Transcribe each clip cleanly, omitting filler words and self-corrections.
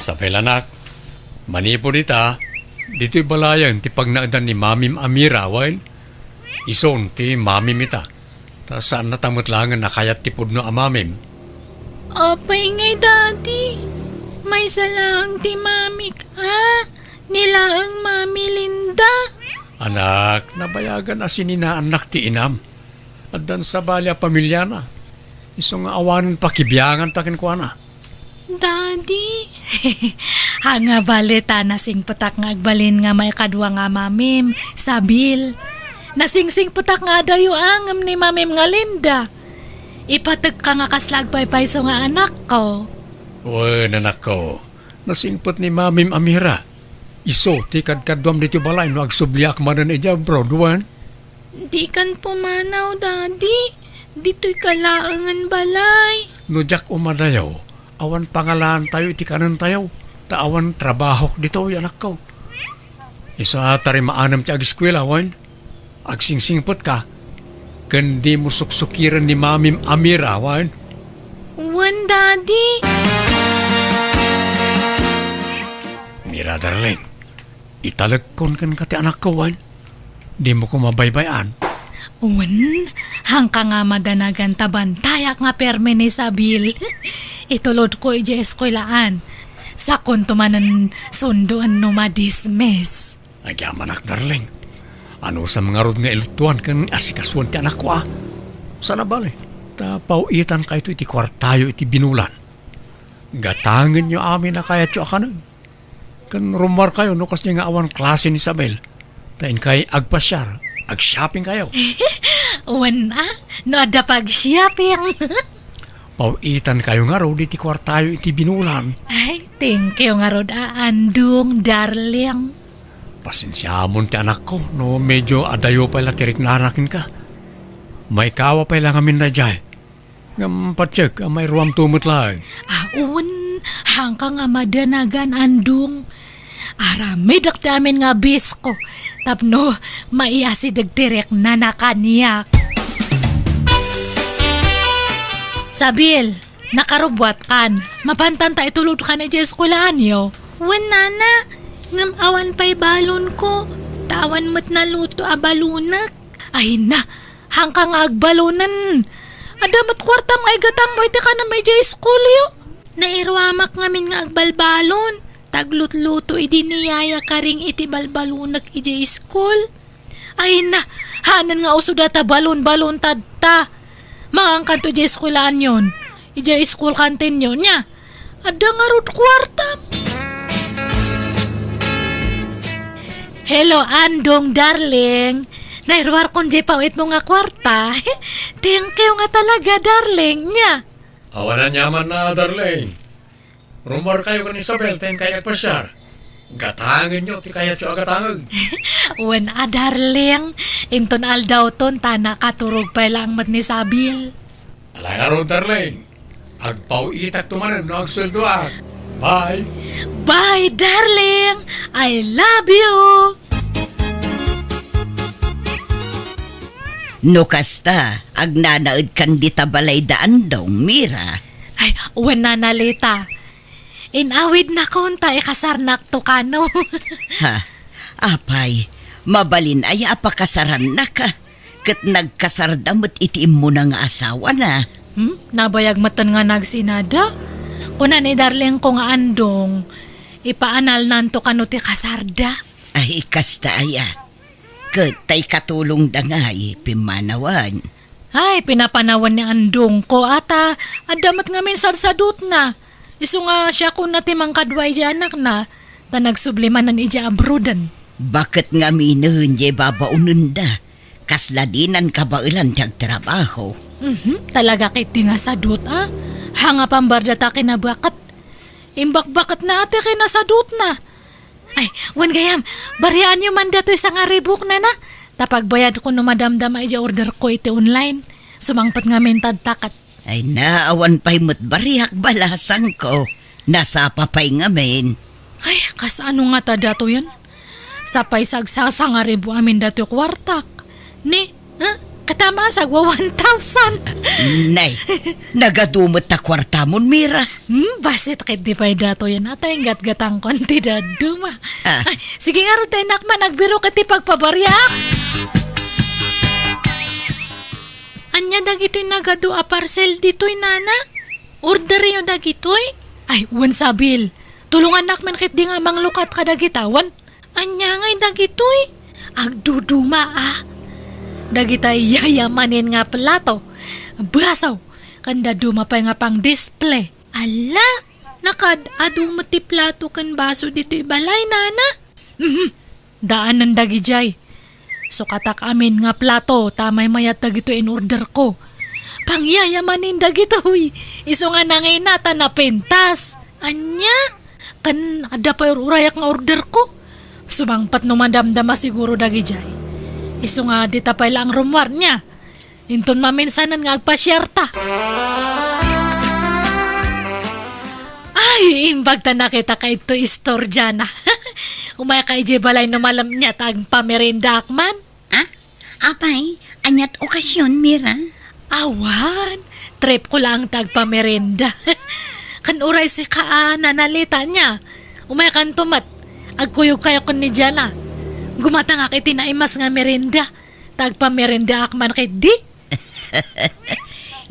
Sabay lanak, manipod ita, dito'y balayan ti pagnaadan ni Mamim Amira, wain. Ison ti Mamim ita. Ta saan natamutlangan na kayat tipod no amamim. Apay ngay, Daddy. May salang ti Mami ka. Nilaang Mami Linda. Anak, nabayagan na sininaanak ti inam. At dan sa balya pamilya na. Isong awanan pakibiyangan takin ko na. Daddy. Hanga balita nasing patak nga agbalin nga may kadwa nga Mamim. Sabil. Nasingsing patak nga dayo angam ni Mamim nga Linda. Ipatag ka nga kaslagpay so nga anak ko. Uy, nanak ko. Nasingpot ni Mamim Amira. Iso, ti kadkadwam dito balay no agsubliak manan ija broadwan. Di kan pumanaw, Daddy. Dito'y kalaangan balay. No jak umadayaw, awan pangalan tayo iti kanan tayo. Taawan trabahok dito, anak ko. Isa tari maanam ti agiskwela, wan. Agsingsingpot ka. Kandi mo suksukiran ni Mamim Amira, wan. Wan, Daddy. Mira, darling. Italagkon kan kati anak ko, wan. Di mo ko mabaybayan. Wan, hangka nga madanagan tabantayak nga perme ni Sabil. Itulod ko ije eskwelaan. Sa kontumanan sunduan no madismes. Ay, manak, darling. Ano sa mga rod nga ilutuan kan asikaswan ti anak ko, ah. Sana bali. Tapauitan kayo iti kwartayo iti binulan. Gatangin nyo amin na kaya tiyo akanan. Kan rumar kayo no kas niya nga awan klase ni Isabel. Tain kay agpasyar, ag-shopping kayo. Wan no ada pag-shopping. Pauitan kayo nga rod iti kwartayo iti binulan. Ay, thank you nga rod andong, darling. Pasensya mo ti anak ko no medyo adayo pala tirik na anakin ka. May kawa pa lang amin na dyan. Ngam patsyak, may ruwam tumot lang. Un, hangka nga madanagan andong. Aramid ak amin nga bis ko. Tapno, maiasidag tirek na nakaniyak. Sabil, nakarubwat kan. Mapantan ta itulod ka na dyan eskulaan yo. Wan, nana, ngam awan pa'y balon ko. Tawan mo't naluto a balunak. Ay na, hangka nga agbalunan. Adamat kwarta mga igatang mo iti ka na may jay school yo. Nairwamak ngamin nga agbalbalon. Taglutluto idi niyaya ka ring iti balbalunak iti school. Ay na, hanan nga uso data balon-balon tadta. Mga kanto iti schoolan yon. Iti school kantin yon niya. Ada nga rod kwartam. Hello, Andong, darling. Nairwar kon di pawit mo nga kwarta. Thank you nga talaga, darling niya. Awanan yaman na, darling. Rumor kayo kan Isabel, tayo kaya pasyar. Gatangin nyo, ti kaya tiyo agatangin. Wan darling. Inton aldaw ton, tana katurog pa lang mat ni Sabil. Alay nga ron, darling. Agpauitak tumanan no ang sweldoan. Bye. Bye, darling. I love you. No kasta, agnanaod kan dita balay daan daw, Mira. Ay, wan na nalita. Inawid na konta, kasarnak to kano. Ha, apay, mabalin ay apakasaran na ka. Kat nagkasardamot itiim mo na nga asawa na. Nabayag matan nga nagsinada. Kuna ni darling ko nga andong, ipaanal nanto kano ti kasarda. Ay, kasta aya. Kat tay katulong dangay, pimanawan. Ay, pinapanawan ni andong ko ata, adamat nga minsan sadut na. Isu nga siya kung natimang kadway di anak na, ta nagsublimanan ija abroadan. Bakit nga minahon di babaununda? Kasladinan ka ba ilan tiyag trabaho? Talaga kit di nga sadut ah. Hanga pambarda ta kinabakat. Imbak-bakat na ate kinasadut na. Ay, wan gayam, bariaan nyo man dato isang aribok na na. Tapagbayad ko no madamdam ay order ko iti online. Sumangpat nga mentad takat. Ay naawan pa'y mo't bariak balasan ko. Nasa papay ngamin. Ay, kas ano nga ta dato yan? Sapay sagsasa nga ribu amin dato kwartak. Ni, ha? Katama sa 1,000. Nay, nagadumot ta kwartamon, Mira. Basit kit di pa dato yan atay gat-gatang konti daduma. Ah. Ay, sige nga ro tayo nakman, nagbiro kiti pagpabaryak. Anya dagito'y nagado a parcel dito'y nana. Order yun dagito'y. Ay, wan sabil. Tulungan nakman kit di nga manglukat ka dagitawan. Anya nga'y dagito'y. Agduduma Dagitay yayamanin nga plato. Basaw. Kanda duma pa nga pang display. Ala, nakad-adong mati plato kan baso dito'y balay nana. Daanan dagijay. So katak amin nga plato, tamay mayat dagito in order ko. Pangyayamanin dagito'y. Iso nga nanginata na pentas. Anya, kan ada pa urayak nga order ko. Sumangpat no madamdama siguro dagijay. Iso nga dita pa ilang rumwar niya. Inton maminsanan nga agpasyerta. Ay, imbag ta nakita ka ito istorya na. Umaya ka ije balay no malam niya tag pamerinda akman. Ah? Apay, anyat okasyon, Mira. Awan, trip ko lang tag pamerinda. Kan uray si kaa nanalita niya. Umaya kan tumat. Agkuyog kayo kon ni Jana. Gumata nga kay tinaimas nga merinda. Tag pamerinda akman kay di.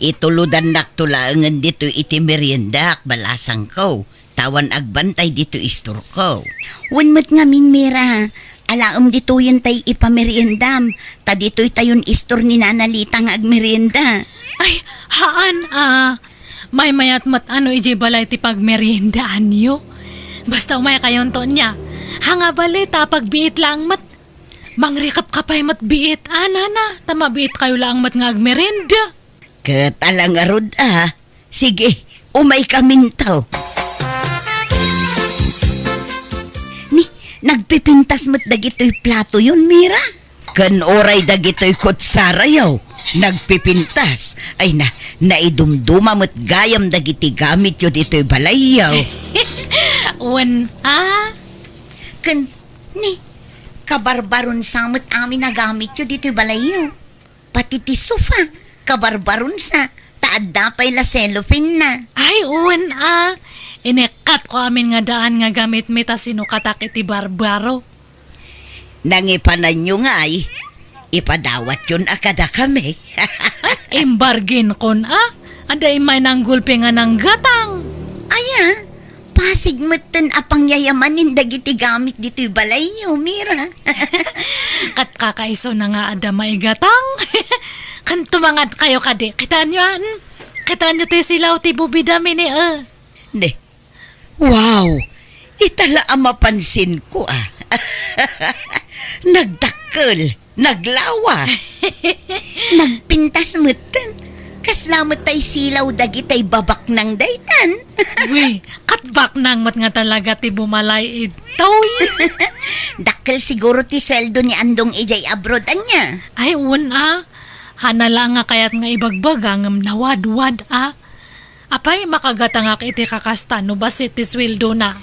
Ituludan naktulangan dito iti merienda ak balasang ko. Tawan agbantay dito istor ko. Wanmat nga min, Mira. Alaam dito yun tay ipameriendam. Ta dito'y tayon istor ni nanalita nga agmerienda. Ay, haan may mayat mat ano ije balay ti pagmeriendaan niyo. Basta umaya kayon to niya. Hanga balita pagbiit lang mat. Mangrikap kapay mat biit. Nana, tama biit kayo lang mat nga agmerienda. Katalang arod Sige, umay kamintaw. Ni, nagpipintas mat dagito'y plato yun, Mira. Kan oray dagito'y kutsara yaw. Nagpipintas. Ay na, naidumduma mat gayam dagiti gamit yun dito'y balay yaw. Kan, ni, kabarbaron samot amin na gamit yun dito'y balay yaw. Pati ti sofa, kabarbaron sa taadda pa'y la cellophane na. Ay, uwan Inekat ko amin nga daan nga gamit mita sinukatak iti barbaro. Nangipanan nyo nga ay, ipadawat yun akada kami. Embargin kon Anday may nanggulpi nga ng gatang. Aya, pasig matan apang yayamanin dagiti gamit dito'y balay yaw, Mira. Kat kakaiso na nga ada may gatang. Kan tumangat kayo kadi. Kitaan nyo Kitaan nyo ti silaw ti bubidami ni Ne. Wow! Itala ang mapansin ko Nagdakkel, naglawa. Nagpintas matan. Kaslamot tay silaw dagitay babak ng daytan. Uy, katbak nang mat nga talaga ti bumalay itoy. Dakkel siguro ti sweldo ni Andong ijay abroad anya. Ay, uwan Hanala nga kayat nga ibagbaga ngam nawad-wad Apay makagatangak iti kakasta no basit ti sweldo na.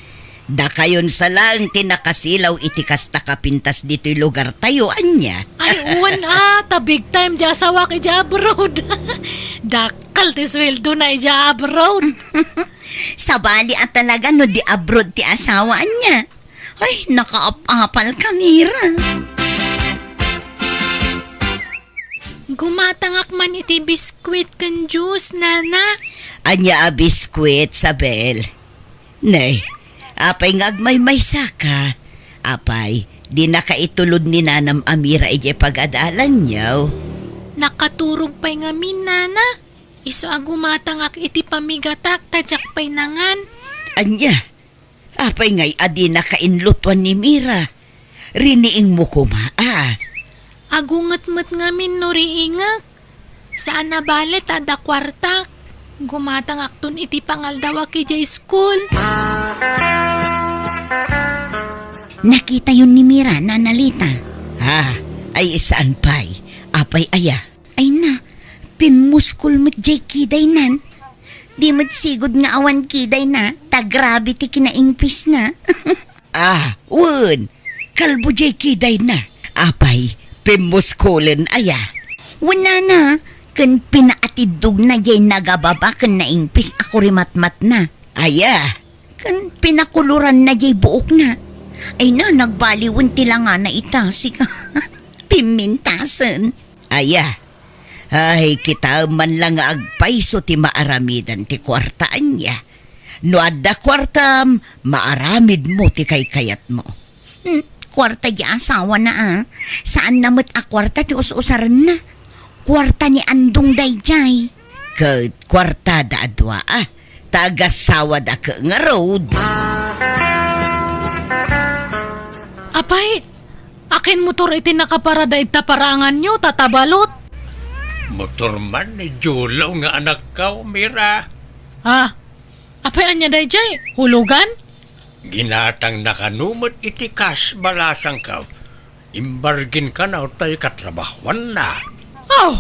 Da kayon sa lang tinakasilaw iti kasta kapintas dito'y lugar tayo, anya. Ay, uwan ta big time dya sawak ija abroad. Dakal ti sweldo na ija abroad. Sabali at talaga no di abroad ti asawa niya. Ay, nakaapapal ka, Mira. Gumatangak man iti biskwit kan juice, nana. Anya a biskwit, Sabel. Nay, apay ngagmay may saka. Apay, di nakaitulod ni Nanam Amira ije pag-adalan niyaw. Nakaturog pa'y ngamin, nana. Iso agumatangak iti pamigatak, tadyak pa'y nangan. Anya, apay ngay adi nakainlutwan ni Mira. Riniing mo kumaa. Agungat-mat ngamin no riingak. Saan na balet ada kwartak. Gumatangak tun iti pangaldawa ki jay school. Nakita yun ni Mira, nanalita. Ay saan pa'y? Apay aya. Ay na, pimuskul mat jay kiday nan. Di mat sigod nga awan kiday na, ta-gravity kinaingpis na. Kalbo jay kiday na. Apay, pimuskulen aya. Wala na. Kan pinaatidog na jay nagababa kan naingpis ako rimatmat na. Aya, Kan pinakuluran na jay buok na. Ay na, nagbaliwan tila nga na itasi ka. Pimintasan. aya. Ay, kita man lang nga agpaiso ti maaramidan ti kwartaan niya. No adda kwartam, maaramid mo ti kayat mo. Kwarta di asawa na Saan namot a kwarta ti us-usaran na? Kwarta ni Andong Dayjay. Kat kwarta da adwa Tagasawa da ka nga road. Apay, akin motor iti nakaparada ita parangan nyo, tatabalot. Motor man ni Julaw nga anak ka, Mira. Apay anya dayjay, hulugan? Ginatang nakanumot iti cash balasang ka. Imbargin ka na o tayo katrabahuan na. Oh,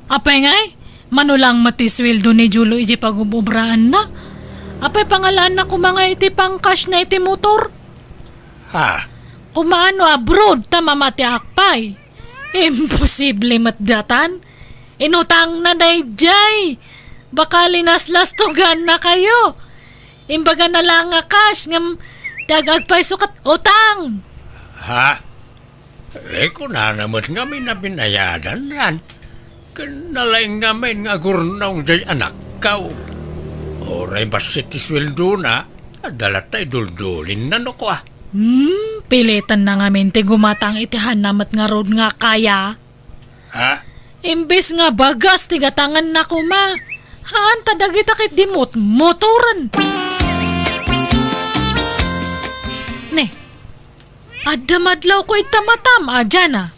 apay ngay, manulang matisweldo ni Julo iti pagububraan na. Apay pangalaan na kumanga iti pang cash na iti motor. Ha? Kumaano abroad ta mamati akpay. Imposible matdatan. Inutang na dayjay. Baka linaslas-tugan na kayo. Imbaga na lang nga cash ngam tagagpay sukat utang. Ha? Kung nanamot nga may nabinayadan yan. Kanalay nga may nga gurnaw jay anak ka. Oray basit isweldo na, adala tayo duldulin na no ko Pilitan na nga mente gumatang itihan namat nga road nga kaya. Ha? Imbes nga bagas tigatangan na kuma. Haan tadagita kit dimot motoran. Ne, adamadlaw ko itamatam adyan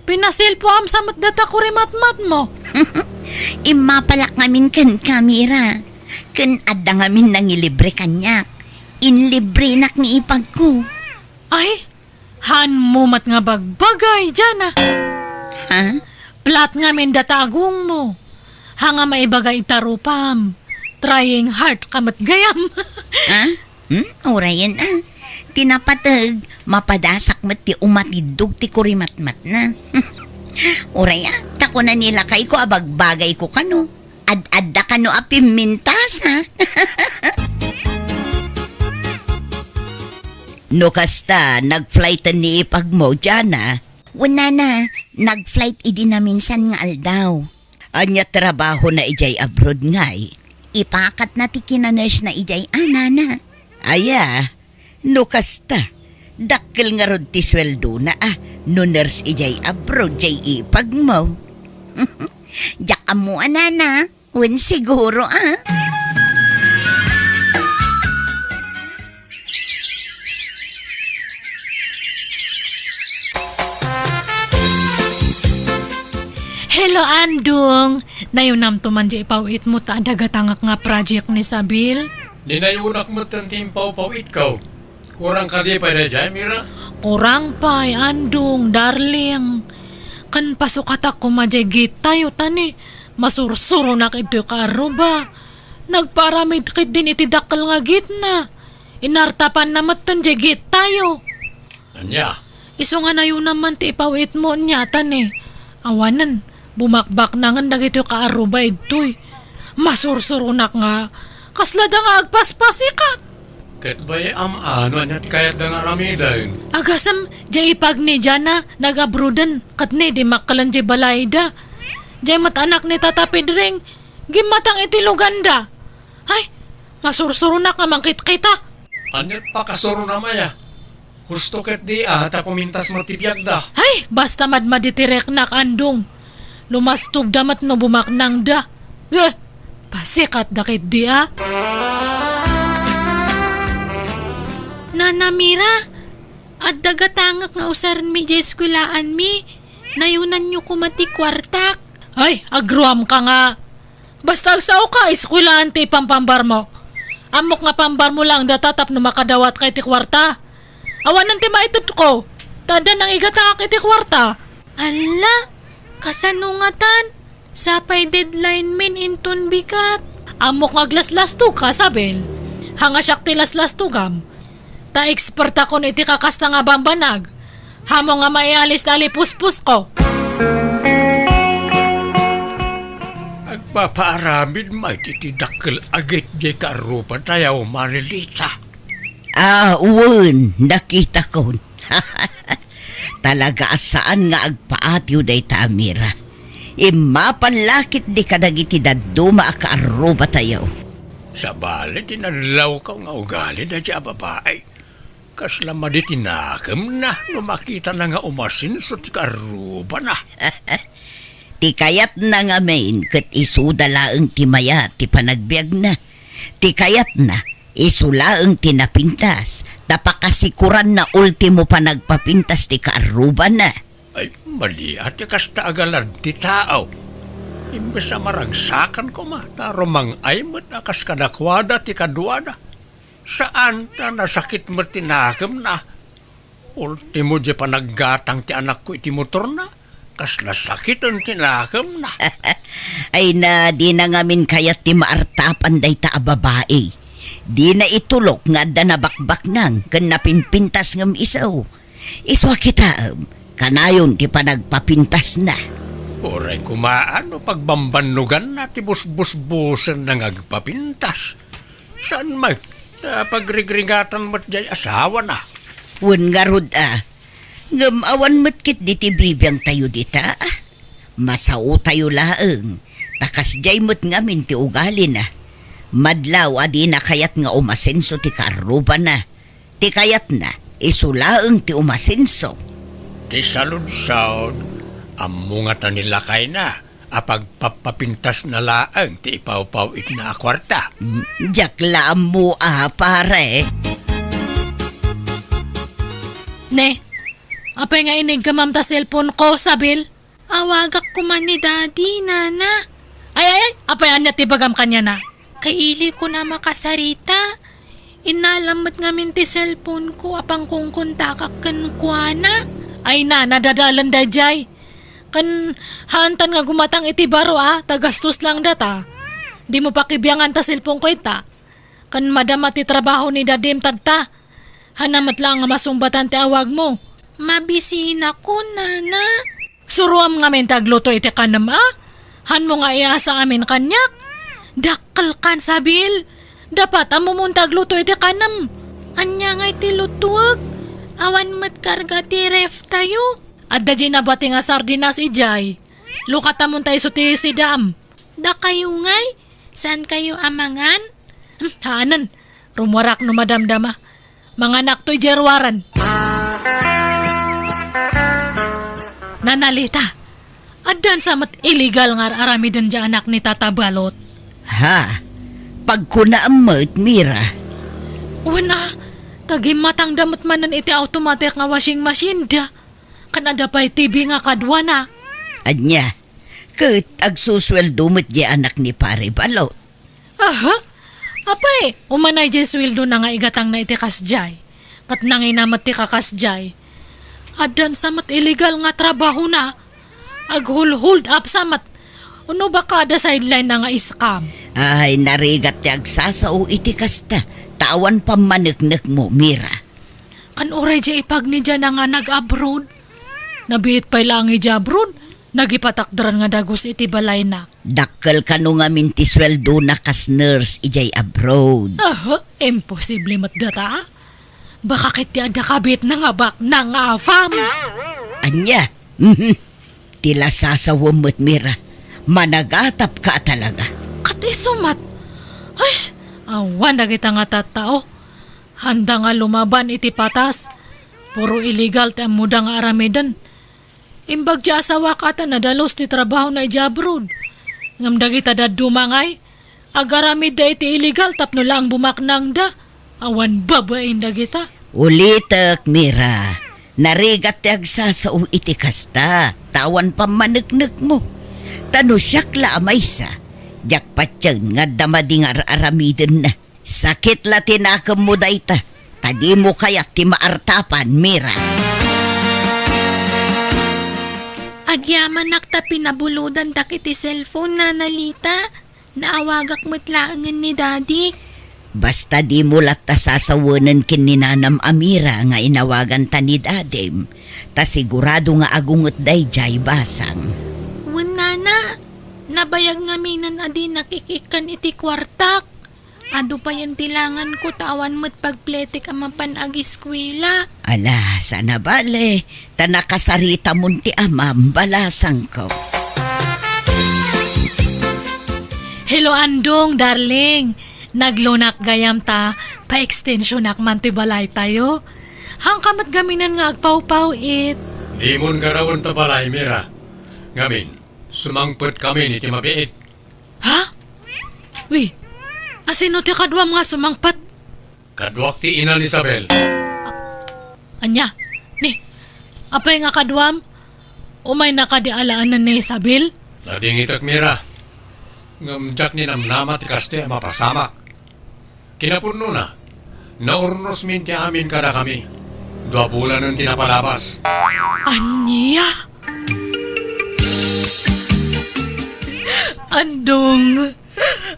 Pinasil po am samat data ko rimatmat mo. Imapalak ngamin kan kamera. Kan adda ngamin nangilibre kanyak. Inlibre nak ni ipag ko. Ay, haan mo mat nga bagbagay dyan Ha? Plat nga min datagong mo. Hanga maibagay tarupam. Trying hard kamat gayam. Ha? Orayan Tinapatag, mapadasak mat ti umatidog ti kurimatmat na. Oraya, tako na nila kay ko abagbagay ko kano. Ad-adda kano apimintas ha. No kasta, nag-flightan ni ipag mo dyan Wala na, nag-flight idi na minsan nga aldaw. Anya trabaho na ijay abroad ngay. Ipakat na ti kinanurse na ijay anana. Aya, no kasta, dakkel nga rod ti sweldo na no nurse ijay abroad jay ipag mo. Diyak mo anana, wen siguro Hello, Andong. Nayunam to man di ipawit mo ta dagatangak nga project ni Sabil. Ninayunak mo tanting pau-pau ikaw. Kurang ka di pa na dyan, Mira? Kurang pa'y, Andong, darling. Kan pasukat ako majagit tayo, tani. Masursuro na kito karo ba? Nagparamid kit din itidakal nga gitna. Inartapan na matan jagit tayo. Anya? Iso nga na yun naman ti ipawit mo niya, tani. Awanan, bumakbak na nga dagito kaaro ba ito'y. Masursuro na nga. Kaslada nga agpaspasikat. Kat ba'y ano at kayat na nga ramidan? Agasam, jay ipag ni Jana, nag-abroadan, kat ni di makalan jay balayda. Jay matanak ni tatapid ring, gimatang itiluganda. Ay, masursuro na ka mangkit kita. Anyat pa kasuro na maya. Husto kat di ta pumintas matipyag da. Ay, basta madmaditirek na Andong. Lumastog damat no bumaknang da. Pasikat dakit di Nana Mira, at dagatangak nga usaran mi jay eskulaan mi. Nayunan nyo kumati kwartak. Ay, agruam ka nga. Basta agsaw ka, eskulaan ti pampambar mo. Amok nga pambar mo lang datatap no makadawat kay ti kwarta. Awanan ti maitut ko. Tada nang igatangak iti kwarta. Ala, kasanungatan. Sapay deadline min inton bikat. Amok nga glaslas to ka, Sabel. Hanga siyak ti laslas to gam. Ta expert ako na iti kakasta nga bambanag. Hamo nga maialis na alipuspus ko. Papaaramid may titidakkel agit jay karupa tayo Marilita. Nakita ko. Talaga saan nga agpaatiw day Tamira. Imapanlakit di kadagiti daduma akaaruba tayo. Sa bali, tinadlaw ka nga ugali na siya babae. Kasla maditinakam na, no makita na nga umasin so ti karuba na. Ti kayat na nga main kat isudalaang ti maya ti panagbiag na. Ti kayat na isulaang tinapintas. Tapakasikuran na ultimo pa nagpapintas ti kaaruba na. Ay, mali at kasta agalan ti tao. Imbes na maragsakan ko tarumang ay mat akas kadakwada ti kadwada. Saan ta nasakit mo tinakam na? Ultimo di pa naggatang ti anak ko iti motor na. Kasla sakit ang tinakam na. Ay na di na ngamin kayat ti maartapan day ta babae. Di na itulok nga da nabakbak nang kan napinpintas ngam isaw. Iswa kita kanayon ti panagpapintas na. Oray kumaan o pagbambanugan na ti busbusan na ngagpapintas. Saan may pagrigringatan mo't jay asawa na? Wan nga rod ngamawan mo't kit di ti bibiyang tayo dita. Masao tayo laeng. Takas jay mo't ngamin ti ugali na. Madlaw adi na kayat nga umasenso ti karuba na. Ti kayat na isulaeng ti umasenso. Ti salud-saud, amungat na nilakay na, apag papapintas na laang ti ipaw-paw na kwarta. Jakla mo pare. Ne, apay nga inig ka ma'am ta cellphone ko, Sabil? Awagak ko man ni Daddy, Nana. Ay, apay anya tibagam kanya na. Kaili ko na makasarita. Inalamot nga min ti cellphone ko apang kung kontakak kan kuana. Ay na, nadadalan da jay. Kan hantan nga gumatang iti baro tagastos lang data. Di mo pa kibiyangan ta cellphone ko ita. Kan madama ti trabaho ni dadim tagta. Hanamat lang nga masumbatan ti awag mo. Mabisina ko, Nana. Suruam nga min tagluto iti kanam Han mo nga iasa amin kanyak. Dakal kan, Sabil. Dapat amumun tagluto iti kanam. Anya nga iti lutuag. Awan mat karga ti ref tayo. At da na bati nga sardinas ijay. Lukatamon tayo so ti sidam. Da kayo ngay? Saan kayo amangan? Hanan, rumwarak no madamdama. Mga anak to'y jerwaran. Nanalita, adan sa mat illegal nga aramidin dya anak ni Tata Balot. Ha? Pagkunaamot, Mira. Una, tagim matang damot manan iti automatic nga washing machine da. Kanada pa'y TV nga kadwa na. Anya, kat agsusweldo mo't di anak ni Pare Balot. Aha? Apay, umanay di sweldo na nga igatang na iti kasjay. Kat nanginamat ti kakasjay. Adan sa mat illegal nga trabaho na. Hold up sa mat. Uno ba kada sideline na nga iskam? Ay, narigat ti agsasao iti kasta. Tawan pa maneknek mo, Mira. Kan oray di ipag ni dyan na nga nag-abroad. Nabihit pa'y lang abroad. Nagipatakdaran nga dagos iti balay na. Dakkel ka no nga minti sweldo na kas nurse ijay abroad. Aha, imposible mat data. Baka kiti ada kabit na nga bak na nga fam. Anya, tila sasawam mo't, Mira. Managatap ka talaga. Kati sumat. Ay, awan na kita nga tatao. Handa nga lumaban iti patas. Puro illegal ti amuda nga aramidan. Imbag di asawa kata nadalos ti trabaho na ijabrod. Ngam dagita da dumangay. Agaramid da iti illegal tapno lang bumaknang da. Awan babain dagita. Ulitek, Mira. Narigat ti agsasao iti kasta. Tawan pa maneknek mo. Tano siyakla amaysa. Jakpat yan nga damading aramiden na. Sakit la tinakam mo dayta. Tadi mo kayat ti maartapan, Mira. Agyaman nakta pinabuludan dakiti cellphone na nalita. Naawagak matlaangan ni Daddy. Basta di mo ta sasawanan kin ni Nanam Amira nga inawagan ta ni Dadem. Ta sigurado nga agungot day jay basang. Nana, Nabayag nga minan adi nakikikan iti kwartak. Ado pa yan tilangan ko tawan mo't pagpletik ang mapanag-eskwela. Ala, sana bale. Ta nakasarita mon ti amam balasang ko. Hello Andong, darling. Naglunak gayam ta, pa-extensyonak man ti balay tayo. Hangkamat gaminan nga agpaw-paw it. Di mon garawan ta balay, Mira. Ngamin, sumangpet kami ni Timabiit. Ha? Wi, asino ti kadwam nga sumangpat? Kadwak ti ina ni Isabel. Anya, ni, apay nga kadwam? Umay nakadialaanan ni Isabel? Lading itak, Mira. Ngamjak ni namnama ti kaste mapasamak. Kinapuno na. Naurnos min ti amin kada kami. 2 bulan nun tinapalabas. Anya? Andong,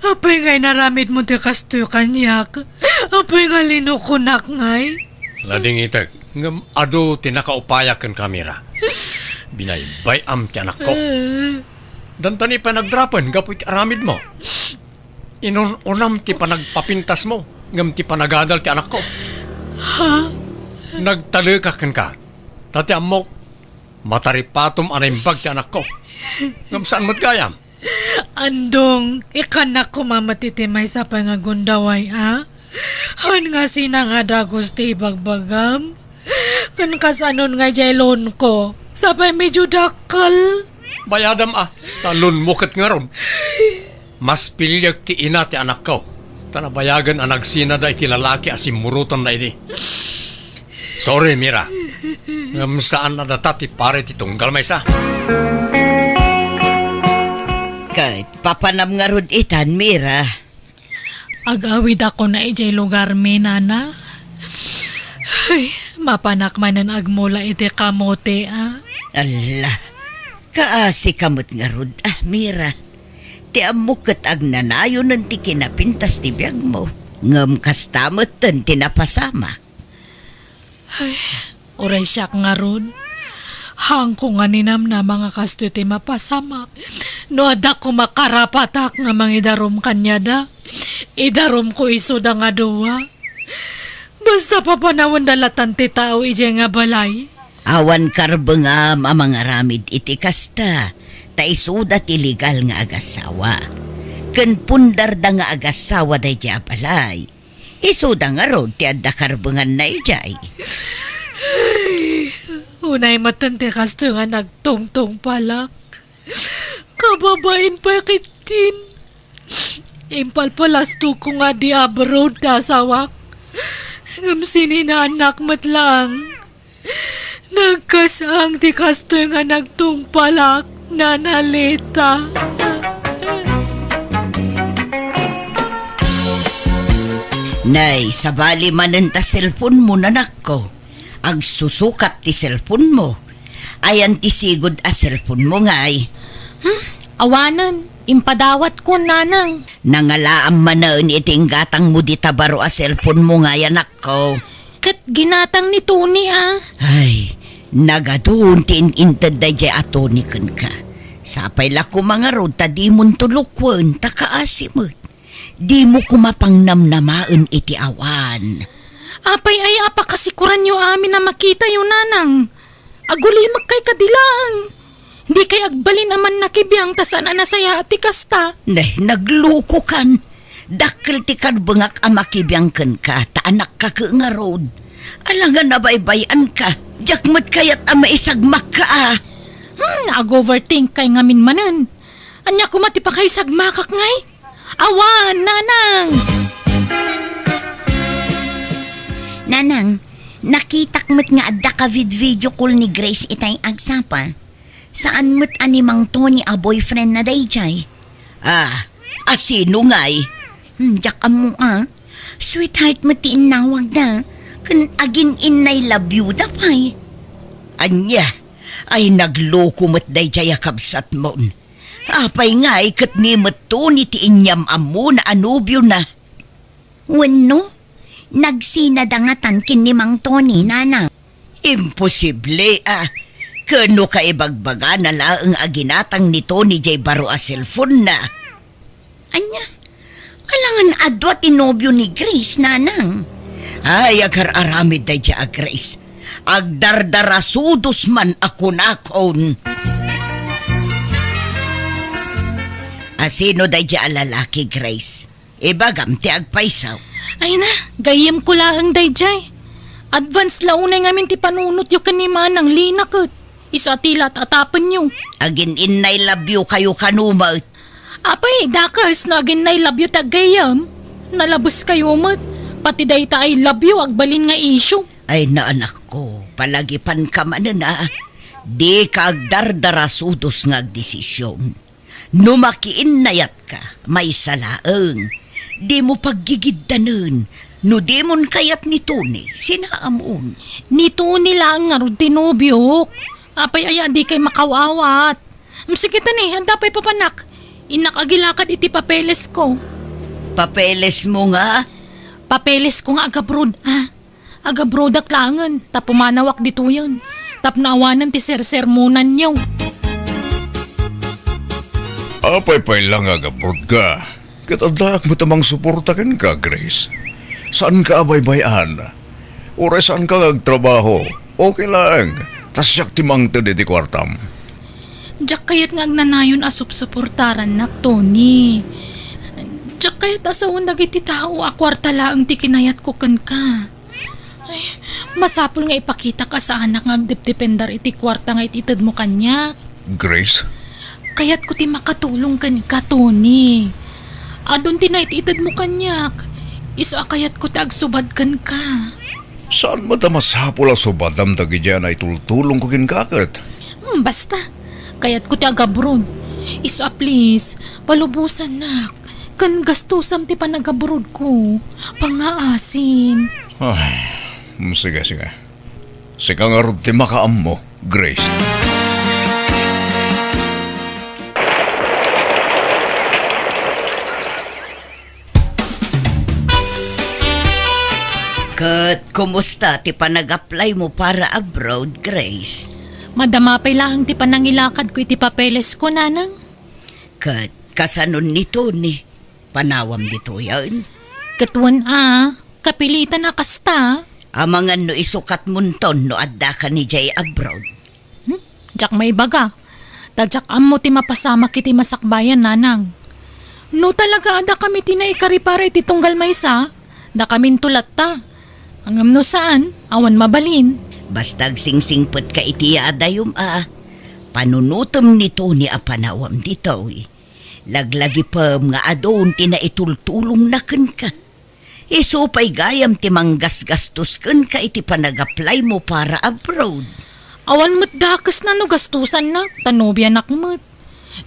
apay nga'y naramid mo ti kastoy kanyak. Apay nga linukunak nga'y. Lading itak. Ngam ado tinakaupayak kan kamera. Binaybay am ti anak ko. Dantani pa nagdrapan, gapoy ti aramid mo. Inunam ti panagpapintas mo, ngam ti panagadal ti anak ko. Ha? Nagtalikakan ka. Tati amok, mataripatom animbag ti anak ko. Ngam saan mo't gayam? Andong, ikanak ko mamatitimay sa pangagundaway, ha? Han nga sina nga dagos ti bagbagam. Kan kasanon nga jaylon ko, sapay medyo dakal. Bayadam talon mukat nga ron. Mas pilyag ti ina ti anak ko. Tanabayagan ang nagsinada iti lalaki asimurutan na iti. Sorry, Mira. Ngam saan na data ti pare ti tunggal may sa. Kahit papanam nga rod itan, Mira. Agawid ako na ijay lugar mi, nana. Ay, mapanak manan agmula iti kamote, ah. Ala, kaasi kamot nga rod, Mira. Ti amukot ag nanayo ng ti kinapintas ti biyag mo. Ngam kastamot ten tinapasamak. Uray siya nga ron. Hang ko nga ninam na mga kasto ti mapasama. No ada ko makarapatak nga mangidarom kanya da. Idarom ko iso da nga doa. Basta papanawan dalatan ti tao ije nga balay. Awan karbengam ang mga ramid iti kasta. Ta isuda ti legal nga agasawa. Ken pundar da nga agasawa da iti balay. Isuda nga rod ti adda karbengan na ijay. Unay matante kasto nga nagtungtong palak. Kababain pa kitin. Impal palasto ko nga di abroad da sawak. Ngam sininanak matlang. Nagkasang ti kasto nga nagtungpalak, nanalita. Nay, sabali manen ta cellphone mo nanak ko. Ag susukat ti cellphone mo. Ayan ti sigod a cellphone mo ngay. Awanan, impadawat ko nanang. Nangalaam manaon iting gatang mo di tabaro a cellphone mo ngay anak ko. Kat ginatang ni Tony Ay, nagadun tin inted da jay atonikan ka. Sapay la ko mga rod ta di mon tulukwan ta kaasimot. Di mo kumapangnamnamaan iti awan. Apay ay apakasikuran nyo amin na makita yung nanang. Agulimag kay kadilang. Hindi kay agbalin naman nakibiyang tasan na nasaya ati kasta. Nagluko kan. Dakil ti kadbengak amakibiyang kan ka, ta anak ka ka nga road. Alangan na baybayan ka, jakmat kayat ama isagmak ka Nag-overthink kay ngamin manan. Anya kumati pa kay sagmakak ngay. Awan, nanang! Nanang, nakitak mo't nga adda ka video call ni Grace itay agsapa. Saan mo't animang Tony a boyfriend na dayjay? Asino ngay? Jak amo Sweetheart mo ti inawag na. Kun agin inay love you da pay. Anya, ay nagloko mo't day jaya kabsat mon. Apay ngay kat ni mato ni ti inyam amo na anubyo na. Wano? Nagsinadangatan kin ni Mang Tony, nanang. Imposible Kano ka ibagbaga na laang aginatang nito ni Jay Baro a cellphone na. Anya, alangan adwa tinobyo ni Grace, nanang. Ay, agar-aramid day dya, Grace. Agdardarasudos man ako nakon. Asino day dya lalaki, Grace? Ibagam ti agpaisaw. Ay na, gayem ko lang dayjay. Advance launay ngamin ti panunot yung kanima ng linakot. Isa tila tatapan nyo. Agin inay labyo kayo kanuma. Apay, dakas na agin na ilabyo tagayam. Nalabos kayo mat. Pati day ta ay labyo agbalin nga issue. Ay na anak ko, palagipan ka man na. Di ka agdardarasudos nga agdesisyon. Numakiin nayat ka, may salaang. Di mo paggigiddanan. No di mon kayat ni Tony, sinaamon. Nito nila ang nga tinobyo. Apay aya di kay makawawat. Sige tani, handa pa'y papanak. Inakagilakad iti papeles ko. Papeles mo nga? Papeles ko nga agabrod, ha? Agabrod aklangan, tapumanawak dito yan. Tapnaawanan ti sermonan niyo. Apay-pay lang agabrod ka. Katadak mo tamang suportakan ka, Grace. Saan ka abay-bayan? Ure saan ka agtrabaho? Okay lang. Tasyak timang tadi di kwartam. Diyak kayat nga agnanayon asup-suportaran na, Tony. Diyak kayat asawon dagiti tao akwarta laang ti kinayat ko kan ka. Ay, masapul nga ipakita ka sa anak nga agdepdependar iti kwarta nga ititad mo kanya. Grace? Kayat ko ti makatulong kan ka, Tony. Adon ti na ititad mo kanyak. Isa kayat ko ti agsubad kan ka. Saan matamasapol ang subadam dagi dyan ay tultulong ko kinkakat? Basta. Kayat ko ti agabrod. Isa please, palubusan nak. Kan gastusam ti panagabrod ko. Pangaasim. Ay, sige. Sige nga rin ti makaam mo, Grace. Kat, kumusta ti panag-apply mo para abroad, Grace? Madamapay lang ti panangilakad ko iti papeles ko, nanang. Kat, kasanon ni Tony. Panawam dito yan. Katuan kapilitan na kasta. Amangan no isukat munton no adda ka ni Jay abroad. Diyak may baga. Tadyak mo ti mapasama kiti masakbayan, nanang. No talaga ada kami tinaikaripara iti tunggal maysa. Da kamin tulat ta. Angam no saan, awan mabalin. Bastag singsingpet ka iti adayom Panunutom ni Tony a panawam dito Laglagi pa nga adon tinaitultulong na ken ka. Isupay gayam ti manggasgastos ken ka iti panag-apply mo para abroad. Awan mo't dakas na no gastusan na, tanobya nakmat.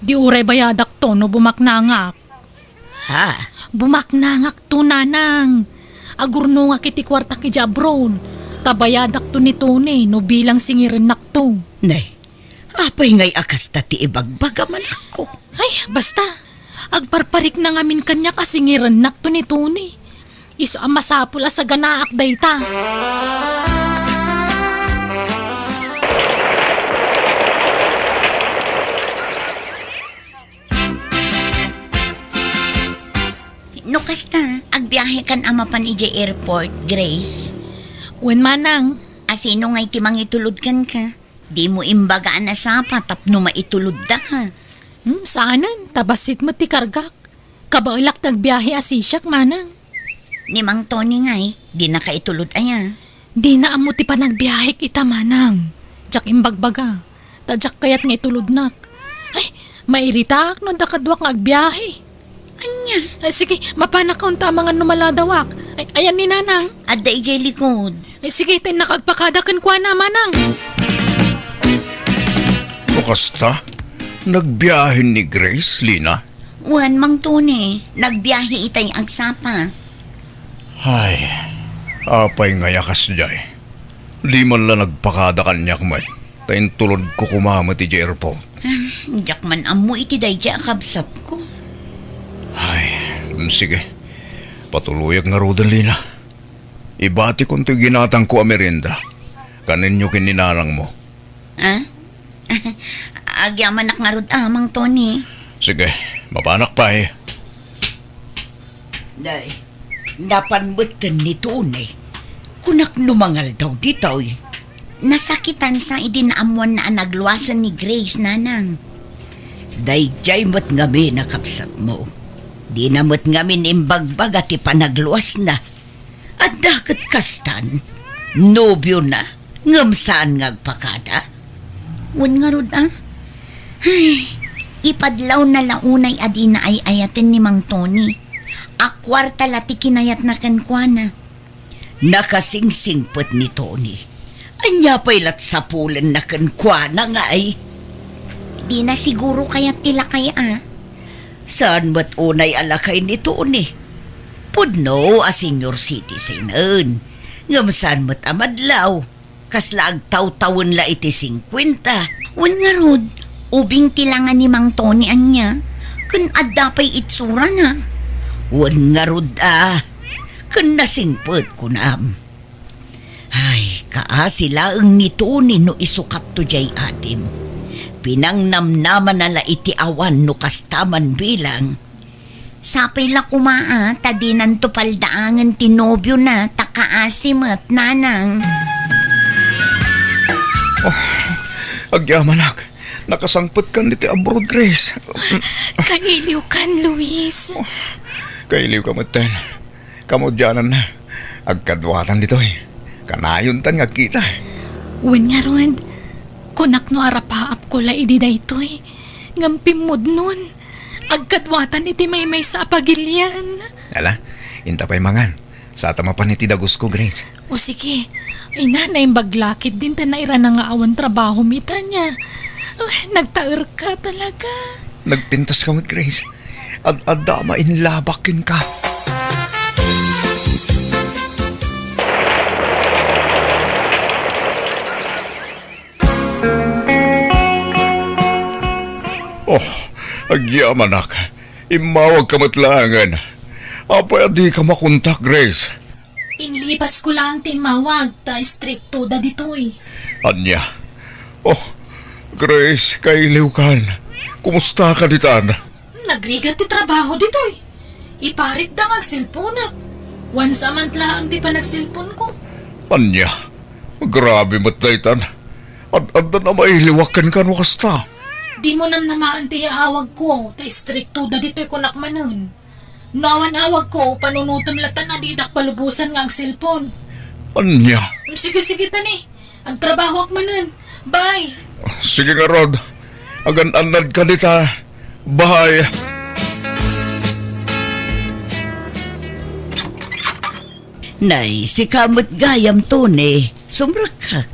Di uray bayadak to no bumaknangak. Ha? Bumaknangak to, nanang. Agurno nga kiti kwarta ki abroad. Tabayadak to ni Tony no bilang singirin nakto. Nay, apay ngay akas ta ti ibagbagaman ako. Ay, basta. Agparparik na ngamin kanya kasingiran nakto ni Tony. Iso ang masapula sa ganaak dayta. No kasta, agbiyahe kan ama pan ije airport, Grace. Wen manang, Asino ngay timang itulod kan ka. Di mo imbagaan na sapa tapno maitulod da ka. saanan, tabasit mo ti kargak. Kabailak nagbiyahe asisyak, manang. Ni Mang Tony ngay, di nakaitulod aya. Di na amo ti panagbiyahe kita, manang. Tsak imbagbaga. Tadyak kayat nga itulod nak. Ay, mairitak no dakadwak nga agbiyahe. Anya, Ay, sige, mapanakaw ta mga numaladawak. Ay, ayan ni nanang. adda ije likod. Ay, sige, tayo nakagpakadakan kwa na, manang. O kasta? Nagbiyahin ni Grace, Lina? Wan Mang Tony, nagbiyahe itay agsapa. Ay, apay nga yakas jay. Di man lang nagpakada kanyak may. Tayin tulod ko kumama ti airport. Diyak man amo iti dayja kabsat ko. Ay, sige. Patuluyak nga rodan, Lina. Ibati kong ito ginatang ko a merienda. Kanin nyo kininarang mo. Ah? Agyaman nga rod amang Tony. Sige, mapanak pa eh. Day, napanmutan ni Tony. Kunak numangal daw dito eh. Nasakitan sa idinaamuan na nagluwasan ni Grace, nanang. Day, jay mo't ngami nakapsat mo. Di na mo't ngami imbagbag at ipanagluwas na. At dakat kastan, nobyo na, ngamsaan ngagpakada. Wan nga rod Ay, ipadlaw na launay adi na ay ayatin ni Mang Tony. Akwarta lati kinayat na kankwana. Nakasingsingpot ni Tony. Anya pa'y lat sa pulan na kankwana nga ay. Di na siguro kaya't tila kaya Saan mo't unay alakay ni Tony? Pudno a senior citizen. Ngamsaan mo't amadlaw. Kasla agtaw-tawon la iti 50. Wan nga rod, ubing tilangan ni Mang Tony anya. Kun adda pa'y itsura na. Wan nga rod kun nasingpot ko nam. Ay, kaasila ang ni Tony no isukat to jay adim. Pinangnamnaman nala iti awan no kastaman bilang. Sapay la kumaa, tadinan to paldaangan tinobyo na, takaasim at nanang. Agyamanak, nakasangpot kan diti abroad, Grace. Kailiw kan, Luis. Kailiw ka matan. Kamudyanan na. Agkadwatan dito eh. Kanayon tan nga kita. Wen nga ron, kunak no arapaap ko la idi daytoy. Ngampimod nun. Agkadwatan iti may sa apagilyan. Ala, inta pa'y mangan. Sa tama pa niti dagos ko, Grace. O sige, ay nanay baglakit din ta naira na nga awan trabaho mita niya. Nagtaer ka talaga. Nagpintas ka mo, Grace. Adama inlabakin ka. Oh, agyamanak. Imawag ka matlangan. Apay adi ka makontak, Grace. Inlipas ko lang timawag ta stricto da ditoy. Anya. Oh, Grace, kailiw kan. Kumusta ka ditan? Nagrigat ti trabaho ditoy. Iparit da ang cellphone na. Once a month lang di pa nagsilpon ko. Anya. Grabe matlaytan. Adda na mailiwakan ka no kasta. Di mo namnamaan ti awag ko, ta stricto da dito'y kunakmanon. Nawan awag ko, panunutom latan na didak palubusan nga ang cellphone. Anya. Sige tani, ang trabaho ak manon. Bye! Sige nga, Rod. Agan-anad ka dita. Bye. Nay, si kamot gayam Tony. Sumrak ka.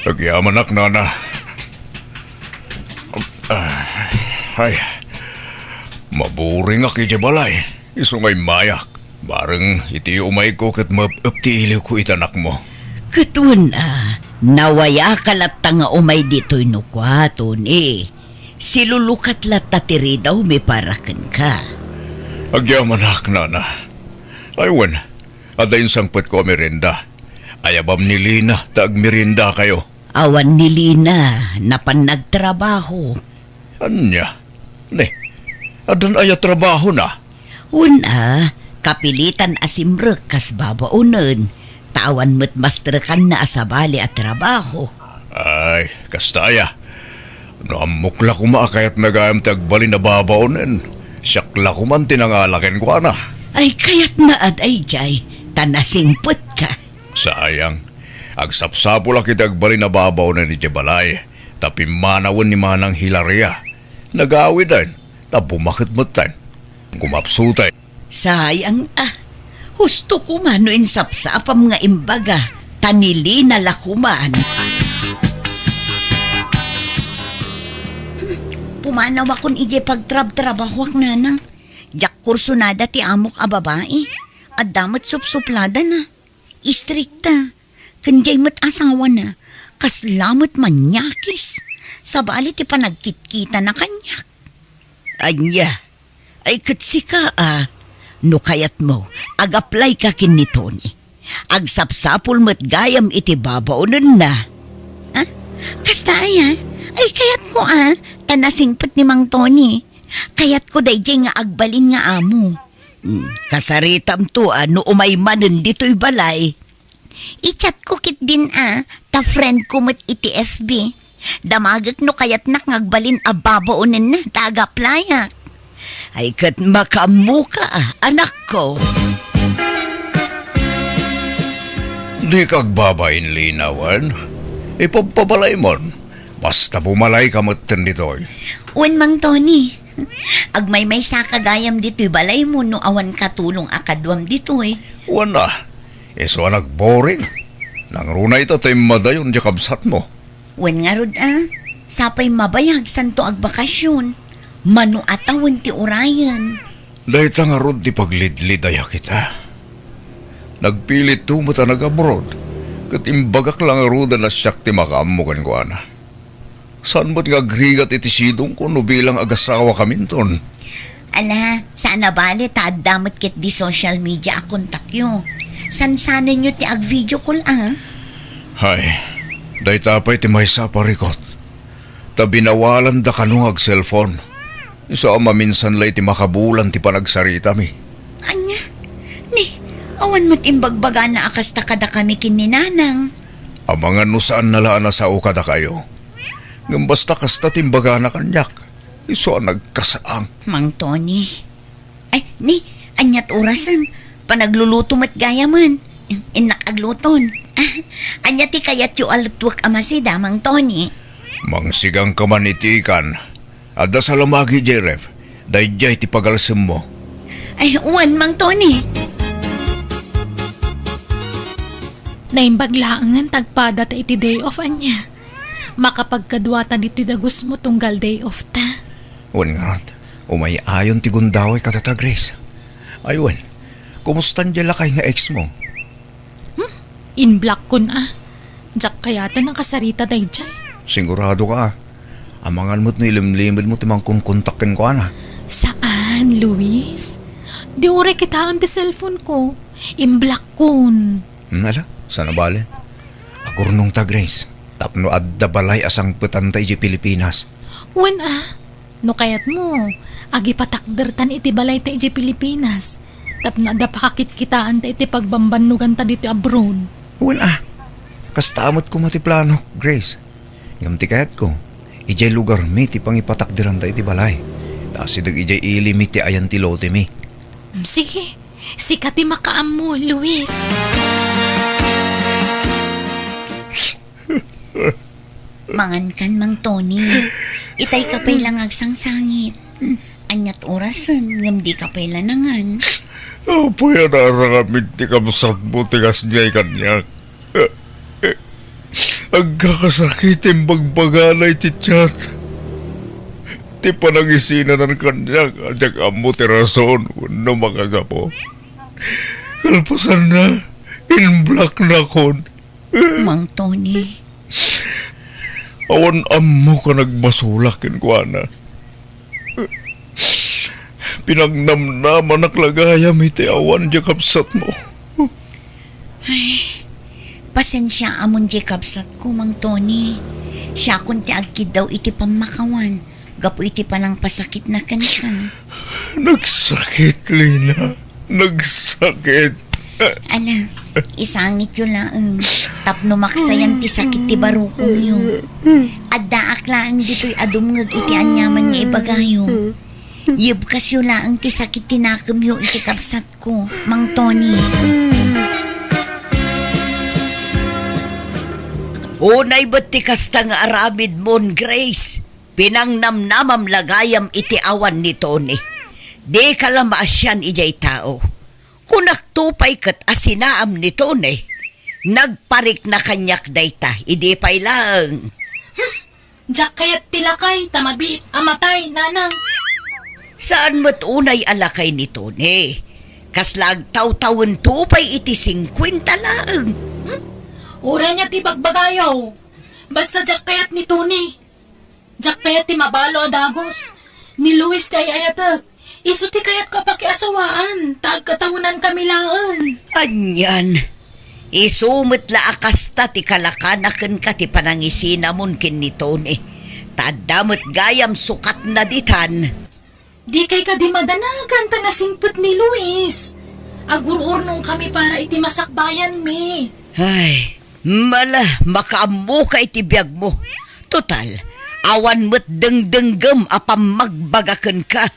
Nagyamanak, nana. Ay, maburing aki balay. Isungay mayak. Bareng iti umay ko kat mapaptiiliw ko itanak mo. Katun nawaya kalat nga umay dito'y nukwa, Tony. Silulukat lat tatiri daw may parakan ka. Agyamanak, nana. Aywan, adayin sangpot ko merinda. Ayabam ni Lina, taag merinda kayo. Awan ni Lina, napan nagtrabaho. Anya? Ne, adan aya trabaho na. Una, kapilitan asimrek kas babaunan. Tawan mo't masterkan na asabali at trabaho. Ay, kastaya. Naamukla ko maakayat nagayam tagbali na babaunan. Siyakla ko man tinangalakin ko na. Ay kayat maad ay jay, tanasingput ka. Sayang, agsapsapo lang kitagbali na babaunan ni Jebalay. Tapi manawan ni Manang Hilaria. Nag-aawid din, tapumakit matan. Kumapsutay. Sayang Husto kumanoin sapsapam nga imbaga, tanili na lakuman. Pumanaw akong ije pagtrab-trabahwak nanang. Jak kursunada ti amok a babae. At damat supsuplada na. Istrikta. Kanjay mat asawa na. Kaslamot manyakis. Sabali ti panagkitkita na kanyak. Anya, ay katsika no kayat mo, ag-apply ka kin ni Tony. Agsapsapul mo't gayam iti babaunan na. Kasta ay Ay, kayat ko tanasingpot ni Mang Tony. Kayat ko dayjay nga agbalin nga amo. Kasaritam to no umay manen dito'y balay. I-chat ko kit din ta friend ko mat iti FB. Damagak no kayat nak ngagbalin ababaunin na taga playak. Ay kat makamuka anak ko. Di kagbabain linawan. Ipagpabalay mon. Basta bumalay ka matin dito'y. Wan Mang Tony. Agmay-may sa kagayam dito'y balay mo no awan katulong akadwam dito'y. Wala. Eso nagboring. Nang runa ito tayo madayon di kabsat mo. Wan nga rod sapay mabayag santo agbakasyon. Mano atawan ti urayan. Dahil nga rod di paglidlidaya kita. Nagpilit tumata nag-abroad. Katimbagak lang ruda na siyak ti makaamukan ko ana. Saan ba't nga grigat iti sidong ko no bilang agasawa kaminton? Ala, sana bali taadamot kit di social media akontak yo. Sansanan nyo ti ag-video call Hay, dahi tapay ti may sa parikot. Tabinawalan da kanung cellphone. Isa maminsan lay ti makabulan ti panagsarita mi. Anya, ni, awan mo't imbagbaga na akas takada kami kininanang. Amangan no saan nalaan na sa ukada kayo. Ngam basta kasta timbaga na kanyak. Iso nagkasaang. Mang Tony. Ay, ni, anyat orasan. Panagluluto mat gaya man. Inakagluton. Anya ti kayat yu alutwak amasida, Mang Tony. Mangsigang kamanitikan. Ada sa lamagi, Jeref. Dayjay ti pagalsim mo. Ay, uwan, Mang Tony. Naimbaglaangan tagpada ta iti day off anya. Makapagkadwata dito dagus mo tunggal day off ta. Wan nga rat, umayayon ti gundaway katata Grace. Aywan, kumustan dyan lakay nga ex mo? In black kun Jack kayata ng kasarita day jay. Sigurado ka amangan mo't nilimlimid mo timang kunkontakin ko ana. Saan, Luis? Di ure kita ang di cellphone ko. In black kun. Ala, sana bale? Agurnong ta Grace. Tapno adda balay asang petantay di Pilipinas. Wen no kayat mo. Agi patakdertan iti balay ta iti Pilipinas. Tapno adda pakakit-kitaan ta iti pagbambanugan ta dito abroad. Wen kastamot ko matiplano, Grace. Ngam ti kayat ko. Ijay lugar mi ti pangipatakdiran ta iti balay. Tas idag ijay ilimi ti ayan ti lote mi. Sige, sikati makaam mo, Luis. Mangan kan, Mang Tony. Itay kapay lang agsangsangit. Anyat orasan, ngam di kapay lanangan. Apo yan narangamit ti kamsat mo tigas niya'y kanyak. Agkakasakit yung bagbaganay ti tiyat. Ti panangisinan ng kanyak at amo ti rason no makagapo. Kalpasan na, in black na kon. Mang Tony. Awan amo ka nagbasulakin ko ana. Pinagnamnaman naklagayam iti awan di kapsat mo. Pasensya amon di kapsat ko, Mang Tony. Siya kun ti agkid daw iti pamakawan. Gapo iti palang pasakit na kanka. Nagsakit, Lina. Nagsakit. Ala, isangit yun lang. Tapno maksayan ti sakit ti barukong yun. Adda aklaan dito'y adumngag iti anyaman nga ibagayo. Yibkas yun lang ti sakit tinakam yun iti kapsat ko, Mang Tony. Unay ba't ti kasta nga aramid mon, Grace? Pinangnamnamam lagayam iti awan ni Tony. Di kalamaasyan ijay tao. Kunaktupay kat asinaam ni Tony. Nagparik na kanyak dayta, idi pay lang. Jack kayat tilakay, tamabit, amatay, nanang. Saan mo't unay alakay ni Tony? Kaslag taw-tawon tupay iti 50 lang. Ura niya ti bagbagayaw. Basta Jack kayat ni Tony. Jack kayat ti mabalo adagos. Ni Luis ti ayayatag. Isu ti kayat kapakiasawaan. Tagkatahunan kami laan. Anyan. Isumit la akasta ti kalakanakan ka ti panangisina mon kin ni Tony. Tadamot gayam sukat na ditan. Di kay ka di madanagan ta nasingpet ni Luis. Agururnong kami para iti masakbayan mi. Ay, mala, makaamu ka iti biyag mo. Total, awan mo't dengdenggem apam magbagaken ka.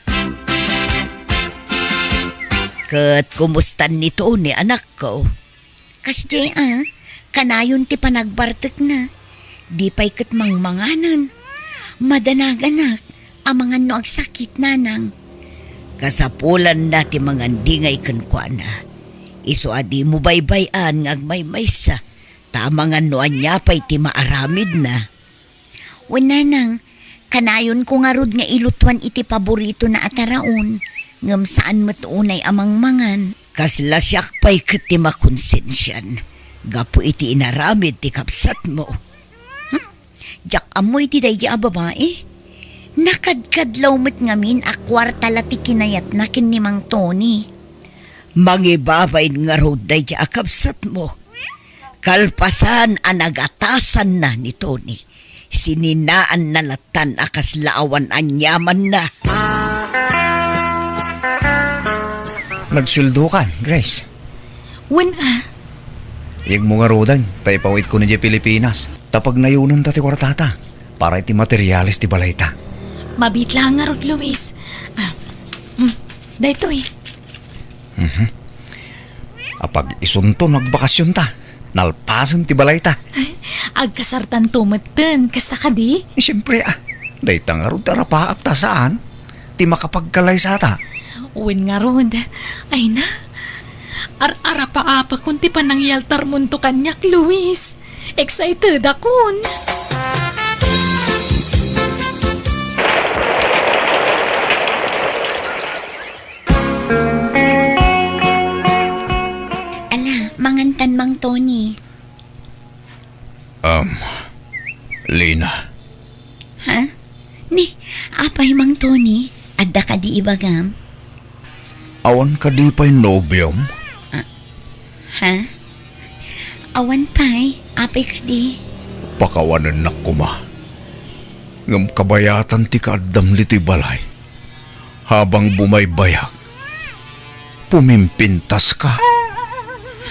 Kat kumustan nito ni anak ko. Kasdi kanayon ti panagbartek na. Di pa'y kat mangmanganan. Madanaganak, amangan no ag sakit nanang. Kasapulan na ti mga dingay kenkwana. Iso adi mo baybayan ngag may maysa. Tamangan no anya pa'y ti maaramid na. Nanang, kanayon ko nga rod nga ilutuan iti paborito na ataraon. Ngam saan matuunay amang mangan. Kasla siyak pa'y kiti makonsensyan. Gapo iti inaramid ti kapsat mo. Jak amoy ti daya babae. Nakadkadlaw met ngamin akwarta lati kinayat na kin ni Mang Tony. Mangibabay nga road day ti akapsat mo. Kalpasan ang nagatasan na ni Tony. Sininaan na latan akas laawan anyaman na. Nagsuldo ka, Grace. Yung mga rodan, tayo pawit ko na di Pilipinas. Tapag nayunan ta ti kwartata, para iti materialis ti balayta. Mabit lang nga rod, Luis. Dahito eh. Apag isunto nagbakasyon ta, nalpasan ti balayta. Agkasartan tumeten, kasta ka di? Siyempre dahi ta nga rod tarapaak ta saan, ti makapagkalay sa ta. Nga rod. Ay na. Ar-ara pa apa kunti pa nang yaltar munto kanyak, Luis. Excited akon. Ala, mangantan Mang Tony. Lina, Ha? Ni, apay Mang Tony? Adda ka di ibagam? awan ka di pa'y nobyom? Ha? Awan pay, apay ka di. Pakawanan na kuma. Ngam kabayatan ti kaadam dito'y balay. Habang bumaybayak, pumimpintas ka.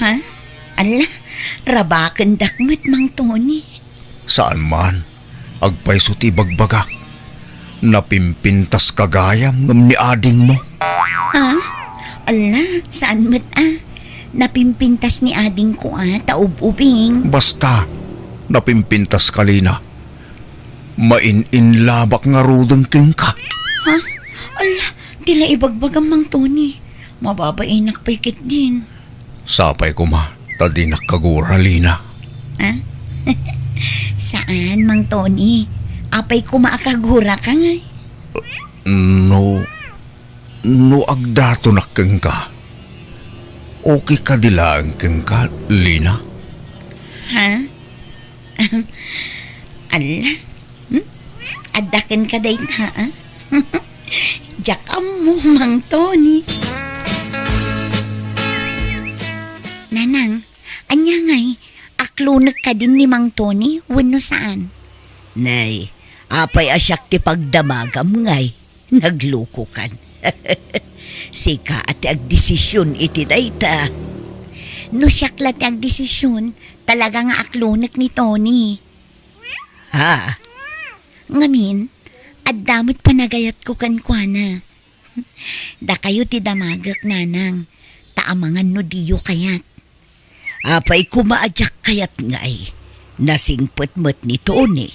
Ha? Ala, rabakan dakmet Mang Tony. Saan man, agpayso ti bagbagak. Napimpintas kagayam ngam ni ading mo. Ha? Ala, saan met Napimpintas ni ading ko taub-ubing. Basta, napimpintas kalina. Main-inlabak nga rudang king ka. Ha? Ala, tila ibagbagang Mang Tony. Mababainak paikit din. Sapay ko ma, tadi nakagura, Lina. Ha? Saan, Mang Tony? Apay ko maakagura ka nga. No agdato na keng ka. Okay ka dilaan keng ka, Lina? Ha? Ala? Adakan ka day na, Jakam mo, Mang Tony. Nanang, anya ngay, aklunag ka din ni Mang Tony, wano saan? Nay, apay asyak ti pagdamagam ngay, nagluko kan. Sika at agdesisyon iti dayta. No siyaklat ang desisyon, talaga nga aklunag ni Tony. Ha? Ngamin, at damot panagayat ko kankwana. Da kayo ti damagak nanang, taamangan no diyo kayat. Apay kumaadyak kayat ngay, nasingpet met ni Tony.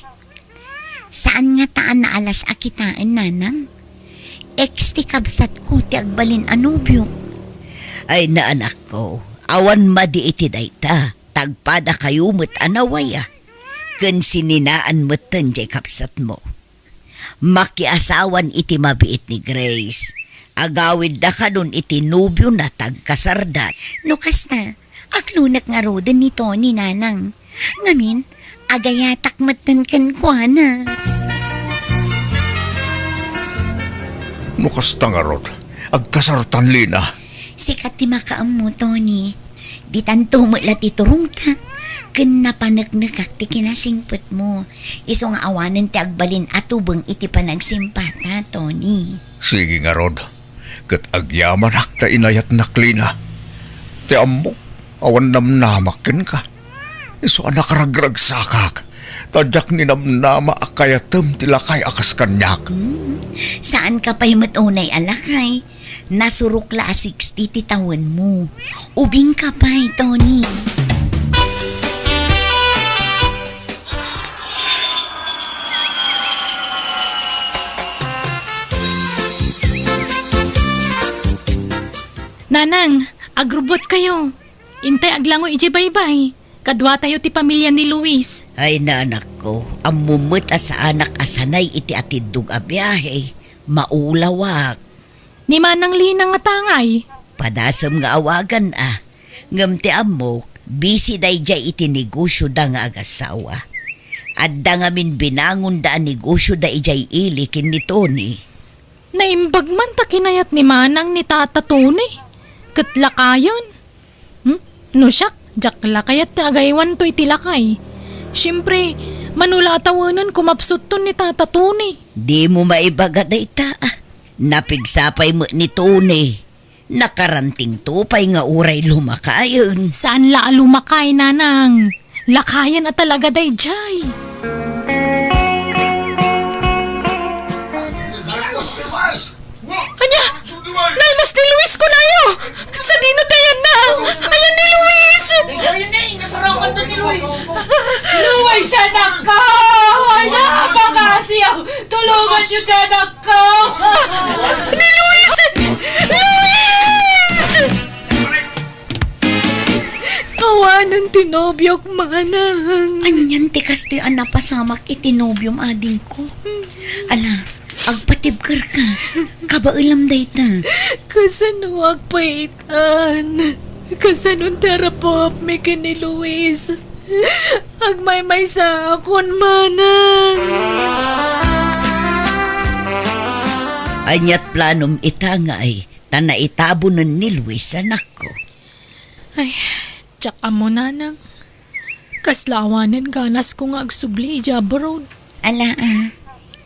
Saan nga taan na alas akitaan nanang? Ex ti kabsat ko ti agbalin anubyo. Ay na anak ko, awan madi iti dayta, tagpada kayo met anawaya. Ken sininaan met tanjay kapsat mo. Makiasawan iti mabiit ni Grace. Agawid da ka nun iti nubyo na tagkasardat. Lukas na, aklunak nga roden ni Tony nanang. Ngamin, agayatak matan kankwana. Nukas tangarod, agkasartan, Lina. Sikat ti makaam mo, Tony. Di tanto mo lati turong ta. Ken napanagnagak ti kinasimpot mo. Iso nga awanan ti agbalin atubang iti panagsimpata, Tony. Sige nga rod. Kat agyaman hakta inayat naklina. Ti ammo, awan namnamakin ka. Iso anak ragrag sakak. Tadyak ni namnama akayatem tilakay akas kanyak. Saan ka pa'y matunay alakay? Nasurukla 60 ti taon mo. Ubing ka pa'y, Tony. Nanang, agrobot kayo. Intay aglango iti baybay. Kadwa tayo ti pamilya ni Luis. Ay nanak ko, amumut sa anak asanay iti atidug a biyahe. Maulawak. Ni Manang Linang nga tangay. Padasam nga awagan Ngam ti amok, busy day jay iti negosyo da nga agasawa. At da nga min binangon da negosyo da ijay ilikin ni Tony. Naimbag man ta kinayat ni Manang ni Tata Tony. Katlakayon. No siyak, jakla kayat agaywan to itilakay. Siyempre, manula atawanan kumapsot to ni Tata Tony. Di mo maibaga da ita. Napigsapay mo ni Tony. Nakaranting tupay nga uray lumakayon. Saan la lumakay, Nanang? Lakayan at talaga day jay. Anya! Naimas ni Luis ko na yo! Sa dino tayan na! Ayan ni Luis! Luis, anak ko! Napakasiyaw! Tulungan niyo ka, anak ko! Ni Luis! Luis! Kawanan tinobyok, Manang. Anyan ti kastoy ang napasamak itinobyom ading ko. Ala, agpatibkar ka. Kabailam day ta. Kasano agpaitan? Kasano terapop mi ni Luis? Agmay-may sa akon, Manang. Anyat planom ita nga ay tana itabunan ni Luis anak ko. Ay, tsaka mo, Nanang. Kaslawanan ganas ko nga agsubli Jabarod. Ala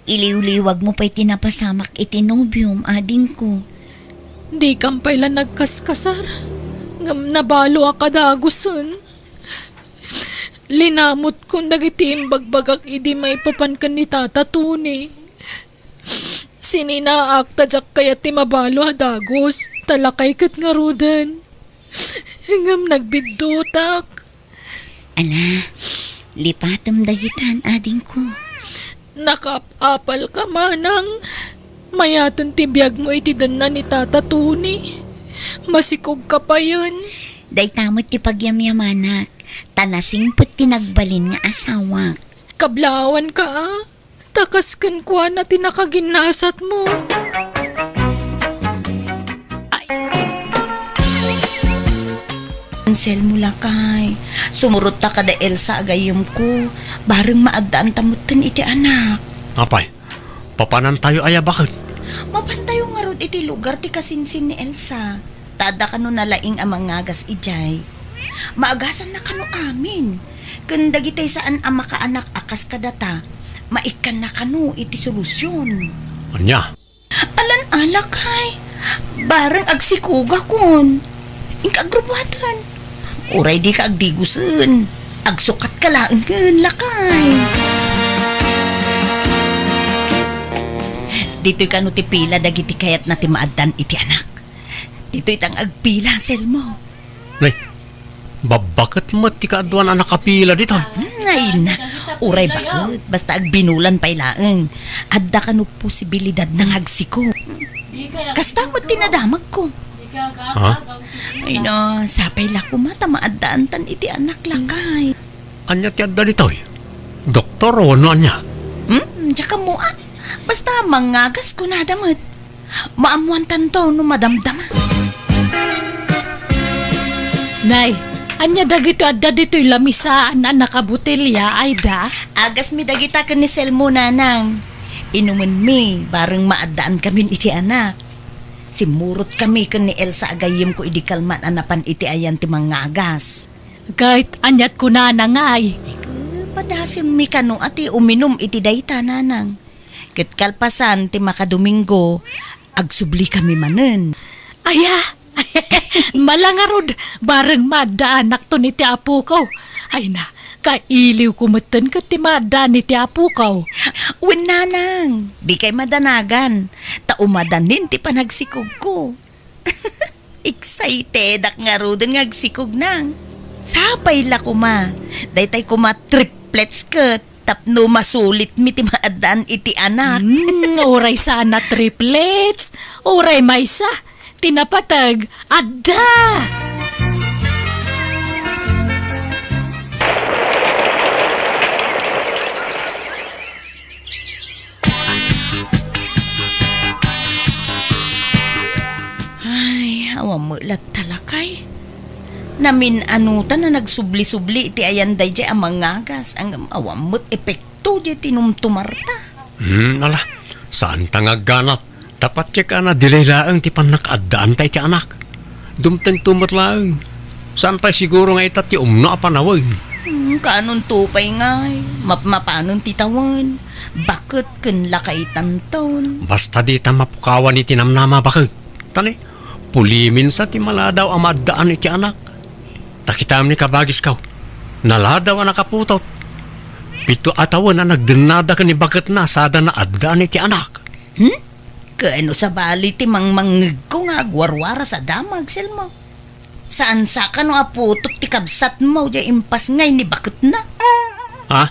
iliw-liwag mo pa'y tinapasamak itinobyom ading ko. Di kampay lang nagkaskasar. Ngam nabalo akadaguson. Linamot kong nagitiim bagbagak idi may papankan ni Tata Tony. Sininaak tadyak kaya timabalo adagos. Talakay kat nga rudan. Ngam nagbidutak. Ala, lipatam dagitan ading ko. Nakapapal ka, Manang. Mayatan tibiyag mo itidan na ni Tata Tony. Masikog ka pa yun. Day tamot ti pagyamyamanak. Tanasingput tinagbalin nga asawa. Kablawan ka, takaskan kwa na tinakaginasat mo. Ansel mo lakay. Sumurot ta kada Elsa agayom ko. Bareng maagdaan tamutan iti anak. Apay, papanan tayo aya bakit? Mapantayo nga rod iti lugar ti kasinsin ni Elsa. Tada kano nalaing amang ngagas ijay. Maagasan na kano amin. Kanda gitay saan ang makaanak akas kadata. Maikan na kano iti solusyon. Anya? Alan alakay. Bareng agsikuga kon. Ikagrubatan. Uray di ka agdigusan. Agsukat ka lang kun lakay. Dito'y kano ti pila dagiti kayat na ti maadan iti anak. Dito'y tang agpila sel mo. Nay, babakit mo ti kaadwan anak kapila dito? Ay na, uray bakit? Basta agbinulan pa'y laeng. Adda ka no posibilidad ng agsiko. Kasta mo tinadamag ko. Ha? Ay no, sapay la ko mata maadaan tan iti anak lakay. Anya ti adda dito eh? Doktor o ano anya? Tsaka mo basta mangagas ko na damat. Maamuan tanto no madamdama. Nay, anya dagito adda dito'y lamisaan na nakabutelya, Aida. Agas mi dagita ka ni Selmo nanang. Inuman mi, bareng maadaan kami iti anak. Simurot kami kan ni Elsa agayim ko idikalman anapan iti ayan ti mangagas. Kahit anyat ko na ngay. Padasin mi kano ati uminom iti dayta nanang. Ket kalpasan ti makadomingo, agsubli kami manen. Aya, malangarod, bareng mada anak to ni ti apo ko. Ay na, kailiw kumatan ka ti mada ni ti apo ko. Wen nanang, di kay madanagan. Ta umadanin ti panagsikog ko. Excited ak nga rodon nga agsikog nang. Sapay la kuma. Daytay kuma triplets ket. Tapno masulit mi ti maadan iti anak. Oray sana triplets, oray maysa, tinapatag, adda! Ay, awam mo lat talakay. Namin anutan na nagsubli-subli iti ayanday jay amang ngagas ang awam mo't epekto jay tinumtumarta. Ala, saan tangaganap? Tapat siya ka na dilaylaang ti panakadaan tayo ti anak. Dumteng tumatlaang. Saan pa siguro nga itat ti umno a panawin? Kanon tupay ngay, mapanon titawan, bakit kun lakay tanton. Basta di ta mapukawan iti namnama bakit? Tani, pulimin sa ti maladaw ang maddaan iti anak. Takitam ni kabagis kaw. Naladaw ang nakaputot. Pito atawan na nagdenada ka ni bakit na sada na addaan iti anak. Kaano sa bali ti mangmangig ko nga agwarwara sa damag selmo. Saan sa ka no aputot ti kabsat mo jay impas ngay ni bakit na. Ha?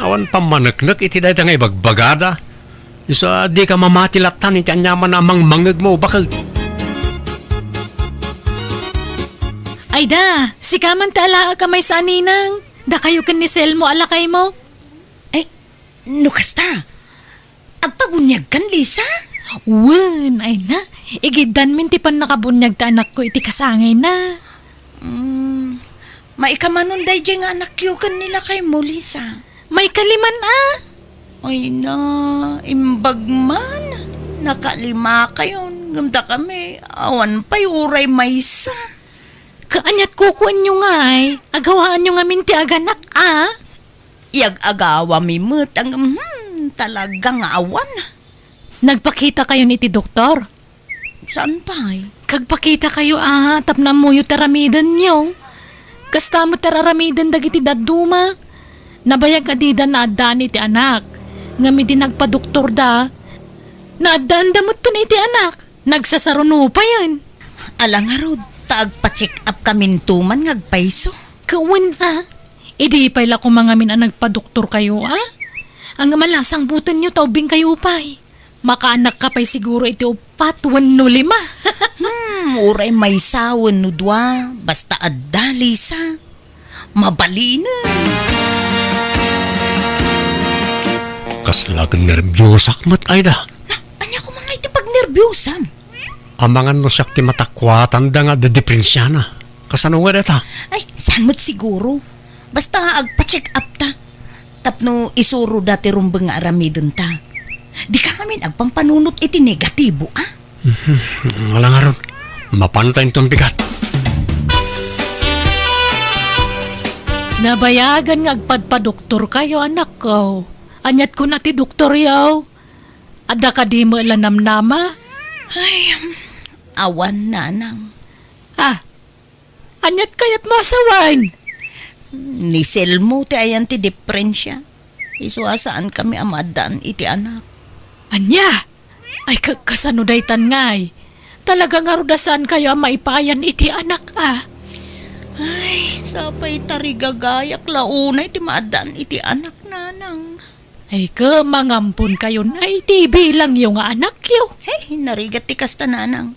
Awan pamanaknak iti dahi nga ibagbagada. Isa di ka mamatilatan iti anyaman amang mangag mo bakit? Ay da, si kaman tala ka may saninang. Da kayo kan ni Selmo alakay mo. Eh, no kasta? Agpabunyag kan, Lisa? Wen, ay na. Igidan min ti pan nakabunyag ta anak ko iti kasangay na. Maikamanon day dyan nga anak yu kan nila kay mo, Lisa. May kaliman Ay na, imbag man. Nakalima kayon. Gamda kami. Awan pa'y uray maysa. Kaanyat kukuan nyo nga ay. Agawaan nyo nga minti aganak Iyag agawa mi mo't ang talagang awan. Nagpakita kayo ni ti doktor. Saan pa ay? Kagpakita kayo tapna mo yung taramidan nyo. Kasta mo tararamidan dagiti daduma. Nabayag adidan na adan iti anak. Ngami din nagpa-doktor da. Naadaan damot ka na iti anak. Nagsasaruno pa yan. Alang arod, taagpa-check up kamin tuman ngagpaiso. Kawan Idi pala ko mga min ang nagpa-doktor kayo Ang malasang butan nyo taubing kayo pa'y. Makaanak ka pa'y siguro iti upat, 105. Uray may sawan no dwa, basta adda, Lisa. Mabalina. Kaslag nervyosak mat ay da. Anya ko mga iti pag nervyosam. Amangan no siyak ti matakwatan da nga deprensya na. Kasano nga deta? Ay, saan mo't siguro? Basta agpa-check up ta. Tapno isuro dati rumbang nga aramidon ta. Di ka namin agpampanunot iti negatibo, Alang aron, mapantay itong bigat. Nabayagan nga agpadpa-doktor kayo anak ko. Anyat ko na ti doktor yaw. Ada ka di mo ilanamnama? Ay, awan nanang. Anyat kayat masawan? Ni Selmo ti ayan ti deprensya. Isuasaan kami amadan iti anak. Anya? Ay kasano daytan ngay. Talagang arudasan kayo ang maipayan iti anak Ay, sapay tarigagayak launay ti maadan iti anak nanang. Ay mangampun kayo na iti bilang yung anak yo. Hey, narigat ti kasta nanang.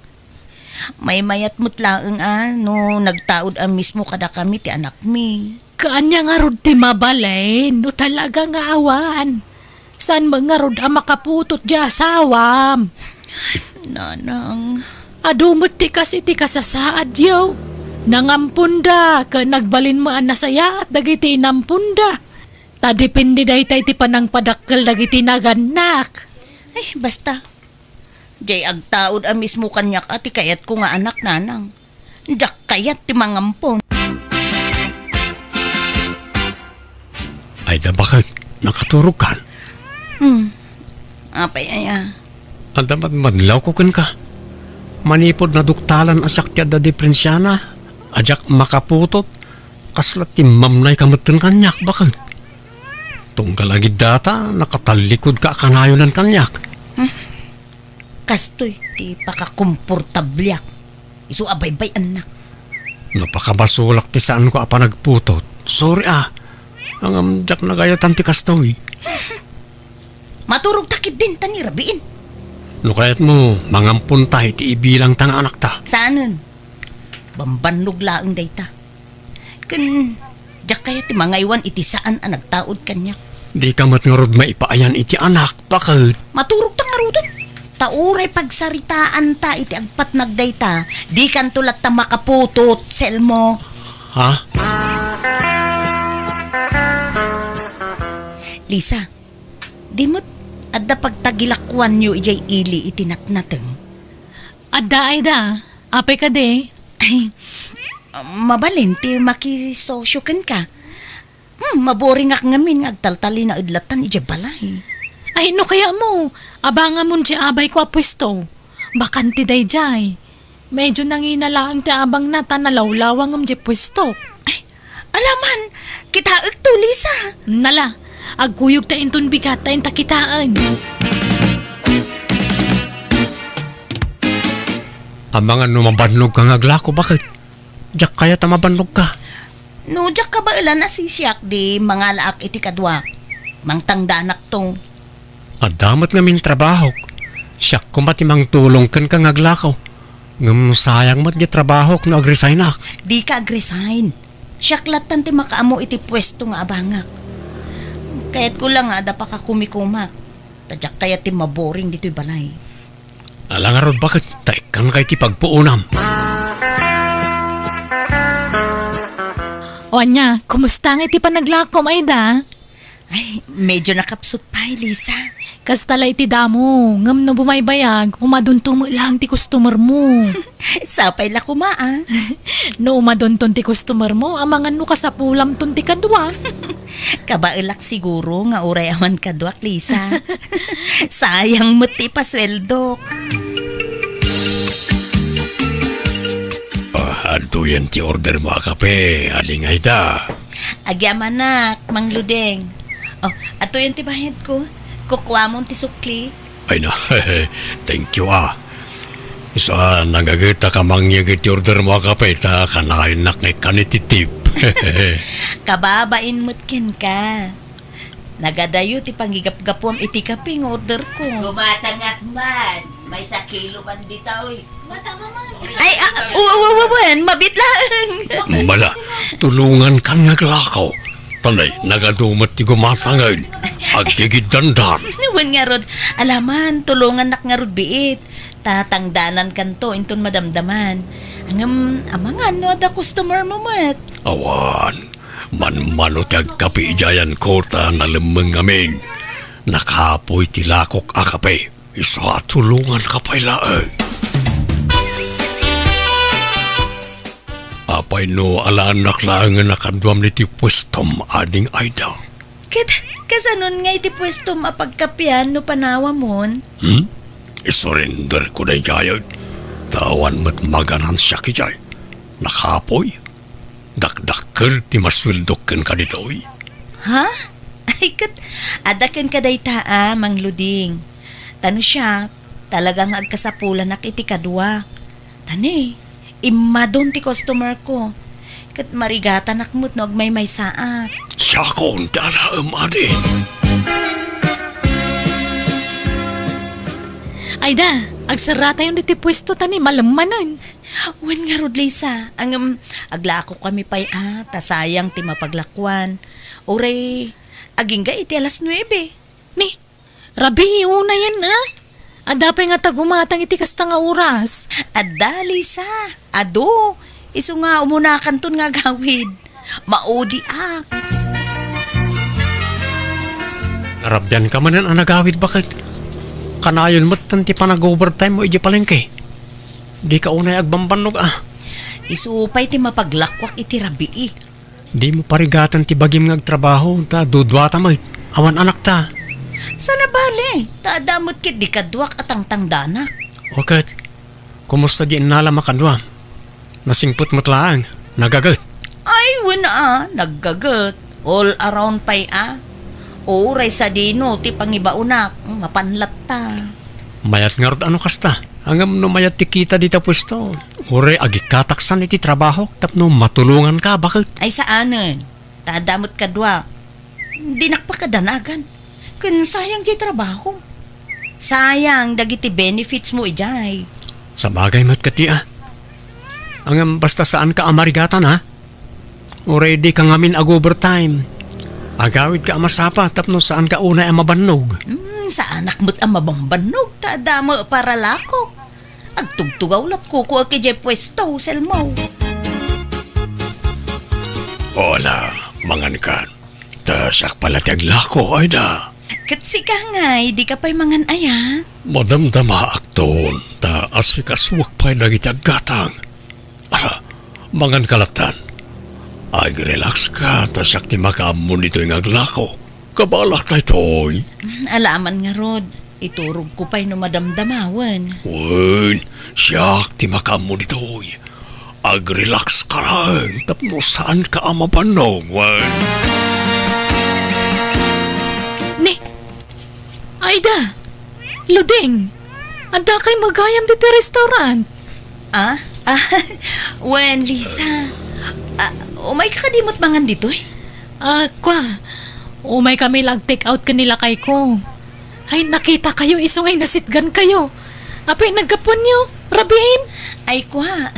May mayat mo't laeng no nagtaod ang mismo kada kami ti anak mi. Kaanya nga rod ti mabalay, no talaga nga awan. San mga rod ang makaputot di asawam? Nanang. Adumot ti kasi ti kasasaad yaw. Nangampunda ka nagbalin mo ang nasaya at dagiti inampunda. Tadipindi dahi tayo ti panang padakkel dagiti naganak. Ay, basta. Jay agtaod ang mismo kanyak ati kayat ko nga anak nanang. Diyak kayat ti mangampon. Ay da bakit? Nakaturog ka? Apay aya. Ang dapat madlaw ko ka. Manipod na duktalan asak ti da diferensyana. Ajak makaputot. Kaslat ti mamnay kamatan kanyak bakit? Tunggal lagi data, nakatalikod ka kanayon ng kanyak. Kastoy, ti pakakomportablyak. Isu abay-bayan na. Napakabasulak ti saan ko apa nagputot. Sorry ang amjak na gayatan ti kastoy. Maturog takit din tani rabiin. No kayat mo, mangampun tayo ti ibilang tang anak ta. Saanan? Bambannog laang dayta. Kan, jak kaya ti mga iwan iti saan ang nagtaod kanyak. Di ka matngarod maipaayan iti anak, bakit? Maturog tang arudan. Tauray pagsaritaan ta iti agpat nagdayta. Di kan tulat ta makaputot, selmo. Ha? Lisa, di mo't adda pagtagilakwan nyo ijay ili itinatnateng. Adda ay da. Apay ka de. Ay, mabalin ti makisosyokan ka. Maboring ak ngamin agtaltali na idlatan ijay balay. Ay, no kaya mo? Abangan mo di abay ko apwesto. Bakanti day jay. Medyo nanginalang ti abang nata nalawlawang di pwesto. Ay, alaman, kita agto, Lisa. Nala, agkuyog ta inton bigat ta takitaan. Amang ano mabannog ka ngaglako, bakit? Diyak kaya ta mabannog ka. No, jak ka ba ilan na sisyak di mga laak iti kadwa. Mangtangdanak to. Adamat ngamin trabaho. Siyak kumatimang tulong kan ka ngaglakaw. Ngam sayang mat di trabaho no agresign ak. Di ka agresign. Siyaklatan ti makaamo iti pwesto nga abangak. Kaya't ko lang da pa ka kumikumak. Tadyak kaya ti maboring dito'y balay. Alangarod bakit? Taikan kay ti pagpuunam. O anya, kumusta nga iti panaglakom ay da? Ay, medyo nakapsot pa, Lisa. Kastala iti damo, ngam no bumaybayag, umadunto mo lang ti customer mo. Sapay la kumaa. No umadunton ti customer mo, amangan no kasapulam ton ti kadwa. Kabailak siguro nga uray aman kadwak, Lisa. Sayang mo ti pasweldo. Adto yan ti order mo kape, alingay da. Agyaman nak, Mang Ludeng. Oh, ato yan ti bayad ko. Kukuha mo ti sukli. Ay na, thank you Isa nagagita ka mangyagit ti order mo kape, ta kanayin nak ngay kanititip. Kababain mo't ken ka. Nagadayo ti panggigap-gapuam iti kaping order ko. Gumatangak man. May sa kilo man ditaw. Ay, uwawawan, mabit lang. Mala, tulungan kan ngaglakaw. Tanay, nagadumat ti gumasangay. Agigid dandar. Nawan nga rod, alaman, tulungan nak nga rod biit. Tatangdanan kanto, inton madamdaman. Amangan no, ada customer mo mat. Awan, manmano ti agkapi ijayan ko ta nalamang amin. Nakapoy ti lakok akape. Isa tulungan ka pa ilaay. Apay no alaanak lang nga nakadwam ni ti pwestom ading Aida. Kasanon nga iti pwesto mapagkapian no panawa mon? Isurrender ko na jayod. Tawan mat maganan siya kijay. Nakapoy. Dakdakkel ti maswildokken ka ditoy. Ha? Ay adaken ka dayta Mang Luding. Tano siya, talagang agkasapulan nak iti kadwa. Tani, imadon ti customer ko. Kat marigatan nakmut no agmay saak. Siya ko ang dalaam adin. Ay da, agsarata yung iti pwesto tani malamanon. Wan nga rod, Lisa. Aglako kami pa'y tasayang ti mapaglakwan. Oray, aging ga iti alas 9. Ni, rabi una yan Adapay nga tagumatang iti kasta nga oras. Adda, Lisa. Ado, iso nga umunakan ton nga gawid. Maudi ak. Narabyan ka man ang nagawid bakit? Kanayon mo't tanti pa nag-overtime mo iji palengke. Di ka unay agbambanog Isupay ti mapaglakwak iti rabii. Di mo parigatan ti bagim ngagtrabaho, ta dudwata mo, awan anak ta. Sana bale, taadamot kit di kadwak at ang tangdanak. Okay, kumusta di nala makadwa? Nasingput mo't laang, nagagat. Ay, wala naggagat. All around pay Oray sa dino, ti pangibaunak, mapanlat ta. Mayat nga rod ano kasta, hanggang no mayat ti kita dita pwesto. Ure, agikataksan iti trabaho, tapno matulungan ka, bakit? Ay saanan, taadamot kadwak. Di nakpakadanagan. Kun sayang di trabaho. Sayang, dagiti benefits mo ijay. Sa bagay mat kati Hanggang basta saan ka amarigatan ha? Ure, di ka ngamin ag-overtime. Agawid ka amasapa, tapno saan ka una mabannog. Sa anak mo't ang mabambanog, taadamo para lako. Agtugtugaw lat ko kay Jeff Pwesto, selmo. Ola, mangan ka. Tasak pala ti aglako, ay da. Katsi ka nga, di ka pa'y mangan aya. Madamdama akton, ta asikaswak pa'y nagitaggatang. Ara, mangan kalaktan. Ay, relax ka, tasak ti makaamon dito yung aglako. Kabalak tayo to'y. Alaman nga rod, iturog ko pa'y no madamdamawan. Wen, siyak ti makaamon dito'y. Ag-relax ka lang, tapno saan ka amabanong, wen. Ni, Aida, Luding, anda kay magayam dito restaurant. Wen, Lisa. Umay ka kadimot mangan dito eh. Umay kami lag-take out kanila kay ko. Ay, nakita kayo, isungay nasitgan kayo. Apay, nagkapon nyo, rabiin. Ay kwa.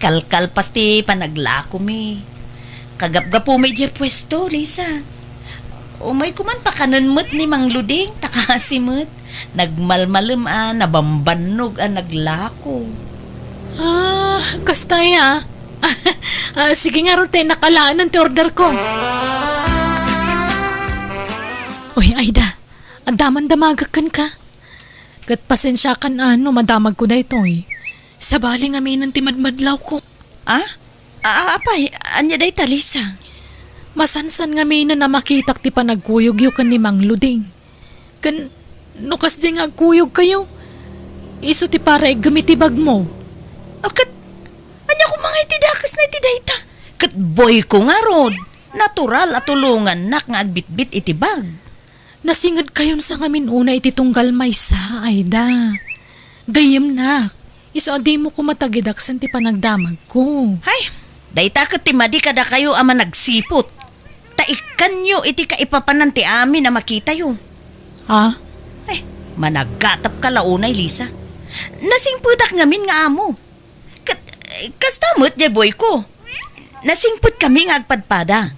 Kalkal pasti panaglako mi. Kagapgapo may Jeff Pwesto, Lisa. Umay kuman pa kanunmut ni Mang Luding, takasimut. Nagmalmalem nabambanog naglako. Kastaya. Sige nga ron tayo, nakalaan ng order ko. Uy, Aida, adaman-damagakan ka. Kat pasensya kan madamag ko na ito eh. Sa baling amin ng timadmadlaw ko. Apay, anya day Talisa. Masansan nga may na makitak ti panagkuyog kan ni Mang Luding. Kan, nukas di nga agkuyog kayo. Iso ti para gamitibag mo. Kat, anya ko mga itidakas na itidayta. Kat boy ko nga rod. Natural at tulungan nak nga agbitbit itibag. Nasingad kayon sa ngamin una ititunggal may sa, Aida. Gayem nak. Iso adi mo kumatagidaksan ti panagdamag ko. Hay, dayta kat timadi kada kayo ama nagsipot. Taikan nyo iti kaipapanan ti amin na makita yun. Ay, managatap ka launay, Lisa. Nasingputak ngamin nga amo. Kastamot, boy ko. Nasingput kami nga agpadpada.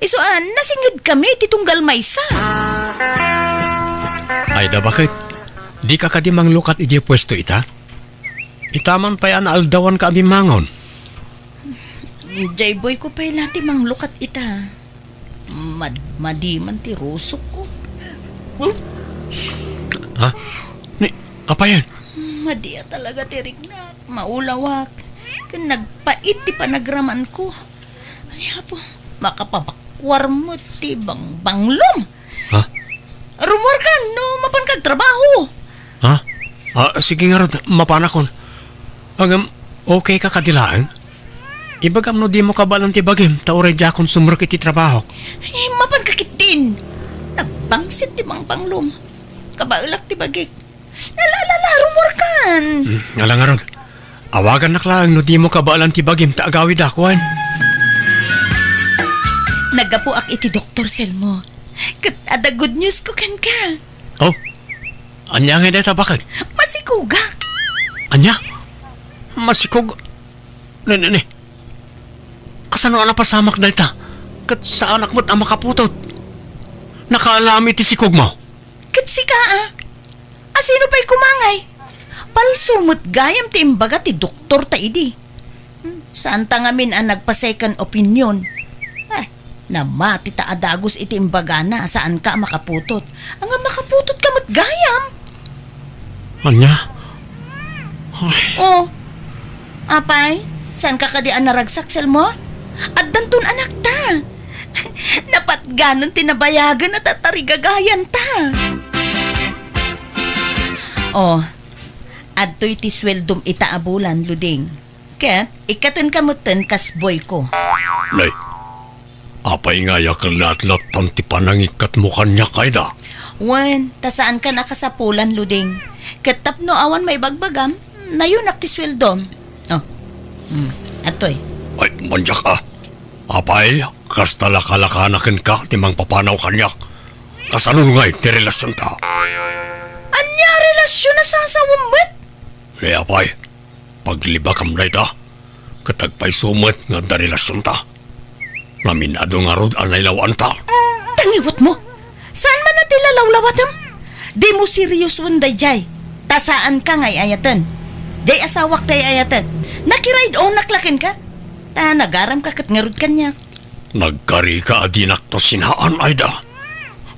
Iso nasingid kami titunggal maysa. Ay da bakit? Di ka kadimang lukat iji pwesto ita? Itaman pa yan aldawan ka abimangon. Boy ko pa lati mang lukat ita. Madiman ti rusok ko. Ha? Apa yan? Madiya talaga ti rignak. Maulawak. Kan nagpait ti panagraman ko. Ay po, makapabakwar mo ti banglom. Ha? Rumor ka, no, mapan kag trabaho. Ha? Sige nga ron, mapanakon. Hanggang okay ka kadilaan? Ibagam no di mo kabalang ti bagim, tauray jakon sumurk iti trabaho. Ay, mapan kakitin. Nagbangsit ti banglom. Kabailak ti bagik. Nalalala, rumor kan. Nga nga ron, awagan naklang no di mo kabalang ti bagim, taagawid akwan. Nagapuak iti Dr. Selmo. Kat ada good news ko kan ka. Oh, anya nga deta bakit? Masikugak. Anya? Masikog? Ne. Kasano anak pasamak deta? Kat sa anak mo't ang makaputot. Nakaalami ti sikog mo. Kat sika Asino pa'y kumangay? Palsumot gayam ti imbaga ti doktor ta idi. Saan ta ngamin ang nagpa-second opinion? Namati ta adagos iti imbaga na saan ka makaputot. Ang makaputot ka mat gayam. Anya? Oh, apay, saan ka kadian naragsak, Selmo? At danton anak ta. Napat ganon tinabayagan at atarigagayan ta. Oh, adto'y ti sweldom itaabulan, Luding. Ket, ikaten kamuten kas boy ko. Nay, apay nga yakal latlat ti panangikat mo kanya kayda. Wen, tasaan ka nakasapulan, Luding. Ket tapno awan may bagbagam, nayunak ti sweldom. Oh, atoy. Ay, manjak Apay, kas talakalakanakin ka ti mang papanaw kanyak. Kasanong ngay ti relasyon ta. Anya relasyon na sasawamot? Eh apay, paglibakam na ita, katagpay sumat nga da relasyon ta. Naminado nga rod anay lawan ta. Tangiwot mo? Saan man natin lalawlawatam? Di mo serious wenday jay. Tasaan ka ngay ayatan. Jay asawak tay ayatan. Nakiride o naklakin ka? Ta nagaram ka kat ngarod kanya. Nagkari ka adinak to sinhaan ayda.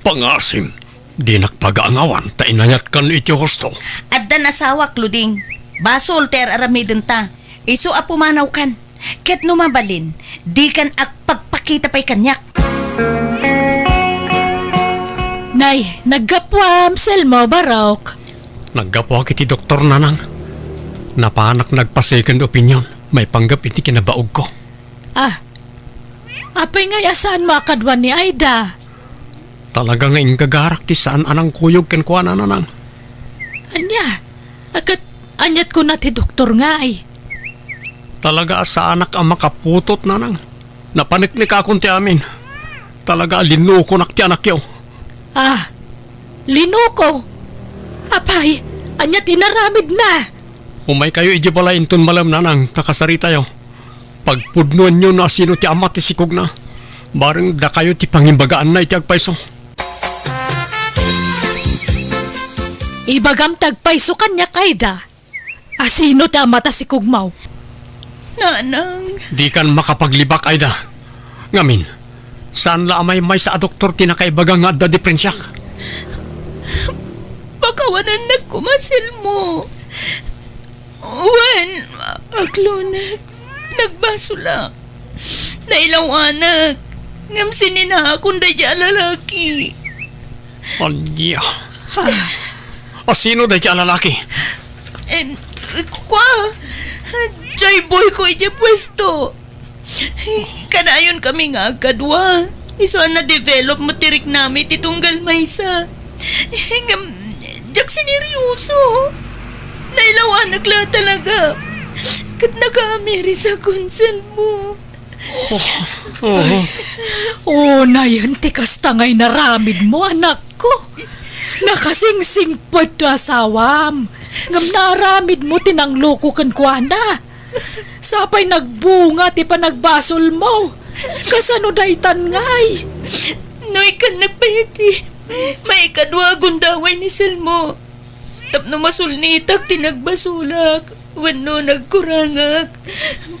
Pangasim, di nakpagaangawan ta inayat kan iti husto. Adda nasawak, Luding. Basol ter aramidin ta. Iso apumanaw kan. Ket numabalin, di kan pagpakita pa'y kanyak. Nay, naggapwam Selmo Barok. Naggapo kiti Doktor Nanang. Napanak nagpa-second opinion. May panggap iti kinabaog ko. Apay nga yasaan makadwan ni Aida. Talaga nga ingagarak ti saan anang kuyog ken kuha na nanang. Anya, anyat ko na ti doktor nga ay. Talaga sa anak ang makaputot nanang. Napaniknik akong ti amin. Talaga linuko nak ti anak yo. Linuko. Apay, anyat inaramid na. Umay kayo ijibala inton malam nanang takasarita yo. Pagpudnuan nyo na sino ti amat ti sikog na. Bareng da kayo ti pangimbagaan na iti agpaiso. Ibagam tagpaiso kanya kayda. Asino ti amata si Kugmaw? Nanang, Di kan makapaglibak ayda. Ngamin, saan la amay may sa doktor tinakaibaga nga da diferensyak? pakawanan na kumasil mo. Wan, aklonag, nagbasula. Nailawanak, ngam sinina akong dadya lalaki. Anya. Sino da siya lalaki? Kwa, Joy boy ko iti pwesto. Kanayon kami nga kadwa. Iso na develop mo tirik namin titunggal maysa. Ngam, jak sineryoso. Nailawanak lang talaga. Kat nag-ameri sa konsen mo. Nayan ti kastangay naramid mo, anak ko. Nakasingsing po ito asawam. Ngam naramid mo tinangloko kan kuana. Sapay nagbunga ti panagbasol mo. Kasano daytan ngay. Noy kan nagpayati. May kadwa gundaway ni Selmo. Tapno masulnitak tinagbasulak. Wano nagkurangak.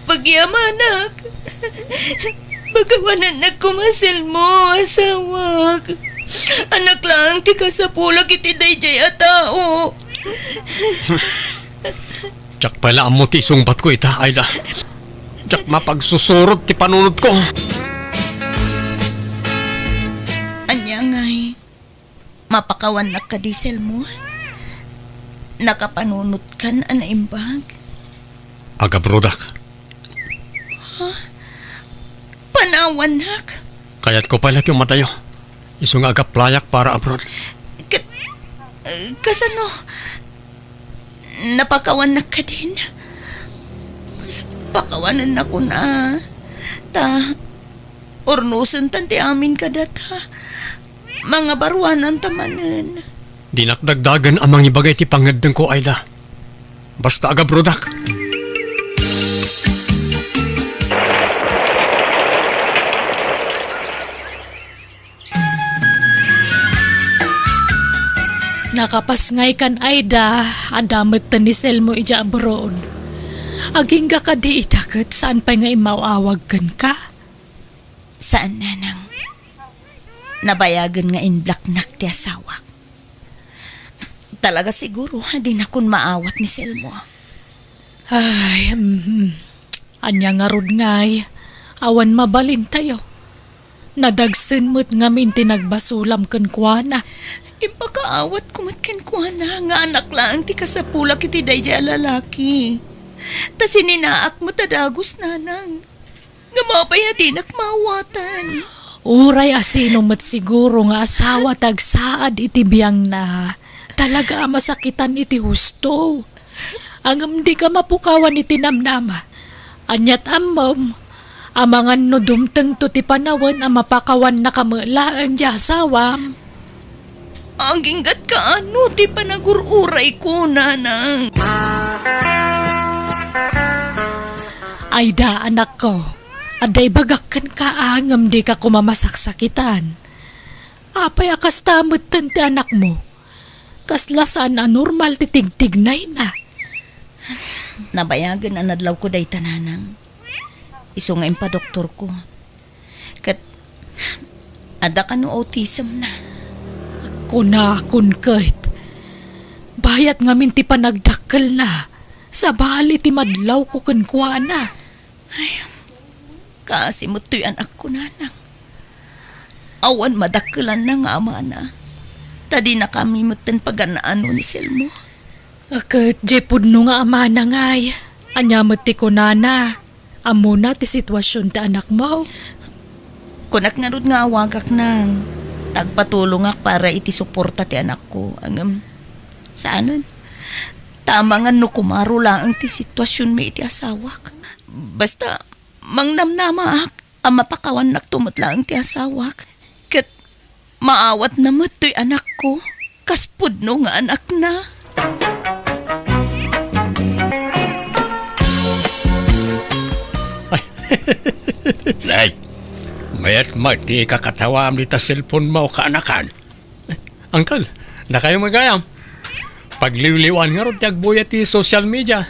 Pagyamanak. Bagawanan nagkumasil mo, asawak. Anak lang ti kasapulak iti dayjay a tao. Tsak pala amo ti isungbat ko ita, Aida. Tsak mapagsusurot ti panunod ko. Anya ngay, mapakawan na ka diesel mo. Nakapanunot kan anaimbag. Aga brodak, Panawan nak. kaya't ko pala yung matayo. Isong aga playak para abroad. Kasano? Napakawan na ka din. Pakawanan na ko na. Ornusan tanti amin ka data. Mga barwanan tamanan. Dinakdagdagan amang ibagay ti pangadang ko, Aida. Basta aga brodak. Nakapasngay kan Aida, adamit ta ni Selmo ija abroad. Aging ka di itakot saan pa nga imawawag kan ka? Saan nanang? Nabayagan nga in black nak ti asawak. Talaga siguro, di na kun maawat ni Selmo. Ay, anya nga rod ngay. Awan mabalin tayo. Nadagsin mo't ngamin tinagbasulam kan kuana. Ipakaawat kumatkan ko na nga anak lang ti kasapula kiti dayjay lalaki. Ta sininaak mo tadagos nanang. Nga mapayatinak mawatan. Uray asino mo't siguro nga asawa tagsaad iti biyang na. Talaga masakitan iti husto. Angam di ka mapukawan iti namnama. Anyat amam. Amangan no dumteng to ti panawan ang mapakawan na kamelaan di asawam. Ang ginggat ka ano ti panagururay ko nanang. Ayda anak ko. Aday bagakkan ka angam di ka kumamasaksakitan. Apay akas tamad ti anak mo. Kaslasan na normal titigtignay na. Nabayagan na nadlaw ko day tananang. Iso nga impa doktor ko. Kat ada ka no autism na. Kunakon kahit. Bayat nga minti pa nagdakkel na. Sa bali ti madlaw ko kankwa na. Kasi mo to'y anak ko nanang. Awan madakkelan na nga ama na. Tadi na kami mutan paganaano ni Selmo. Akat jepud no nga ama na ngay. Anyamot ti ko nana. Amo na ti sitwasyon ti anak mo. Kunak nga rod nga awagak nang. Tagpatulong ak para iti suporta ti anak ko. Ang saanon? Tama nga no kumaro lang ang ti sitwasyon may iti asawak. Basta mangnamnama ak. Ang mapakawan naktumot lang ti asawak. Kat maawat na mo to'y anak ko. Kaspud no nga anak na. Nay, mayat mati kakatawam dita cellphone mo kaanakan. Uncle, na kayo magayam. Pagliwliwan nga ron tiyagbuya ti social media.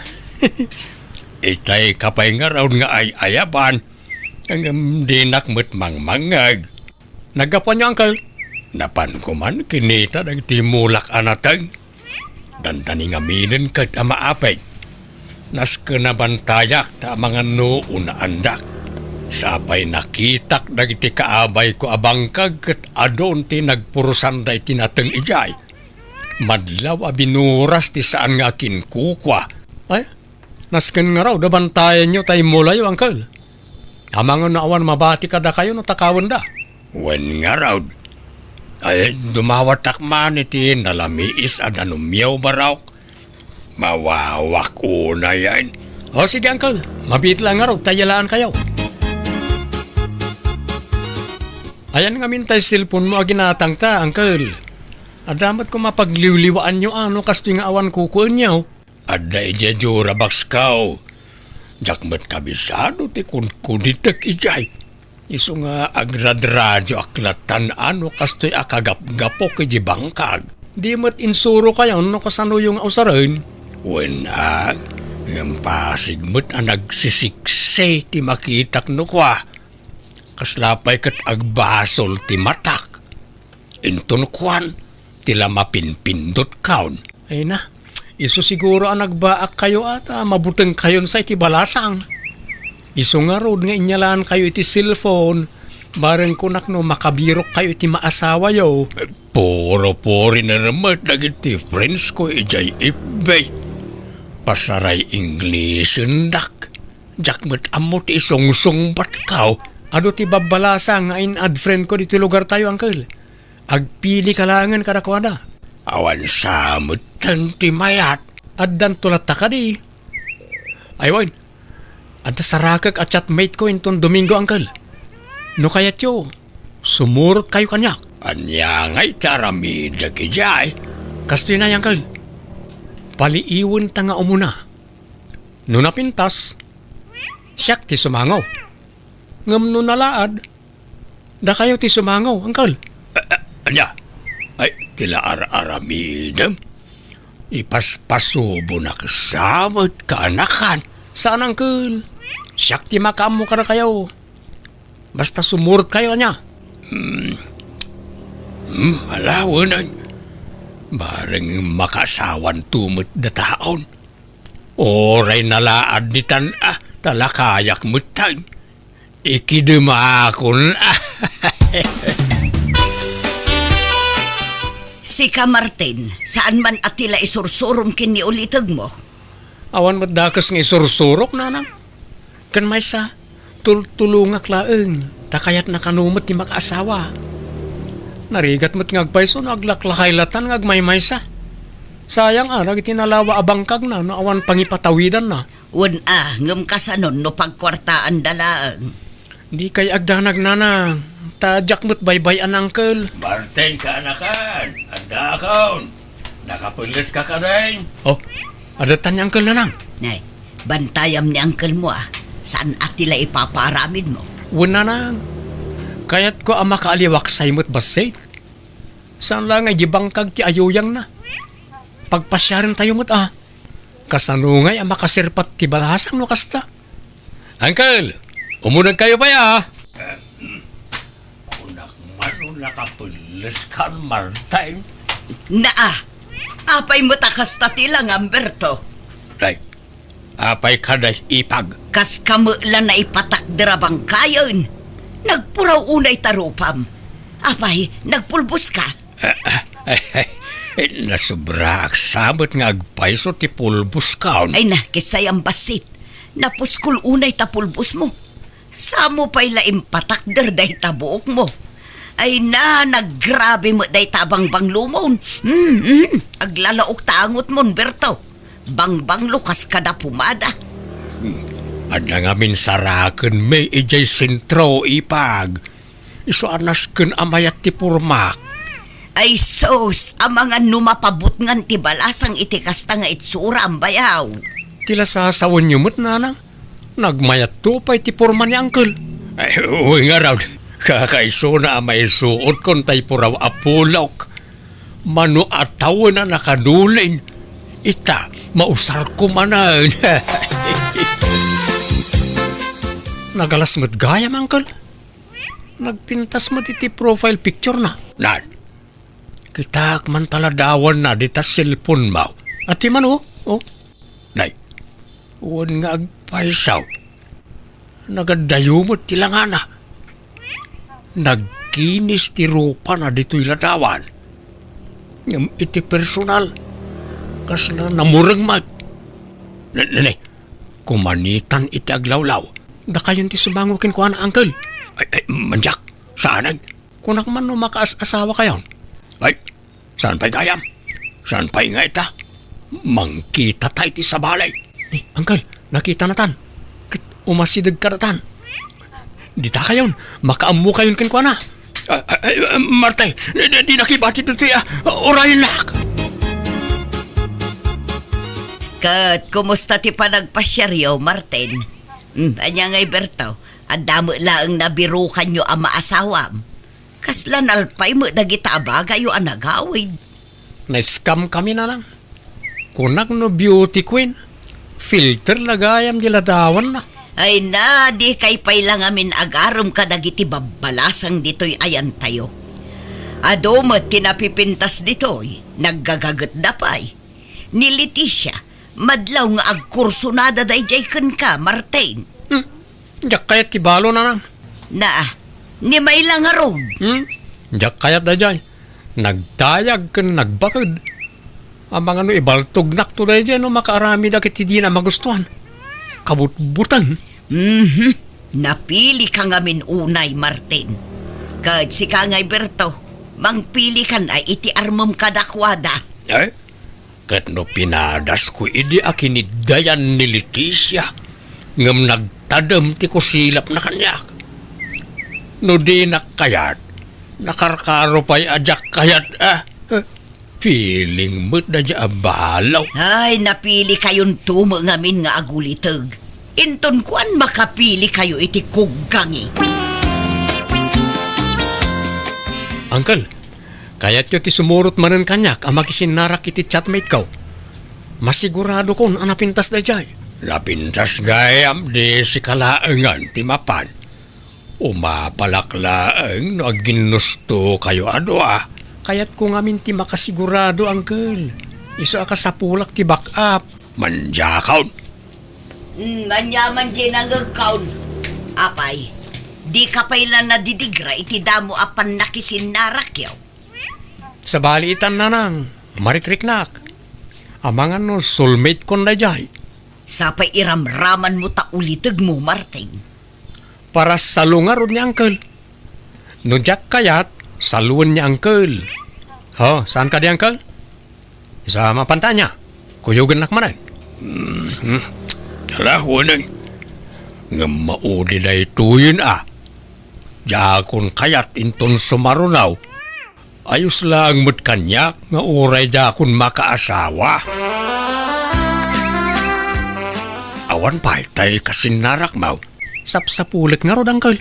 Itay kapay nga raw nga ay ayaban. Ang dinakmat mangmangag. Nagapan niyo, Uncle. Napan ko man kinita nagtimulak anatag. Dandani nga minin kat amaapay. Nas kanabantayak ta mga noon na andak. Sapay nakitak dagiti kaabay ko abangkag kat adon ti nagpurusan da itinateng ijay. Madlaw abinuras ti saan nga kinkukwa. Ay, nasken nga raw dabantayan nyo tay mulayo, Uncle. Amangan na awan mabati kada kayo no takawan da. Wen nga raw. Ay, dumawatak man iti nalamiis at anumiyaw baraw. Mawawak una yan. O sige, Uncle. Mabit lang nga raw, tayalaan kayo. Ayan nga mintay cellphone mo ginatang ta, Uncle. Adamat ko mapagliwliwaan nyo ano kasto nga awan kukuan nyo. Ada ijadyo rabaks kao. Jakmat kabisado ti kunitek ijay. Iso nga agradradyo aklatan ano kasto'y akagap-gapok iji bangkag. Di mat insuro kayo no kasano yung ausarin. Wena, yung pasigmat ang nagsisikse ti makitak no kwa. Kaslapay kat agbasol ti matak. Inton kwan, tila mapinpindot kaon. Ay na, iso siguro ang nagbaak kayo at mabuteng kayon sa iti balasang. Iso nga rod nga inyalaan kayo iti cellphone. Bareng kunak no makabirok kayo iti maasawa yo. Puro-puri na ramat nagiti friends ko ijay ibay. Pasaray English endak. Jakmat amot isong-song batkaw. Ado ti babalasa nga in-add friend ko dito lugar tayo, Uncle. Agpili kalangan kadakwada. Awan samot ti mayat. Addan tulat ta ka di. Aywan. Adda sarakag at chatmate ko inton Domingo, Uncle. No kayat yo, sumurot kayo kanyak. Anya nga'y taramida kijay. Kasto na, Uncle. Paliiwan ta nga umuna. No napintas, siyak ti sumangaw. Ngam no nalaad, da kayo ti sumangaw, Uncle. Anya? Ay, tila aramidam. Ipaspasubo na kasamot kaanakan. Saan, Uncle? Siyak ti makamo ka na kayo. Basta sumurot kayo niya. Alawan. Bareng makasawan tumot da taon. Oray nalaad ni talakayak mutan. Ikidumakon. Si ka Martin, saan man atila isursurom kini ulitag mo? Awan madakas nga isursurok, nanang. Kan may sa tultulungak laeng, takayat nakanumot ni makaasawa. Narigat mo't ngagpaiso, naglaklakaylatan ngagmay sa. Sayang tinalawa abangkag na, awan pangipatawidan na. Ngam kasanon no pagkwartaan dalaang. Di kay agdanag nanang, tadyak mo't baybay an uncle. Martin ka anakan. Anda akaon. Nakapulis ka ka rin. Oh, adatan ni uncle nanang. Nay, bantayam ni uncle mo Saan atila ipaparamid mo? Wala nanang. Kaya't ko ama kaaliwak saymot basay. Saan lang ay jibangkag ti ayuyang na. Pagpasyarin tayo mo't Kasanungay ang makasirpat ti balasang no kasta. Uncle, umunag kayo pa ya. Unak man nakapulis ka, Martin. Apay mo takas tatilang, Amberto. Right. Apay kaday ipag. Kas kamulan na ipatakdirabang kayon. Nagpuraw unay tarupam. Apay, nagpulbos ka. Nasubra aksabot nga agpaiso ti pulbos kaon. Ay na, kisay ang basit. Napuskul unay tapulbos mo. Samo pa'y laim patakder day tabuok mo. Ay na, naggrabe mo day tabang banglumon. Aglalaok tangot mon, Berto. Bangbang lukas kada pumada. Ada nga min saraken may ijay sintro ipag. Iso anas ken amayat ti purmak. Ay sos, ang mga numapabot ngan ti balasang itikasta nga itsura ang bayaw. Tila sasawan niyo mo't nanang. Nagmayat to pa'y ti purma ni uncle. Ay, uwi nga raw. Kakaiso na amay suot kon tay puraw apulok. Mano ataw na nakadulin. Ita, mausar ko manan. Nagalas mo't gayam, uncle. Nagpintas mo iti profile picture na. Nan, kita man taladawan na dita cellphone mo. At di man Nay, uwan nga agpaisaw. Nagadayo mo tilanga na. Nagkinis ti rupa na dito'y ladawan. Ngam iti personal. Kas na namurang mag. Nanay, kumanitan iti aglawlaw. Da kayon ti subangukin ko na, uncle. Ay, manjak, saan? Kunak man no makaas-asawa kayon. Ay, saan pa'y gayam? Saan pa'y nga ita? Mangkita tayo ti sa balay. Uncle, nakita na tan. Umasidag ka na tan. Di ta kayon, makaamu kayon kin ko na. Martay, di nakibati dito orayin lak. Kat, kumusta ti panagpasyaryo, Martin? Anya ngay Berto, ang damo laang nabirukan nyo ang maasawam. Kaslan alpay mo dagita abagay o anagawid. Na-scam kami na lang. Kunak no beauty queen. Filter lagayam diladawan na. Ay na, di kay pay lang amin agarom ka dagiti babalasang dito'y ayan tayo. Adoma tinapipintas dito'y, naggagagat da pa'y. Ni Leticia, madlaw nga agkurso na daday ken ka, Martin. Diyak kayat tibalo na lang. Ni may lang arog. Diyak kayat da jay. Nagtayag kan nagbakad. Ang mga ibaltog to da jay makaarami da kiti di na magustuhan. Kabutbutan. Napili ka ngamin unay, Martin. Kad si ka ngay Berto, mangpili ka na iti armom kadakwada. Kat no pinadas ko idi akinidayan ni Leticia. Ngam nagtadam ti ko silap na kanyak. No di nakayat, nakarkaro pa'y ajak kayat feeling mo't na dya abalaw. Ay, napili kayon tumo ngamin nga agulitag. Inton kuan makapili kayo iti kuggangi. Uncle, kayat yo ti sumurot manan kanyak ang makisinarak iti chatmate ko. Masigurado kon ang napintas da jay. Napintas gayam di si kalaangan ti mapan. Umapalaklaang no ginusto kayo Kayat ko ngamin ti makasigurado, uncle. Iso ka sa pulak ti back up. Manjakaw. Manyaman din ang agkaun. Apay, Di ka pailan na didigra iti damo apan nakisinarakyaw. Sa balitan na nang, marikriknak. Amangan no soulmate kon na jay. Sapay iramraman mo ta ulitag mo, Martin. Para salungarod ni Uncle. No jak kayat, saluan ni Uncle. Oh, saan ka di Uncle? Sa mapantanya. Kuyugan nak manan. Talahunan. Nga maudi na ituyin Jakon kayat inton sumarunaw. Ayos lang mo't kanyak nga uray jakon makaasawa. Awan pa'y tay kasinarak mau. Sapsapulik nga rod, Uncle.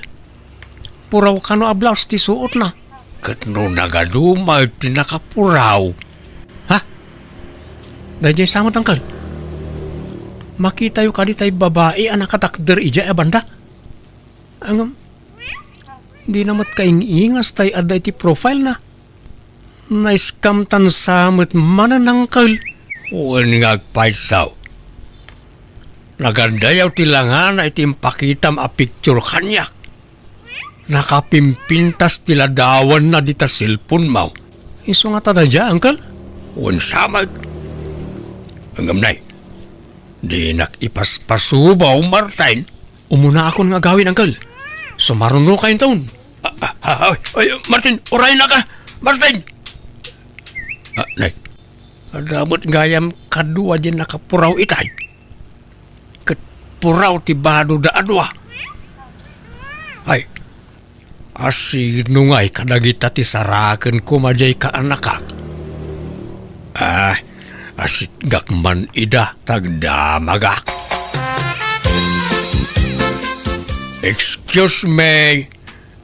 Puraw ka no ablaws ti suot na. Kat no nagadumay ti nakapuraw. Ha? Dajay samot, Uncle. Makita yu ka di tay babae anak katakder ija banda. Angam, di namat kaingingas tay aday ti profile na. Naiskam tan samot manan, Uncle. Uwan ngagpaisaw. Nagandayaw tilangan ay timpakitam a picture kanyak. Nakapimpintas tiladawan na dita silpon mau. Iso nga tada dya, Uncle. Uwan samag. Hanggang nay. Di nakipaspasubaw, Martin. Umuna akong nga gawin, Uncle. Sumaruno kayo taon. Martin, uray na ka! Martin! Nay. Adamot gayam kadua din nakapuraw itay. Puraw ti bado da adwa. Ay, asino nga'y kadagita ti saraken ko majay ka anakak. Asit gakman ida tagdamagak. Excuse me,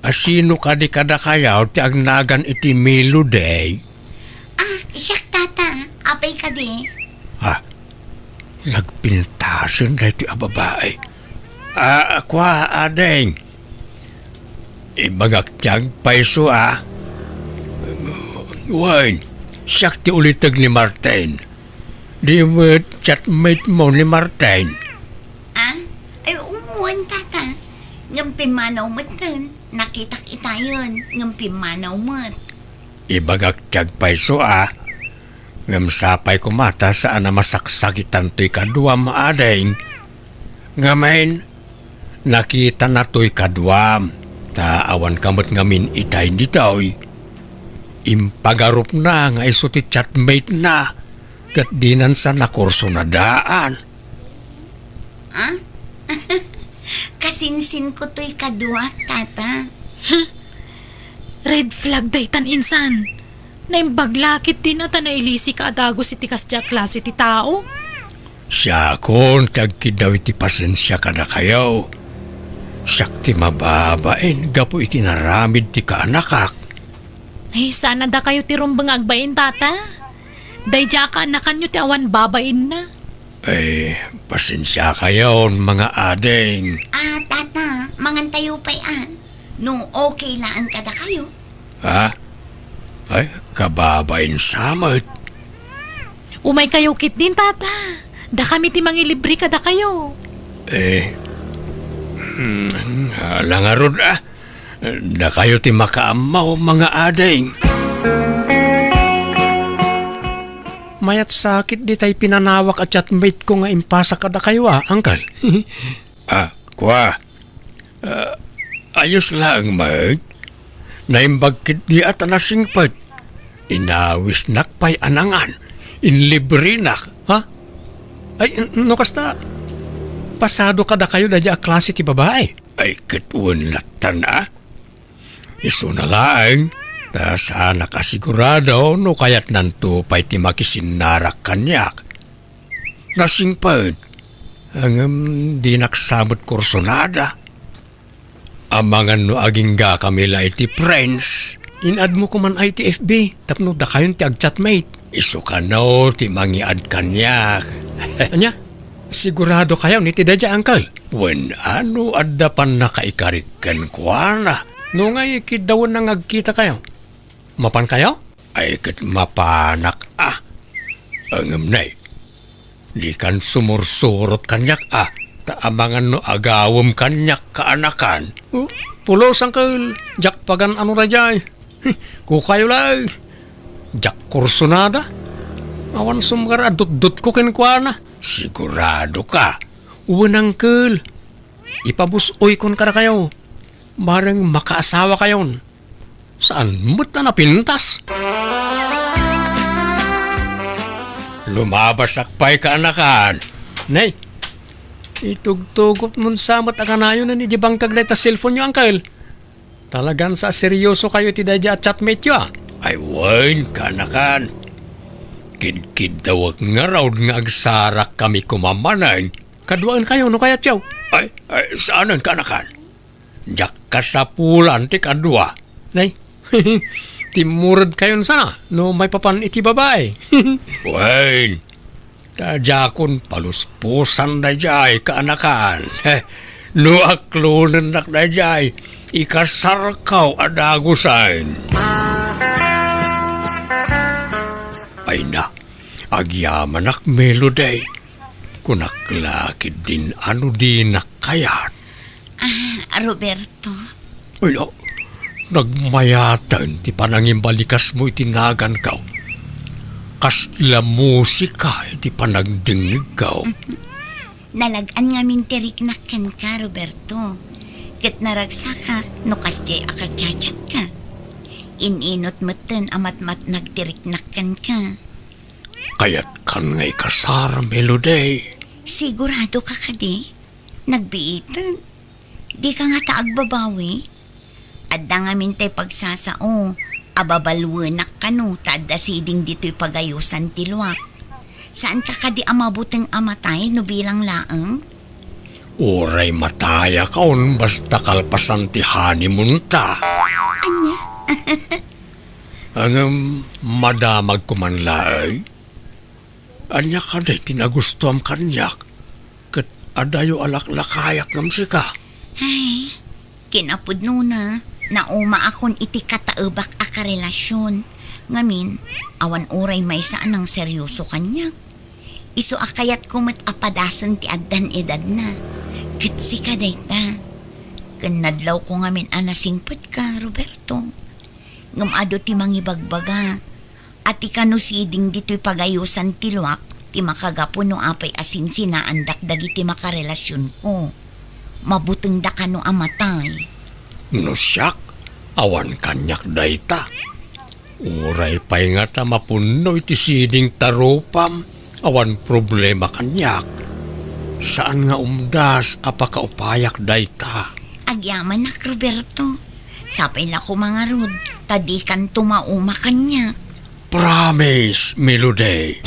asino ka di kada kayaw ti agnagan iti Milo day? Siyak tata, apay ka di. Nagpintasan na ito ang babae. Kwa, adeng. Ibagaktyag paiso, Wine, siyak ti ulitag ni Martin. Di mo chatmate mo ni Martin. Ay, umuwan tata. Ngampimanaw mo dun. Nakitak itayon. Ngampimanaw mo. Ibagaktyag paiso, Ngamsapay ko mata saan na masaksakitan to'y kaduam, adeng. Ngamain, nakita na to'y kaduam. Taawan kamot ngamin itay ditoy. Impagarup na nga iso ti chatmate na. Kat dinan sa nakurso na daan. Kasinsin ko to'y kadua, tata. Red flag daytan insan. Naimbaglakit din ata na ilisi ka adago si tikas dya klase ti tao. Siya kon tagkidaw iti pasensya ka na kayo. Siyak ti mababain, gapo iti naramid ti kaanakak. Ay, sana da kayo ti rumbang agbain, tata. Day dya ka anakan nyo ti awan babain na. Pasensya kayo, mga adeng. Tata, mangantayo pa'y nung okay laan kada kayo. Ay, kababain samot. Umay kayo kit din, tata. Da kami ti mangilibre ka da kayo. Langarod da kayo ti makaamaw, mga adeng. Mayat sakit di tay pinanawak at chatmate ko nga impasa ka da kayo, Uncle. Kwa. Ayos lang, mag. Naimbagkit di at nasingpad. Inawis nakpay anangan. Inlibre nak, ha? Ay, no kasta, pasado ka da kayo na dya klase ti babae. Ay, kituan latan Iso na lang, na sana kasigurado no kayat nanto pa'y ti makisinarak kanyak. Nasingpad, ang di naksamot kursonada. Amangan no aging ga kami la iti friends. Inad mo ko man ay ti FB. Tapno da kayon ti agchatmate. Iso ka no ti mangiad kanyak. Anya? Sigurado kayo ni ti dadya, Uncle. When ano adda pan nakaikarikan ko na. No nga ikidawan na ngagkita kayo. Mapan kayo? Ay kat mapanak Angam nay. Di kan sumursurot kanyak Taamangan no agawam kanyak kaanakan. pulos, Uncle. Jak pagan ano rajay. Kukayo lang. Jak kursunada. Awan sumgar adut-dut ko kenkwana. Sigurado ka. Uwan, Uncle. Ipabusoy kon ka na kayo. Barang makaasawa kayon. Saan mo't na napintas? Lumabas akpay ka, anakan. Nay, itugtugot nun samat akanayo na ni Jibang kaglay ta cellphone nyo, Uncle. Talagang sa seryoso kayo ti dadya at chatmate nyo, ah. Ay, wain ka, anakan. Kid-kid daw nga raw nga agsarak kami kumamanan. Kaduaan kayo, no kaya tiyaw? Ay, saanan ka, anakan? Jak kasapulan ti kadua. Nay, timurad kayon sana, no may papan iti babae. Wain, tajakon paluspusan na jay kaanakan. No aklunan nak na jay, ikasarkaw adagusan. Ay na, agyaman nak melody. Kunaklakid din ano din nakayat. Roberto, Uy, nagmayatan ti panangimbalikas mo itinagan ka. Kasla musika iti panagdingig ka. nalagan nga mintirik na ka, Roberto. Kat naragsaka, no kasjay akachachat ka. Ininot matan amat-mat nagtirik na ka. Kaya't kan ngay kasara melody. Sigurado ka kadi? Nagbiitan? Di ka nga taagbabawi? Adda nga mintay pagsasao, ababalwanak ka no, taadda siding dito'y pagayusan tilwak. Saan ka kadi amabuteng amatay no bilang laang? Uray mataya kaon basta kalpasan ti honeymoon ta. Anya? Ang madamag kumanlaay. Anya ka day tinagustuam kanyak. Kat adayo alaklakayak ng sika. Ay, kinapod nuna, nauma akon iti kataubak a karelasyon. Ngamin, awan uray may saan ang seryoso kanyak. Iso akayat kumit apadasan ti addan edad na. Kitsi ka day ta. Kanadlaw ko ngamin anasingpot ka, Roberto. Ngamado ti mangibagbaga. At ikanusiding dito'y pagayusan tilwak, ti makagapo no apay asin sinaandak dagiti makarelasyon ko. Mabuteng da ka no amatay. No siyak, awan kanyak dayta. Uray pa'y nga ta mapuno iti siding tarupam. Awan problema kanyak. Saan nga umdas apakaupayak dayta? Agyaman nak, Roberto. Sapay la ko mga rod, tadi kan tumauma kanya. Promise, Melody.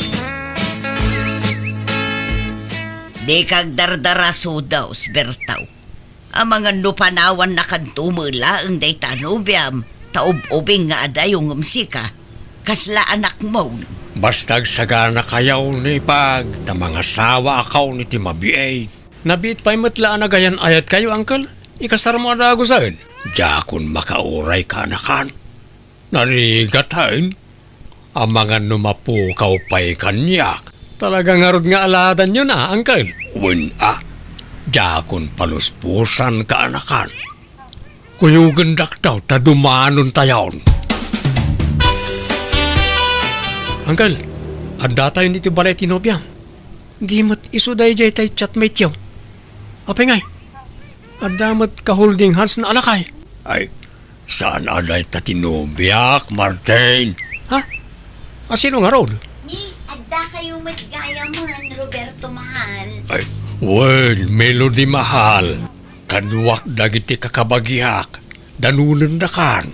Di kag dardaraso daw, Bertaw. Ang mga nupanawan na kantumula ang day tanubiam, taub-ubing nga adayong umsika. Kasla anak mo. Bastag sagana kayaw ni pag ta mga sawa akaw ni timabiay. Nabit pa'y matlaan na gayan ayat kayo, Uncle. Ikasar mo adago sa'in. Jakon makauray ka anakan. Narigatayin. Ang mga numapukaw pa'y kanyak. Talagang harod nga aladan yun Uncle. Wala. Jakon paluspusan ka anakan. Kuyugan daw ta dumanon tayon. Uncle, anda tayo nito balay tinobya. Di mat isuday jay tay chatmate yaw. Apay ngay, anda mat ka-holding hands na alakay. Ay, saan aday ta tinobyak, Martin? Ha? Sino nga rod? Ni, adda kayo matgayaman, Roberto mahal. Ay, well, Melody mahal. Kanwak dagiti kakabagyak. Danunan na kan.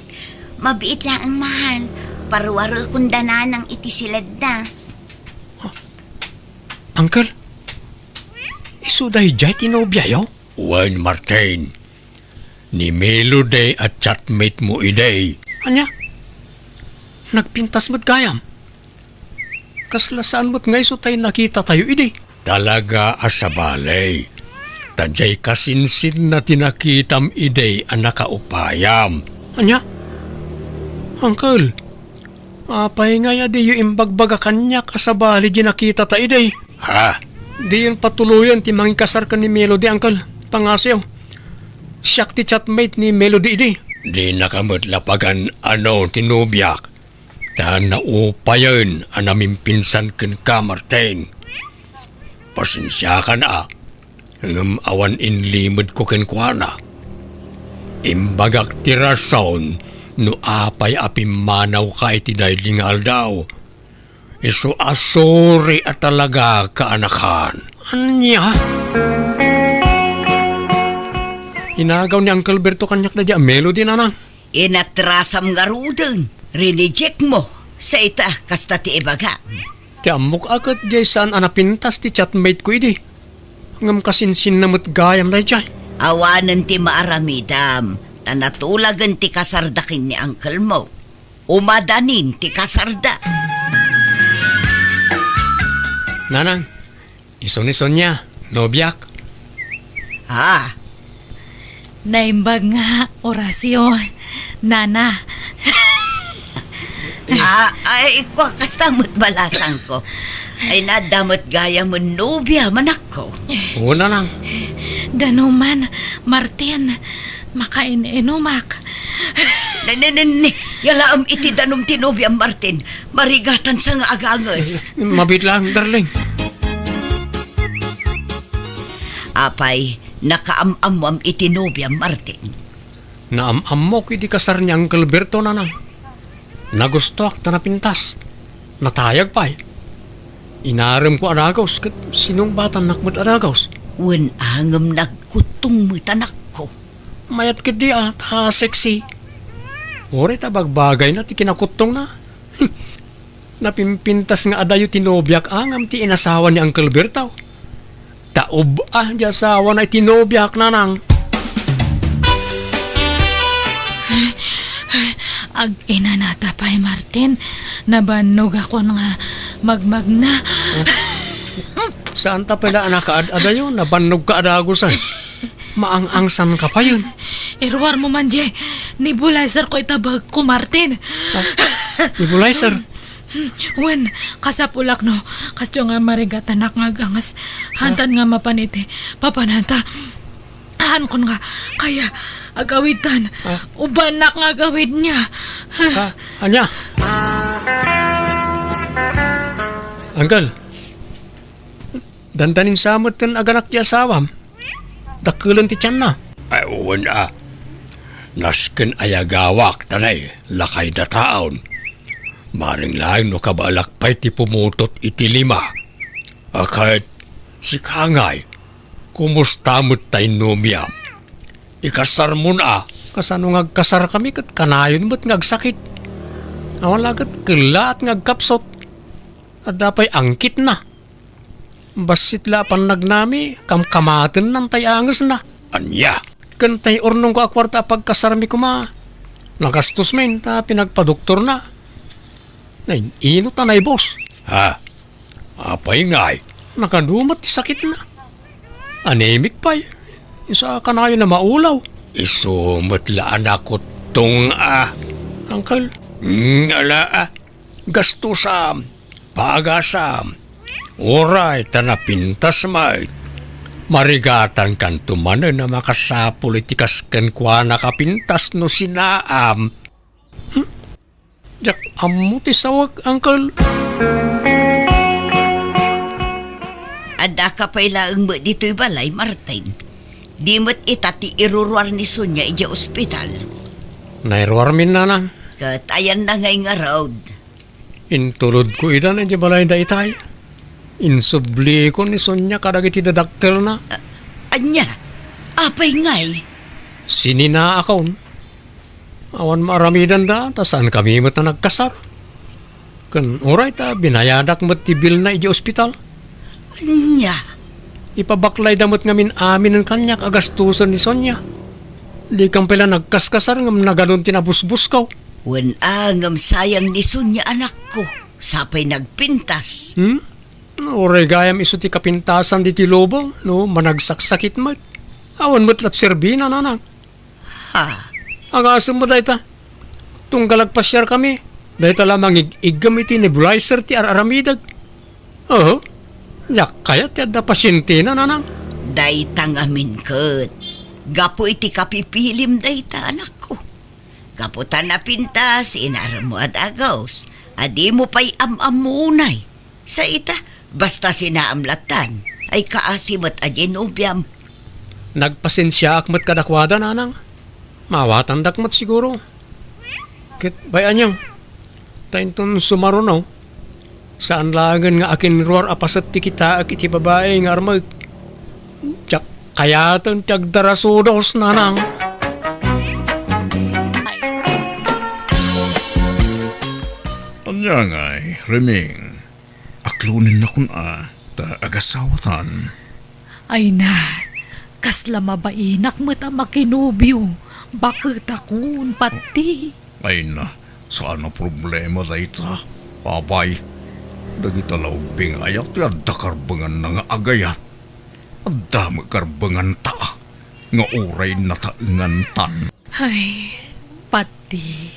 Mabiit lang ang mahal. Parwaro kung dananang iti silad da. Uncle, isuday jay tinobya yaw? Wen, Martin. Ni Melody at chatmate mo iday. Anya? Nagpintas mo't gayam. Kaslasaan mo't ngay so tayo nakita tayo iday. Talaga asabalay. Tadjay kasinsin na tinakitam iday ang nakaupayam. Anya? Uncle, apay nga ya di yung imbagbaga kanya kasabali di nakita ta iday. Ha? Di yun patuluyan ti mangikasar ka ni Melody, Uncle. Pangasyaw. Siyak ti chatmate ni Melody di. Di nakamutlapagan tinubyak. Ta naupayan anaming pinsan ken ka, Martin. Pasensya ka na. Ngam awan inlimod ko ken kuana. Imbagak ti rason no apay apimanaw ka iti dayling aldaw. Iso asori at talaga kaanakan. Anya? Inagaw ni Uncle Berto kanyak na di Melody nanang. Inatrasam nga rudeng. Rineject mo sa ita kasta ti ibaga. Ti amok agad jay saan anapintas ti chatmate ko idi. Ngam kasinsin namut gayam na jay. Awanan ti maaramidam. Tanatulagan ti kasardakin ni uncle mo. Umadanin ti kasarda. Nanang, ison-ison niya, nobyak. Ha? Naimbag nga orasyon. Nana, Ay, kwa kastamot balasang ko. Ay nadamot gaya mo nobya manak ko. Oo, nanang. danuman, Martin, makain-inumak. Nananani, yalaam iti danom tinobya Martin. Marigatan sa nga agangas. Mabit lang, darling. Apay, nakaamamam iti nobya Martin. Naamamok iti kasar ni Uncle Berto, nanang. Nagustuak ta napintas. Natayag pa. Inaram ko aragaws kat sinong batang nakmat aragaws. Wen angam nagkutong mo tanak ko. Mayat ka di ta sexy. Ore ta bagbagay na ti kinakutong na. Napimpintas nga adayo tinobyak angam ti inasawa ni Uncle Berto. Taob di asawa na tinobyak nanang. Ag inanata pa'y Martin, nabanog ako nga magmagna. Saan ta pala anak adayo nabanog ka adagosan? Maang-angsan ka pa yun. Irwar mo man, Jay. Nebulizer ko itabag ko, Martin. Nebulizer. Wen, kasapulak no. Kasyo nga marigatan nga gangas. Hantan nga mapaniti. Papananta. Han kon nga. Kaya, agawitan. Ubanak nga agawid niya. Anya? Anggal. Dandanin samot kan aganak ti asawam. Dakulan ti tiyan na. Ay, wala. Nasken ayagawak tanay. Lakay da taon. Maring laing no kabalakpay ti pumutot iti lima. Akait si Kangay. Kumusta mo't tayo numiyam? Ikasar mo na. Kasano ngagkasar kami kat kanayon mo't ngagsakit. Awan lagat kila at ngagkapsot. At dapay angkit na. Basit lapan nagnami, kamkamaten ng tayangas na. Anya? Kantay ornong ko akwarta pagkasarmi ko ma. Nagastos men, ta pinagpadoktor na. Inot na nay boss. Ha? Apay ngay. Nakadumat ti sakit na. Anemic pa isa ka na yun na maulaw. Isumot laan ako tong Uncle. Gastusam. Pagasam. Oray, tanapintas may. Marigatan kan tumanan na makasapolitikas kan kwa nakapintas no sinaam. Jak amuti sawag, Uncle. Ada ka pa'y laang mo dito'y balay, Martin. Di mo't itati iruruar ni Sonia ija ospital. Nairwarmin nanang. Katayan na ngay nga road. Intulod ko idan ang balay da itay. Insubli ko ni Sonya kadagiti dadaktel na. Anya, apay ngay. Sinina akon. Awan maaramidan da, ta saan kami mat na nagkasar. Kan oray ta, binayadak mat ti bil na iji ospital. Anya, Ipabaklay damot ngamin amin ng kanyak agastusan ni Sonya. Di kang pala nagkaskasar ngam nagalon tinabusbus kaw. wan angam sayang ni Sonia anak ko. Sapay nagpintas. Oray gayam iso ti kapintasan di ti lobo, no, managsaksakit mat. Awan mo't lat serbina nanang. Ha, Agasam mo dayta. Tunggalag pasyar kami. Dayta lamang igam iti nebulizer ti aramidag. Yak kaya ti adda pasyente na nanang. day tangamin kat. Gapo iti kapipilim day ta anak ko. Gapo ta napintas, inaram mo at agaws. Adi mo pa'y amamunay. Sa ita, basta sinaamlatan, ay kaasimat a ginubyam. Nagpasensya akmat kadakwada, nanang. Mawatan dakmat siguro. Kit bayan yung. Tainton sumarunaw. Saan lagan nga akin ruar apasat ti kita ak iti babae nga armag. Tsak kayatan ti agdarasudos, nanang. Anya ngay, Reming. Aklunin na kun ta agasawatan. Ay na, kasla mabainak mo't ang makinubyo. Bakit akon pati? Ay na, saan na problema dayta? Papay, dagita laubing ayak ti adda karbangan na nga agayat. Adda karbangan ta, nga uray na taingan tan. Ay, pati.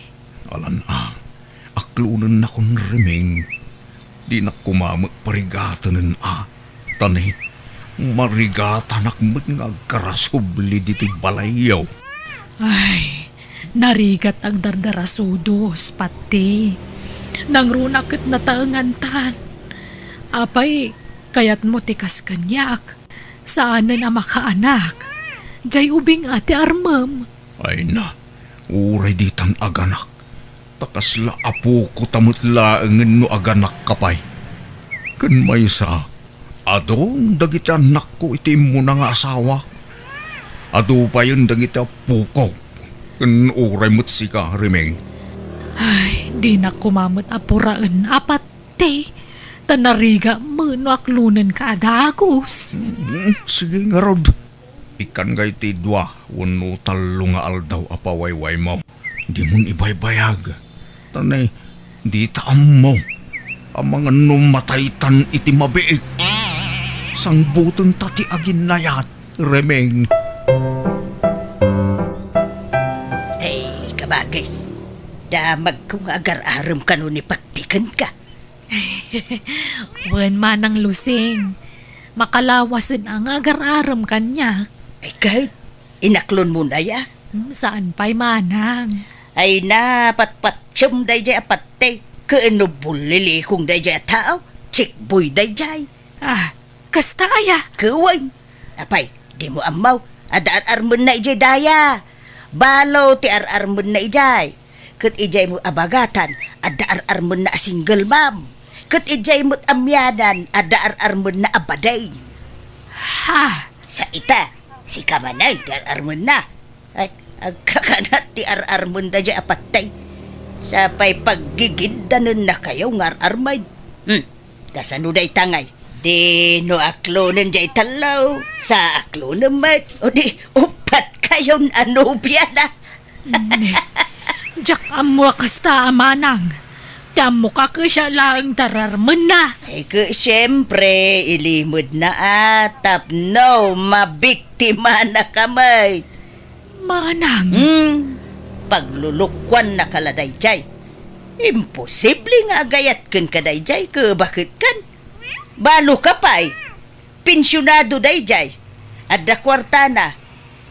Alan aklunan na kun Reming. Di na kumamot parigatanan Tani, marigatan akmat nga karasubli dito balayaw. Ay, narigat ang dardarasudos, pati. Nangrunakit na taangantan. Apay, kayat mo tikas kanyak. Saan na makaanak? Jay ubing ate armam. Ay na, uray ditan aganak. Takasla apo ko tamot laangan no aganak kapay. Kan may sa, adong dagiti anak ko iti mo na nga asawa. Ado pa yun dagiti apo ko. Kan uray mo't sika, Reming. Ay, di na kumamot apuraan apate. Tanariga mo no aklunan ka adagos. Sige nga rod. Ikan gay ti dwa, wano talo nga aldaw apawayway mo. Di mon ibaybayag. Tanay, di taam mo. Ang mga numataytan iti mabiig. Sang butong tati agin na yan, Reming. Ay, kabagis. Damag kung agar-aram ka nun ipatikan ka. Wan manang lusing. Makalawasan ang agar-aram kanya. Ay kahit, inaklon mo na ya. Saan pa'y manang? Ay na, patpatsyam day jay apate. Kaano bulili kung day jay tao. Chikboy day jay. Ah, kasta aya. Kawain. Apay, di mo amaw. Ada-ar-armon na ijay daya. Balo ti ar-armon na ijay. Kat ijay mo abagatan. Ada-ar-armon na single mom. Kat ijay mo't amyanan. Ada-ar-armon na abaday. Ha? Sa ita, si Kamanay ti ar-armon na. Ay, agkakanat ti ar-armon da jay apatay. Sa pa'y paggigindanan na kayo ng ar-armay. Kasano day tangay. Di no aklonan jay talaw. Sa aklonan mat. O di upat kayo na nobya na. Jak amwa kasta amanang. Tamo ka siya lang tararman na. Ay ka siyempre, ilimod na atap. No, mabiktima na kamay. Manang. Paglulukwan na kaladayjay. Imposible nga gayat kan kadayjay ka bakit kan? Balo ka pa'y. Pensyonado dayjay. Adda kwarta na.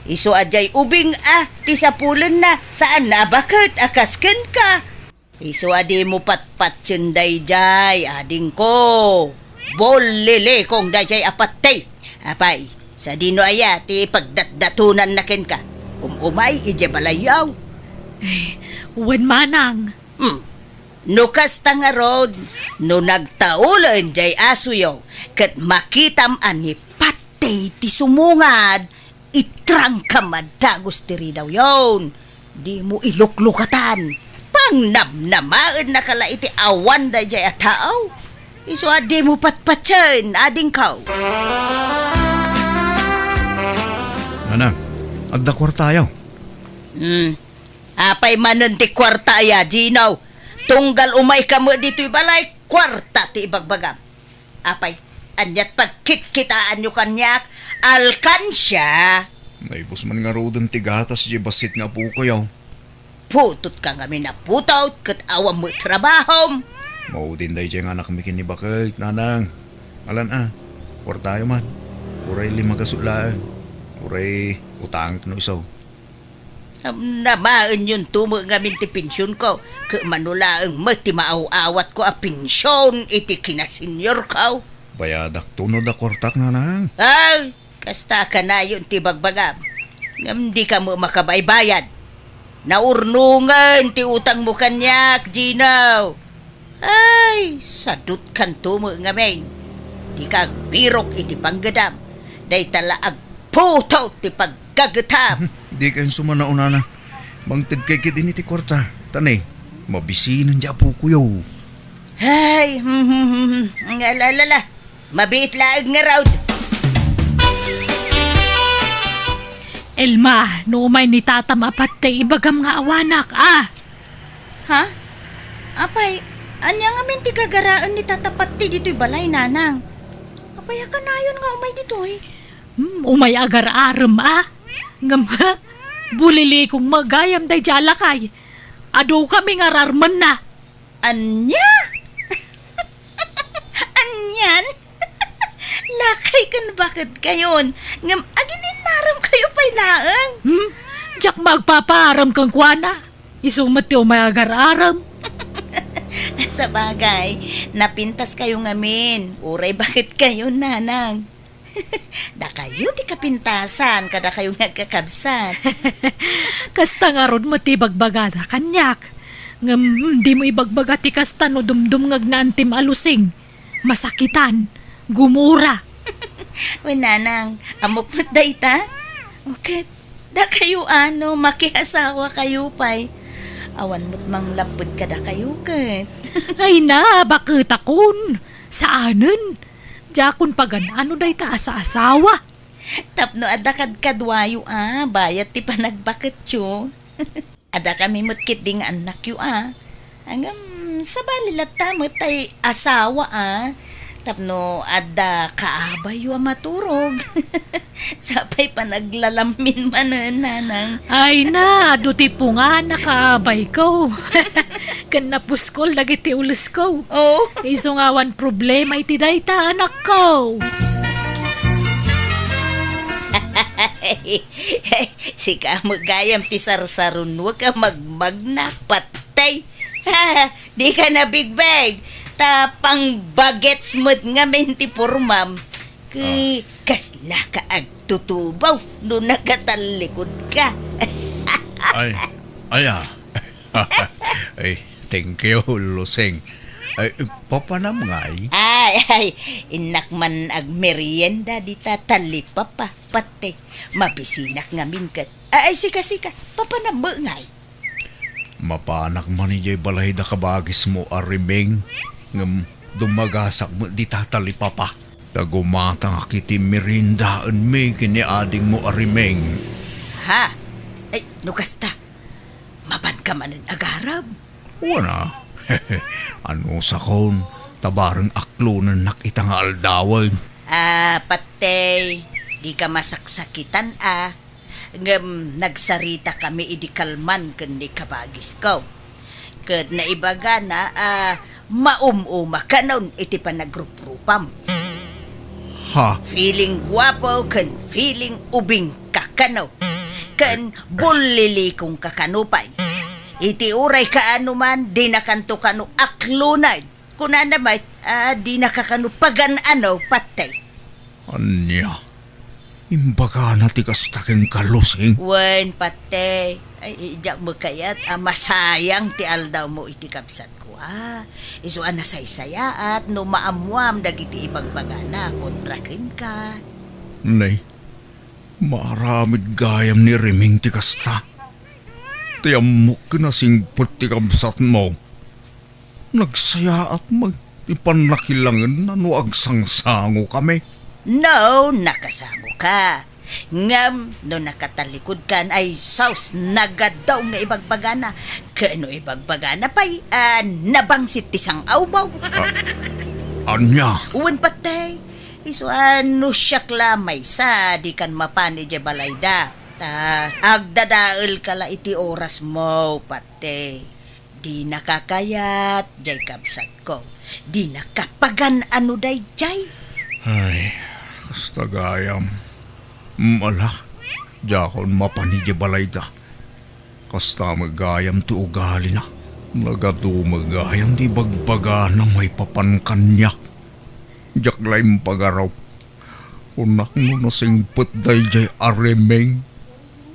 Iso ajay ubing ti sapulan na. Saan na bakit akasken ka? Iso adi mo patpatsyon dayjay. Ading ko. Bolile kong dayjay apatay. Apay, sa dino aya ti pagdatdatunan na ken ka. Umay ije balayaw. Wan manang. No kasta nga rod, no nagtaulan jay asuyo, kat makitam ani patay ti sumungad, itrang kamadagos tiri daw yon. Di mo iluklukatan. Pang namnamaan na kala iti awan da jay atao. Iso adi mo patpatyan, ading kaw. Nanang, agda kwartayaw. Apay manan ti kwarta ya, Ginaw. Tunggal umay ka mo dito'y balay, kwarta ti ibagbagam. Apay, anyat pagkit-kitaan nyo kanyak, alkansya. Naibos man nga rodan ti gatas di basit nga po kayaw. Putot ka nga minaputot, kat awam mo trabahom. Maudin day dyan anak mikin ni bakit, nanang. Alan kwartayo man. Uray 5 kasulaan. Uray utang no isaw. Namaan yun tumo nga minti pensyon ko. Manulaang mati maaw-awat ko a pensyon iti kinasenyor ko. Bayadak tunod a kwartak na nang. Ay, kasta ka na yun ti bagbagam. Ngam di ka mo makabaybayad. Naurnungan ti utang mo kanyak, Gino. Ay, sadut kan tumo nga men. Di ka birok iti panggadam. Day talaag putaw ti paggagatam. Di kayo sumanauna na. Mangtid kay kit ini ti kwarta. Tanay, mabisinan dya po kuyo. Ay, ngalalala. Mabiit laag nga raw. Elma, no may ni tata mapatay ibagam nga awanak, ah. Ha? Apay, anya nga min ti gagaraan ni tatapat ti dito'y balay, nanang. Apay, ka na yun nga umay dito'y. Umay agar-aram, ah. Ngam, bulili kong magayam day jalakay. Ado kami nga rarman na. Anya? Anyan? Lakay kan bakit kayon? Ngam, aginin kayo pa'y laang. Diyak magpaparam kang kwana. Isumat yung may agar-aram. Sa bagay, napintas kayo ngamin. Uray, bakit kayo, nanang? Da kayo di kapintasan, kada kayo nagkakabsat. Kasta nga ron mo ti bagbagada kanyak. Ngam, di mo ibagbaga ti kasta no dumdum ngag na antim alusing. Masakitan. Gumura. Uy, nanang, amok mo't dayta? Okay, da kayo makiasawa kayo pa'y. Awan mo't mang lapod ka da kayo kat. Ay na, bakit akon? Saanen? Jakon pagan ano day ta sa asawa? Tapno adakad kadwayo bayat ti panagbakit yo. Ada kami mutkit ding anak yo Hanggang sa balilat tamot ay asawa Tapno ada kaabay yo maturog. Sapay panaglalamin manan, nanang. Ay na, duti po nga nakaabay ko. Kan napuskol lagi ti ulos ko. Oh, Iso nga wan problema iti dayta anak ko. si ka magayam ti sarsaron, wag ka magmagna patay. Di ka na big bag. Tapang bagets mo't nga menti pormam. Kasla ka agtutubaw no nakatalikod ka. Ay, ay, thank you, Luseng. Ay, papanam nga eh. Ay, inak man ag merienda di tatali papa pati. Mabisinak nga minkat. Ay, sika, papanam mo nga Mapanak man ni Jay balay da kabagis mo arimeng. Ngam dumagasak mo di tatali papa. Tagumatang akiti merindaan may kini ading mo arimeng. Ha? Ay, nukasta. Mabad ka man ang agarab. Wana. Ano sa kon? Tabarang aklunan nakita nga aldawan. Patay. Di ka masaksakitan Ngam nagsarita kami idikalman kundi kabagis ko. Kat na ibaga na maumuma ka nun iti panagrupropam. Ha? Feeling guwapo kan feeling ubing kakano. Kan bulili kong kakanupay. Iti uray kaano man di nakanto kano aklunay. Kuna naman di nakakano pagan patay. Anya? Imbaga na ti kastaking kalusing. Wen patay. Ay, diyak mo kayat masayang ti aldaw mo iti kapsat ko isuan na saysaya at no maamuam dagiti ibagbagana kontrakin ka. Nay, maaramid gayam ni Riming ti kasta. Tiyamok kinasingpot ti kamsat mo. Nagsaya at magipanakilangan na no agsangsango kami. No, nakasango ka. Ngam, no nakatalikod kan ay saus nagadaw nga ibagbagana. Kano ibagbagana pa'y nabangsit tisang awbaw. Anya? Uwan patay. Iso ano siyak lamay sa di kan mapani di balayda. Agdadaal kala iti oras mo patay. Di nakakayat jay kabsat ko. Di nakapagan ano day jay. Ay, kasta gayam. Malak. Jakon mapanidya balay da. Kasta magayam ti ugali na. Nagadu magayam ti bagbaga na may papankanyak. Jaklaim pagaraw. Unak no nasingpet day jay aremeng.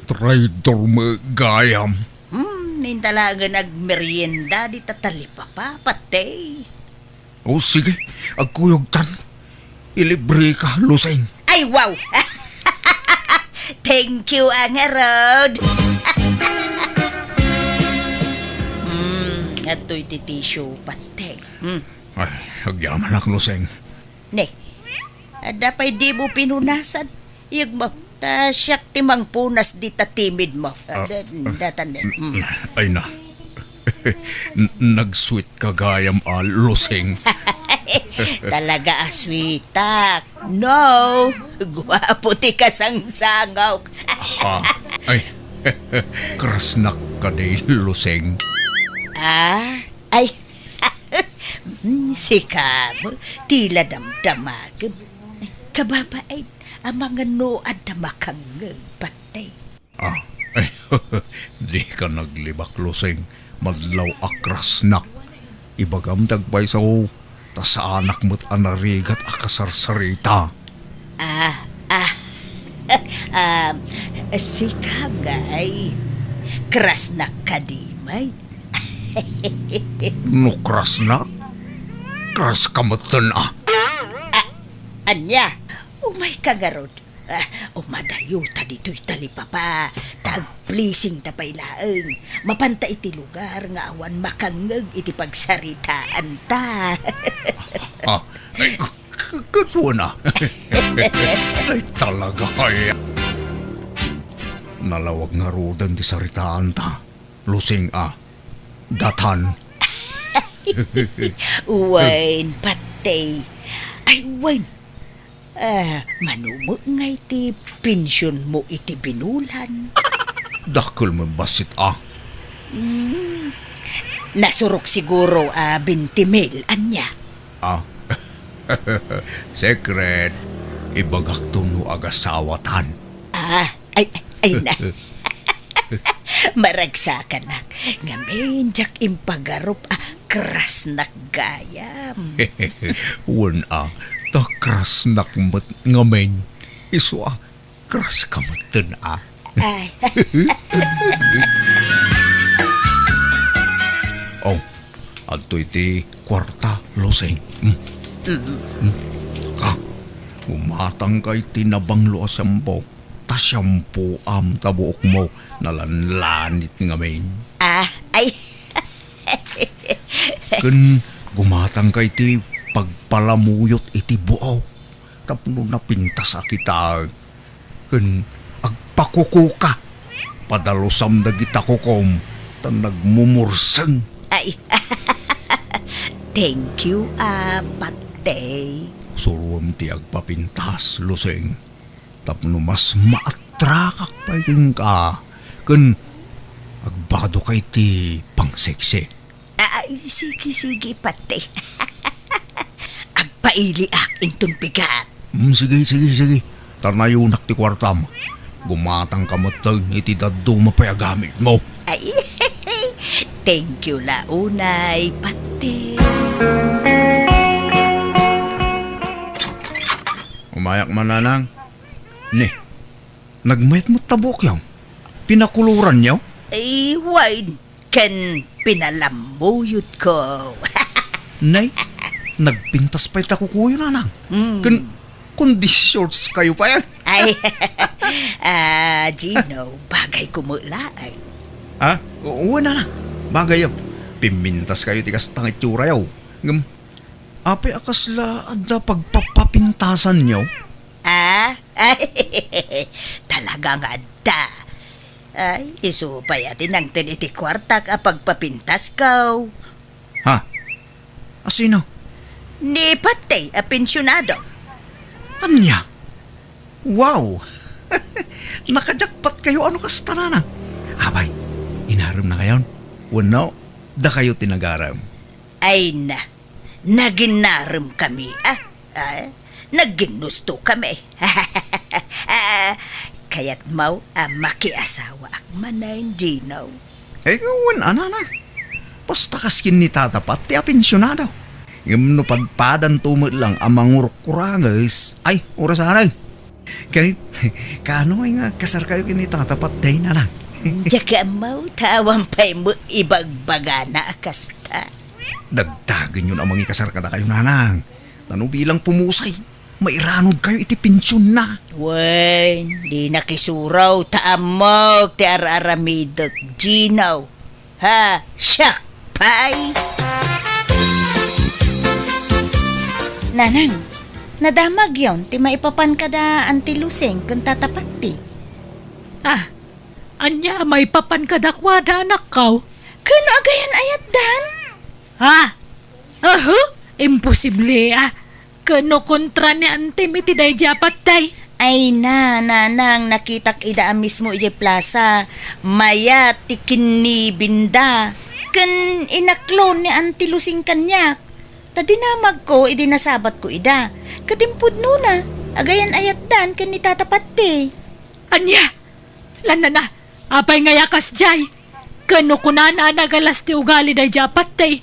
Traitor magayam. Nindalaga nagmerienda di tatalipa pa, patay. O sige, agkuyog-tan. Ilibre ka, Luseng. Ay, wow! Thank you, Angarod. Ato'y titisyo, patay. Ay, agyaman lang, Luseng. Ne, dapay di mo pinunasan. Iyag mo, siyak timang punas di ta timid mo. Datan din. Ay na. Nag-sweet kagayam Luseng. Talaga aswitak. No, guwapo ti kasangsangaw. Ha? Ay, krasnak ka di, Luseng. Ay, si Kamo, tila damdamag. Kababait, ang mga noad na makang patay. Ay, di ka naglibak, Luseng. Madlaw akrasnak. Ibagam tagbay sa tas sa anak mo't anarigat akasarsarita. Si Kagay, krasnak kadimay. No krasnak? Kras kamatan Anya, umay kagarod. Umadayo ta dito'y talipapa. Tag-pleasing ta pailaeng. Mapanta iti lugar nga awan makangeg iti pagsaritaan ta. Ay, kaswa na. Ay, talaga kaya. Nalawag nga rodan di saritaan ta. Lusing datan. Wain, patay. Ay, wain. Manumo nga iti pensyon mo iti binulan. Dakil mo basit Nasurok siguro 20,000, anya. Secret. Ibagak no agasawatan. Ay na. Maragsakan na. Ngamin, jak impagarop, krasnak gayam. Wan takras nakmat ngamen. Iso kras kamatan Ay, Adto iti kwarta, Luseng. Umatang kay tinabanglo asambo. Ta siyampo tabuok mo nalanlanit ngamen. ay. Kun gumatang kay ti pagpalamuyot iti buaw. Tapno napintas kita. Kun agpakukuka. Padalusam dagita kukom. Tan nagmumurseng. Ay, thank you, patay. Suruam ti agpapintas, Luseng. Tapno mas maatrakak pa yung ka. Kun agbado kay ti pangseksi. Ay, sige, patay. Agpaili intun pigat. Sige. Tarnayunak ti kwartam. Gumatang kamatag iti daddo mapayagamit mo. Ay, thank you launay, patay. Umayak mananang. Ni, nagmayat mo tabok yaw. Pinakuluran yaw. Ay, wine. Kan pinalamuyot ko. Nay, nagpintas pa'y takukuyo nanang. Kundi shorts kayo pa yan. Ay, Gino, bagay kumula ay. Oo na. Bagay yaw. Pimintas kayo tikas tangit tsura yaw. Ape akasla adda pagpapapintasan yaw. Ay, talagang adda. Ay, iso pa yatin ang tiniti kwartak pagpapintas kaw. Asino? Ni patay, pensyonado. Anya? Wow! Nakajakpat kayo ano kas tanana. Abay, inaram na kayon. Wano, da kayo tinagaram. Ay na, naginaram kami, naginusto kami. kayat mau makiasawa ak manay Gino. Gawan, na. Basta kaskin ni tatapat, ti apensyonado. Ngam no padpadan tumot lang amang urkurangis. Ay, orasanay. Kahit, kano ay nga kasar kayo kini tatapat day na lang. Jaka mau tawang pa'y mo ibagbagana akasta. Dagdagan yun amang ikasar ka na kayo nanang. Tano bilang pumusay, mairanod kayo iti pensyon na. Wen, di nakisuraw taamog ti araramidot Gino. Ha, siyak pay. Nanang, nadamag yon ti maipapan kada antiluseng kung tatapat ti. Ah, anya may papankadakwada anak kaw. Kano agayan ayat dan? Ha? Imposible Kano kontra ni antem iti day japat day. Ay nanang nakitak ida mismo ije plaza. Maya tikin ni binda. Kan inaklon ni antilusing kanyak. Tadinamag ko, idinasabat ko ida. Katimpod nuna, agayan ayat dan kan nitatapat ti. Anya? Lana na, apay nga yakas jay. Kano kunana nagalas ti ugali day japat day.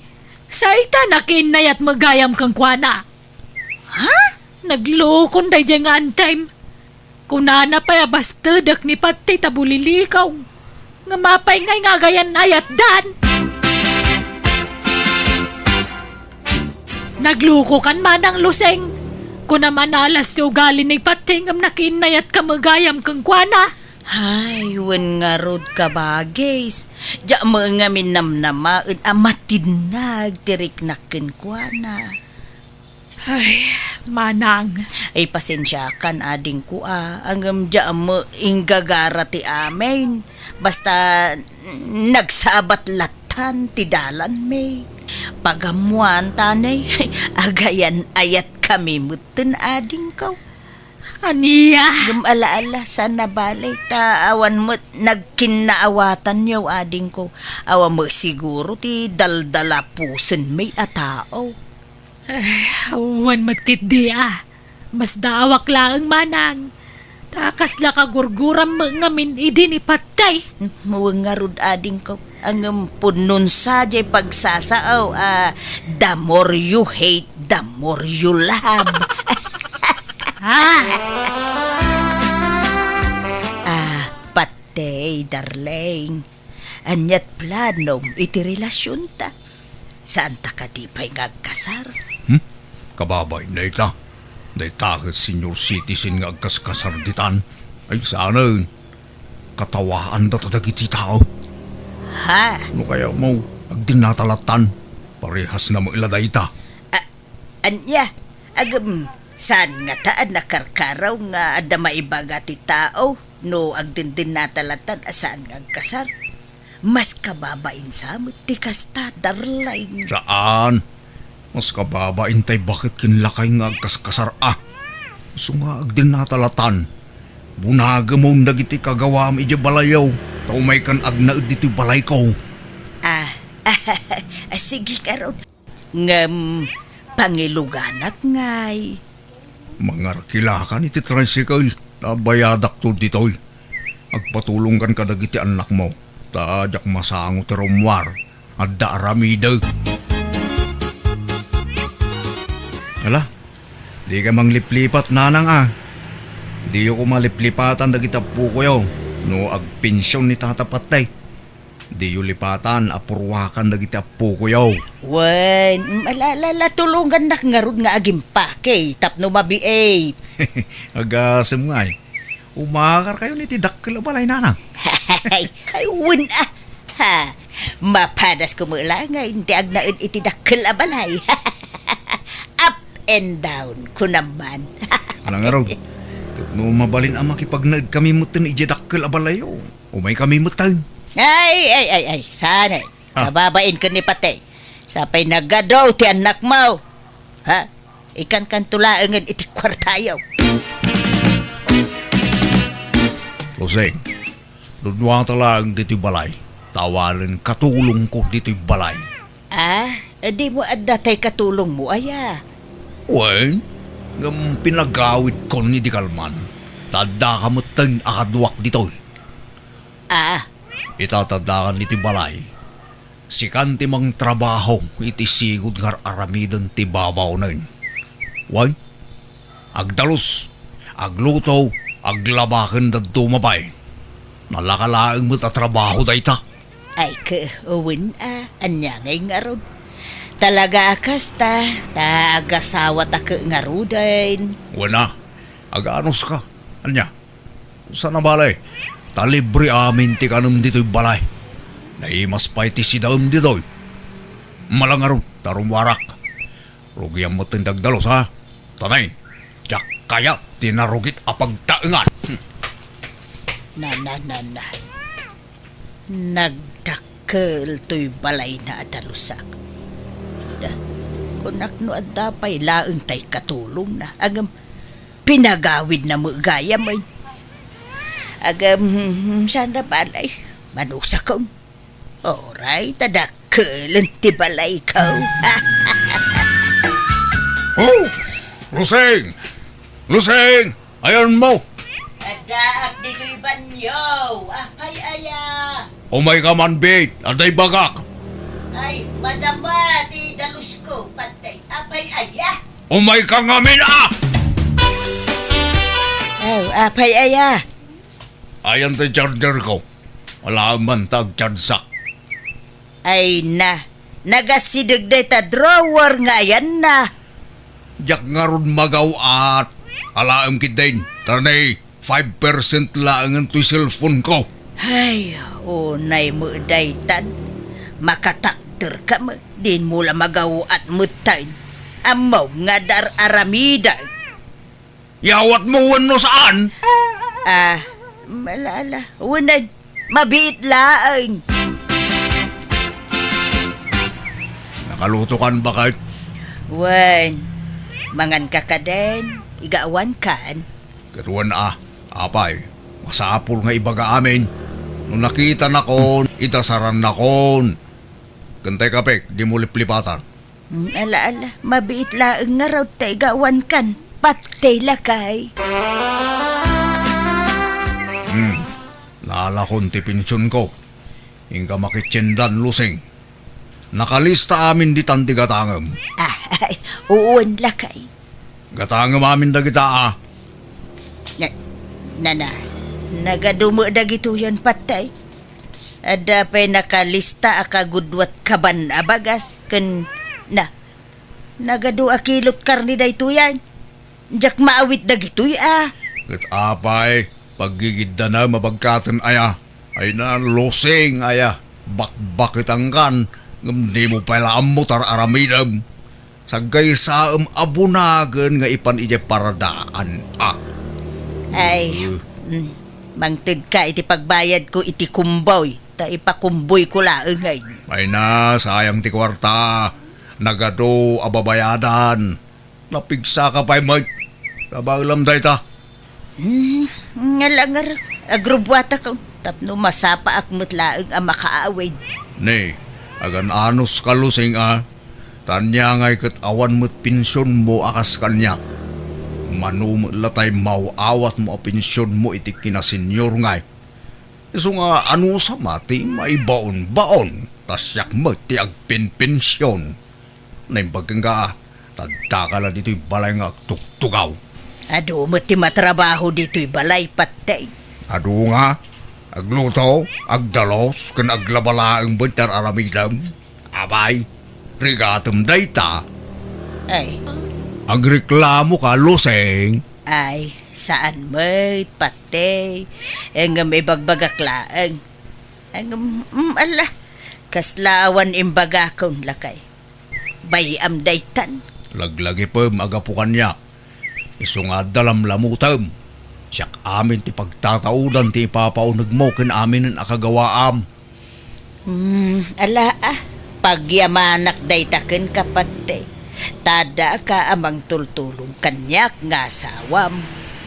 Sa ita nakinay at magayam kang kwana. Ha? Naglukon day jay nga antime. Kunana pa'y abastadak ni pati tabulilikaw. Nga mapay ngay nga gayan ayat dan. Nagluko kan manang luseng. Kung naman alas ti ugali ni pati ngam nakinay at kamagayam kang kwana. Ay, wen nga rod ka bagis. Diya mo nga minamnama amatinag tiriknakin kwa na. Ay, manang. Ay, pasensya kan ading ko Angam diya mo inggagara ti amin. Basta nagsabat latan ti dalan may. Pagamuan tanay, agayan ayat kami muten ading ko. Aniya. Gumalaala sa nabalay ta awan mo nagkinaawatan niyo ading ko. Awan mo siguro ti daldala pusen may atao. Awan matiti Mas daawak laang manang. Takas la kagurguram ngamin idin ipatay. Muwangarod ading ko. Ang punon sa jay pagsasaaw. The more you hate, the more you love. Patay, darling. Anyat planom iti relasyon ta. Saan ta ka di pa'y ngagkasar? Kababay na ita. Day takot senior citizen nga agkaskasarditan. Ay sana yun. Katawaan da tadagiti tao. Ha? Ano kaya mo? Agdinatalatan. Parehas na mo iladay ita. Anya? Saan nga taan nakarkaraw nga ada maibaga ti tao no agdindin natalatan asaan nga agkasar? Mas kababain sa mo ti kasta, darling. Saan? Mas kababain tay bakit kinlakay nga agkaskasar So nga agdinatalatan. Bunaga mo nagiti kagawam iti balayaw. Tao may kan agnaud dito balay ko. Sige karon. Ngam, pangiluganak ngay. Mangarkilakan iti tricycle. Nabayadak to ditoy. Agpatulong kan kadagiti anak mo. Tadyak masango ti rumwar. At daaramida. Ala, di ka mangliplipat nanang Di ko maliplipatan dagiti apo ko yaw. No agpensyon ni tatapatay. Di yung lipatan apurwakan dagiti apo ko yaw. Wen, malala tulungan nak ngarud nga agim pake. Tapno mabiait. Agasem nga Umakar kayo ni tidakkel balay nanang. Ay, wen Ha, mapadas ko mula nga hindi agnaud itidakkel abalay. Up and down ko naman. Alang araw. No mabalin ang makipagnaid kami mutan ijidakkel abalayo. Umay kami mutan. Ay, sana. Nababain ka ni pate. Sapay nagadaw ti anak mo. Ha? Ikan kan tulaangan iti kwartayaw. Loseng, dudwa talang dito balay. Tawarin katulong ko dito balay. Di mo adatay katulong mo, aya. Wen, ngam pinagawid ko ni di kalman. Tanda ka mo ten akadwak dito. Ah, Itatadakan iti balay. Si kanti mang trabaho iti sigod ngar aramidan ti babaw nun. Wan? Agdalos, agluto, aglabakan da dumabay. Nalakalaang mo't trabaho da ita. ay uwin anya ngay nga ron. Talaga akas ta, tagasawa ta ka nga rudain. Wana, aganos ka. Anya? Sana balay? Talibre amin ti kanam dito'y balay. Naimas pa iti si daam dito'y. Malangaron, tarumwarak. Rugyang mo tindagdalos ha. Tanay, tiyak kaya tinarugit apagtaengan. Na. Nagdakkel to'y balay na adalusak. Kunak no at dapay laeng tay katulong na. Agam pinagawid na mo gaya may. Agam sana balay. Manusa kong. Oray, tadakkel ti balay ko. Oh! Lusing! Lusing! Ayan mo! Adaak dito'y banyo. Apay aya. Umay ka man, bait! Aday bagak! Ay, madama ti dalus ko. Patay. Apay aya. Umay ka ngamin, ah! Oh, apay aya. Ayan ti charger ko. Wala man tag-charsak. Ay na. Nagasidag day ta drawer nga yan na. Jak nga ron magaw at alaam kitain. Tanay, 5% lang ang tuy cellphone ko. Ay, unay mo daytan. Makatakter ka mo. Din mo la magaw at mutain. Amaw nga dar aramida. Yawat mo wano saan? Malala. Unay, mabiit laang. Nakaluto kan ba kahit? Wan, mangan ka ka din. Igaawan kan. Katuan apay, masapul nga ibaga amin. Nung nakita na kon, itasaran na kon. Kantay kapek, di mo liplipatan. Ala, mabiit laang nga raw tayo igaawan kan. Patay lakay. Naalakon ti pinsyon ko. Ingka makitsindan lusing. Nakalista amin di tanti gatangam. Ay, uun lakay. Gatangam amin da kita Nagadumo dagito yan patay. Ada pa'y nakalista akagudwat kaban abagas. Nagadu akilot karni da ito yan. Jak maawit dagito Kat apay, paggigid na mabagkatan aya. Ay na losing aya. Bakbakit ang kan. Di mo pala amutar aramidam. Sagay saam abunagan nga ipan ije paradaan Ay, mangtid ka iti pagbayad ko iti kumboy. Ta ipakumboy ko laang ngay. Ay na, sayang ti kwarta. Nagado ababayadan. Napigsa ka pa'y mag. Kabaglam day ta. Ngalangar, agrubwata ko. Tapno masapa akmat laang ang makaawid. Ne, agan anos kalusing Tanya ngay kat awan mo't pinsyon mo akas kanya. Manum latay mauawat mo a pinsyon mo iti kinasenyor ngay. Iso nga ano sa mati may baon-baon. Tasyak mo ti agpin-pinsyon. Naimbagin ka tadakala dito'y balay nga tuktugaw. Ado mo ti matrabaho dito'y balay patay. Ado nga, agluto, agdalos, kan aglabalaang bantar aramidam. Abay, rigatum dayta. Ay, Agreklamo ka, luseng. ay, saan mo't patay? Ang may bagbagaklaan. Ang, ala, kaslawan imbaga kong lakay. Bayam daytan. Laglagi pa magapukan niya. Iso nga dalam lamutam. Siyak amin ti pagtataudan ti ipapaunag mo kin amin ang akagawaam. Ala pagyamanak daytaken kapatay. Tada ka amang tultulong kanyak nga sawam.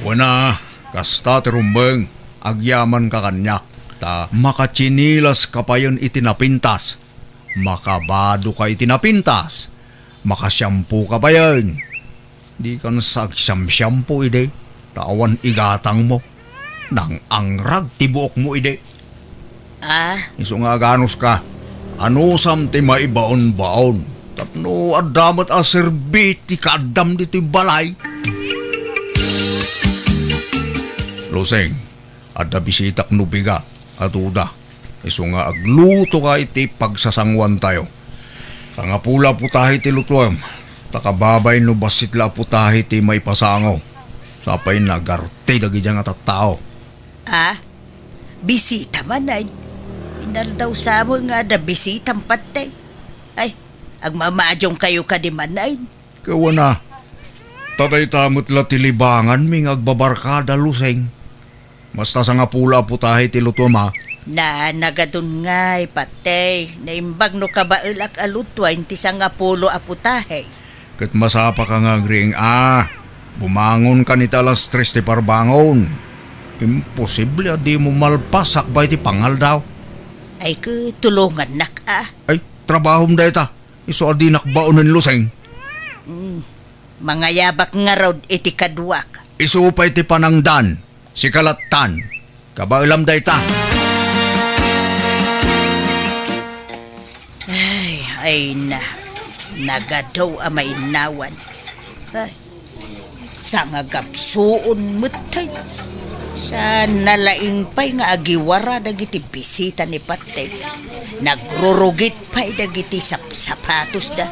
Wana, kasta ti rumbeng, agyaman ka kanyak. Ta makatsinilas ka pa yun itinapintas. Makabado ka itinapintas. Makasyampu ka pa yun. Di ka nasagsyam-syampu ide. Tawan igatang mo. Nang angrag tibuok mo ide. Ah, Iso nga ganos ka. Ano sam ti maibaon-baon. Tapno adamat a serbit ti kadam dito balay. Luseng, ada bisitak nubiga at uda. Iso nga agluto ka iti pagsasangwan tayo. Sa nga pula putahi ti lutuam. Takababay no basitla putahi ti may pasangaw. Sapay nagarte dagi dyan at tao. ah, bisita man ay. Inaldaw sa mo nga da bisitang patay. Ay, agmamadyong kayo ka di man ay. Kawa na. Taday tamot la tilibangan ming agbabarkada luseng. Basta sa nga pula putahi ti lutuam ha. Na nagadun ngay patay. Naimbag no kabailak alutwain ti sa nga pulo aputahe. Kat masapa ka nga agring bumangon ka ni talas 3 ti parbangon. Imposible di mo malpasak ba iti pangal daw. Ay ke tulungan nak Ay, trabahom da ita. Iso adi nakbaonan luseng. Mga yabak nga raw iti kadwak. Iso pa iti panangdan. Si kalatan. Kabailam da ita. Ay na. Nagadaw amay nawan. Ay, sa nga gapsuon mutay. Sa nalaing pa'y nga agiwara dagiti bisita ni Patay. Nagrurugit pa'y dagiti sapatos da.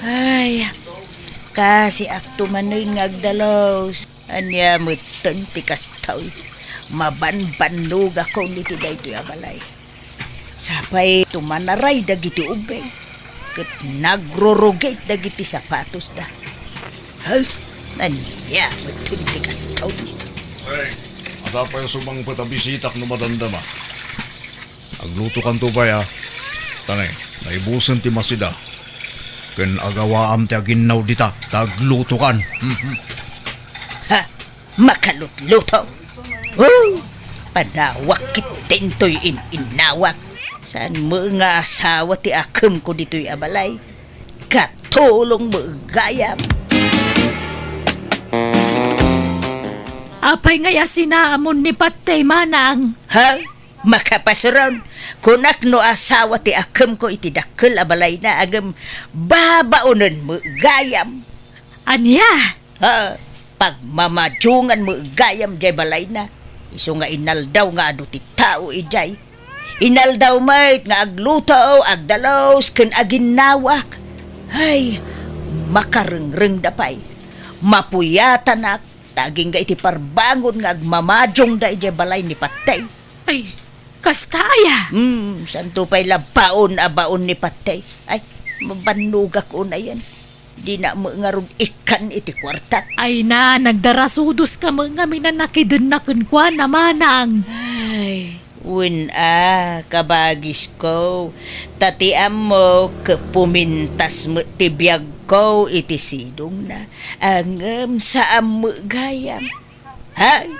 Ay, kasi akto manoy nga agdalaws. Anya mutan ti kastaw. Mabanbanog ako niti daytoy abalay. Sapay tumanaray dagiti ubeng. Ket nagrurugit dagiti sapatos da. Ay, anya mutan ti kastaw. Hey, ada pa yung sumang patabisitak no madandama. Agluto kan tubay ha. Tanay, naibusan ti masida. Ken agawaam ti aginaw dita, tagluto kan. Ha, makalutluto. Woo! Panawak kitentoy inawak. Saan mo nga asawa ti akem ko dito'y abalay? Katulong mo gayam. Apay ngaya sinaamon ni Patay manang. Ha? Makapasuron. Kunak no asawa ti akem ko iti dakkel abalay na agam babaonan mo gayam. Anya? Ha? Pagmamadyungan mo gayam jay balay na. Iso nga inaldaw nga adu ti tao ijay. Inaldaw mait nga agluto, agdalaws, ken aginawak. Ay, makarengreng dapay. Mapuyatan ak. Taging ga iti parbangon nga agmamadyong da ijay balay ni Patay. Ay, kastaya. Santo pa'y labaon abaon ni Patay. Ay, mabanugak ko na yan. Di na mo nga rog ikan iti kwarta. Ay na, nagdarasudos ka mga minanakidunakun kwa na manang. Ay, kabagis ko. Tatiam mo, kapumintas mo tibiyag ko iti sidong na. Angam sa mo gayam. Hay,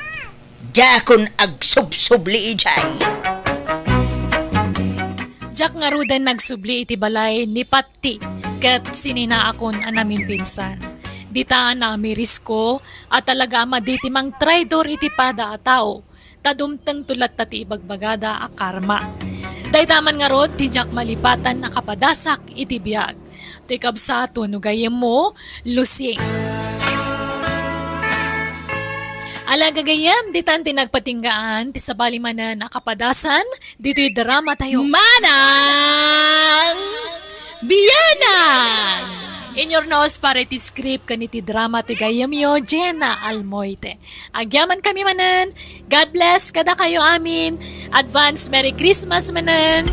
jakon agsubsubli ijay. Jak nga rudan nagsubli iti balay ni Patti ket sininaakon anamin pinsan. Ditaan na risko at talaga maditimang traidor iti pada a tao. Tadumteng tulat tati ibagbagada a karma. Daydaman nga rod ti jak malipatan na kapadasak iti biyag. To'y kabsato no gayem mo, lusing. Alagagayam, ditan tinagpatinggaan, ti sabali manan akapadasan, dito'y drama tayo. Manang! Biyanan! In your nose, para ti script kaniti drama ti gayam yo, Jenna Almoite. Agyaman kami manan. God bless kada kayo amin. Advance Merry Christmas manan.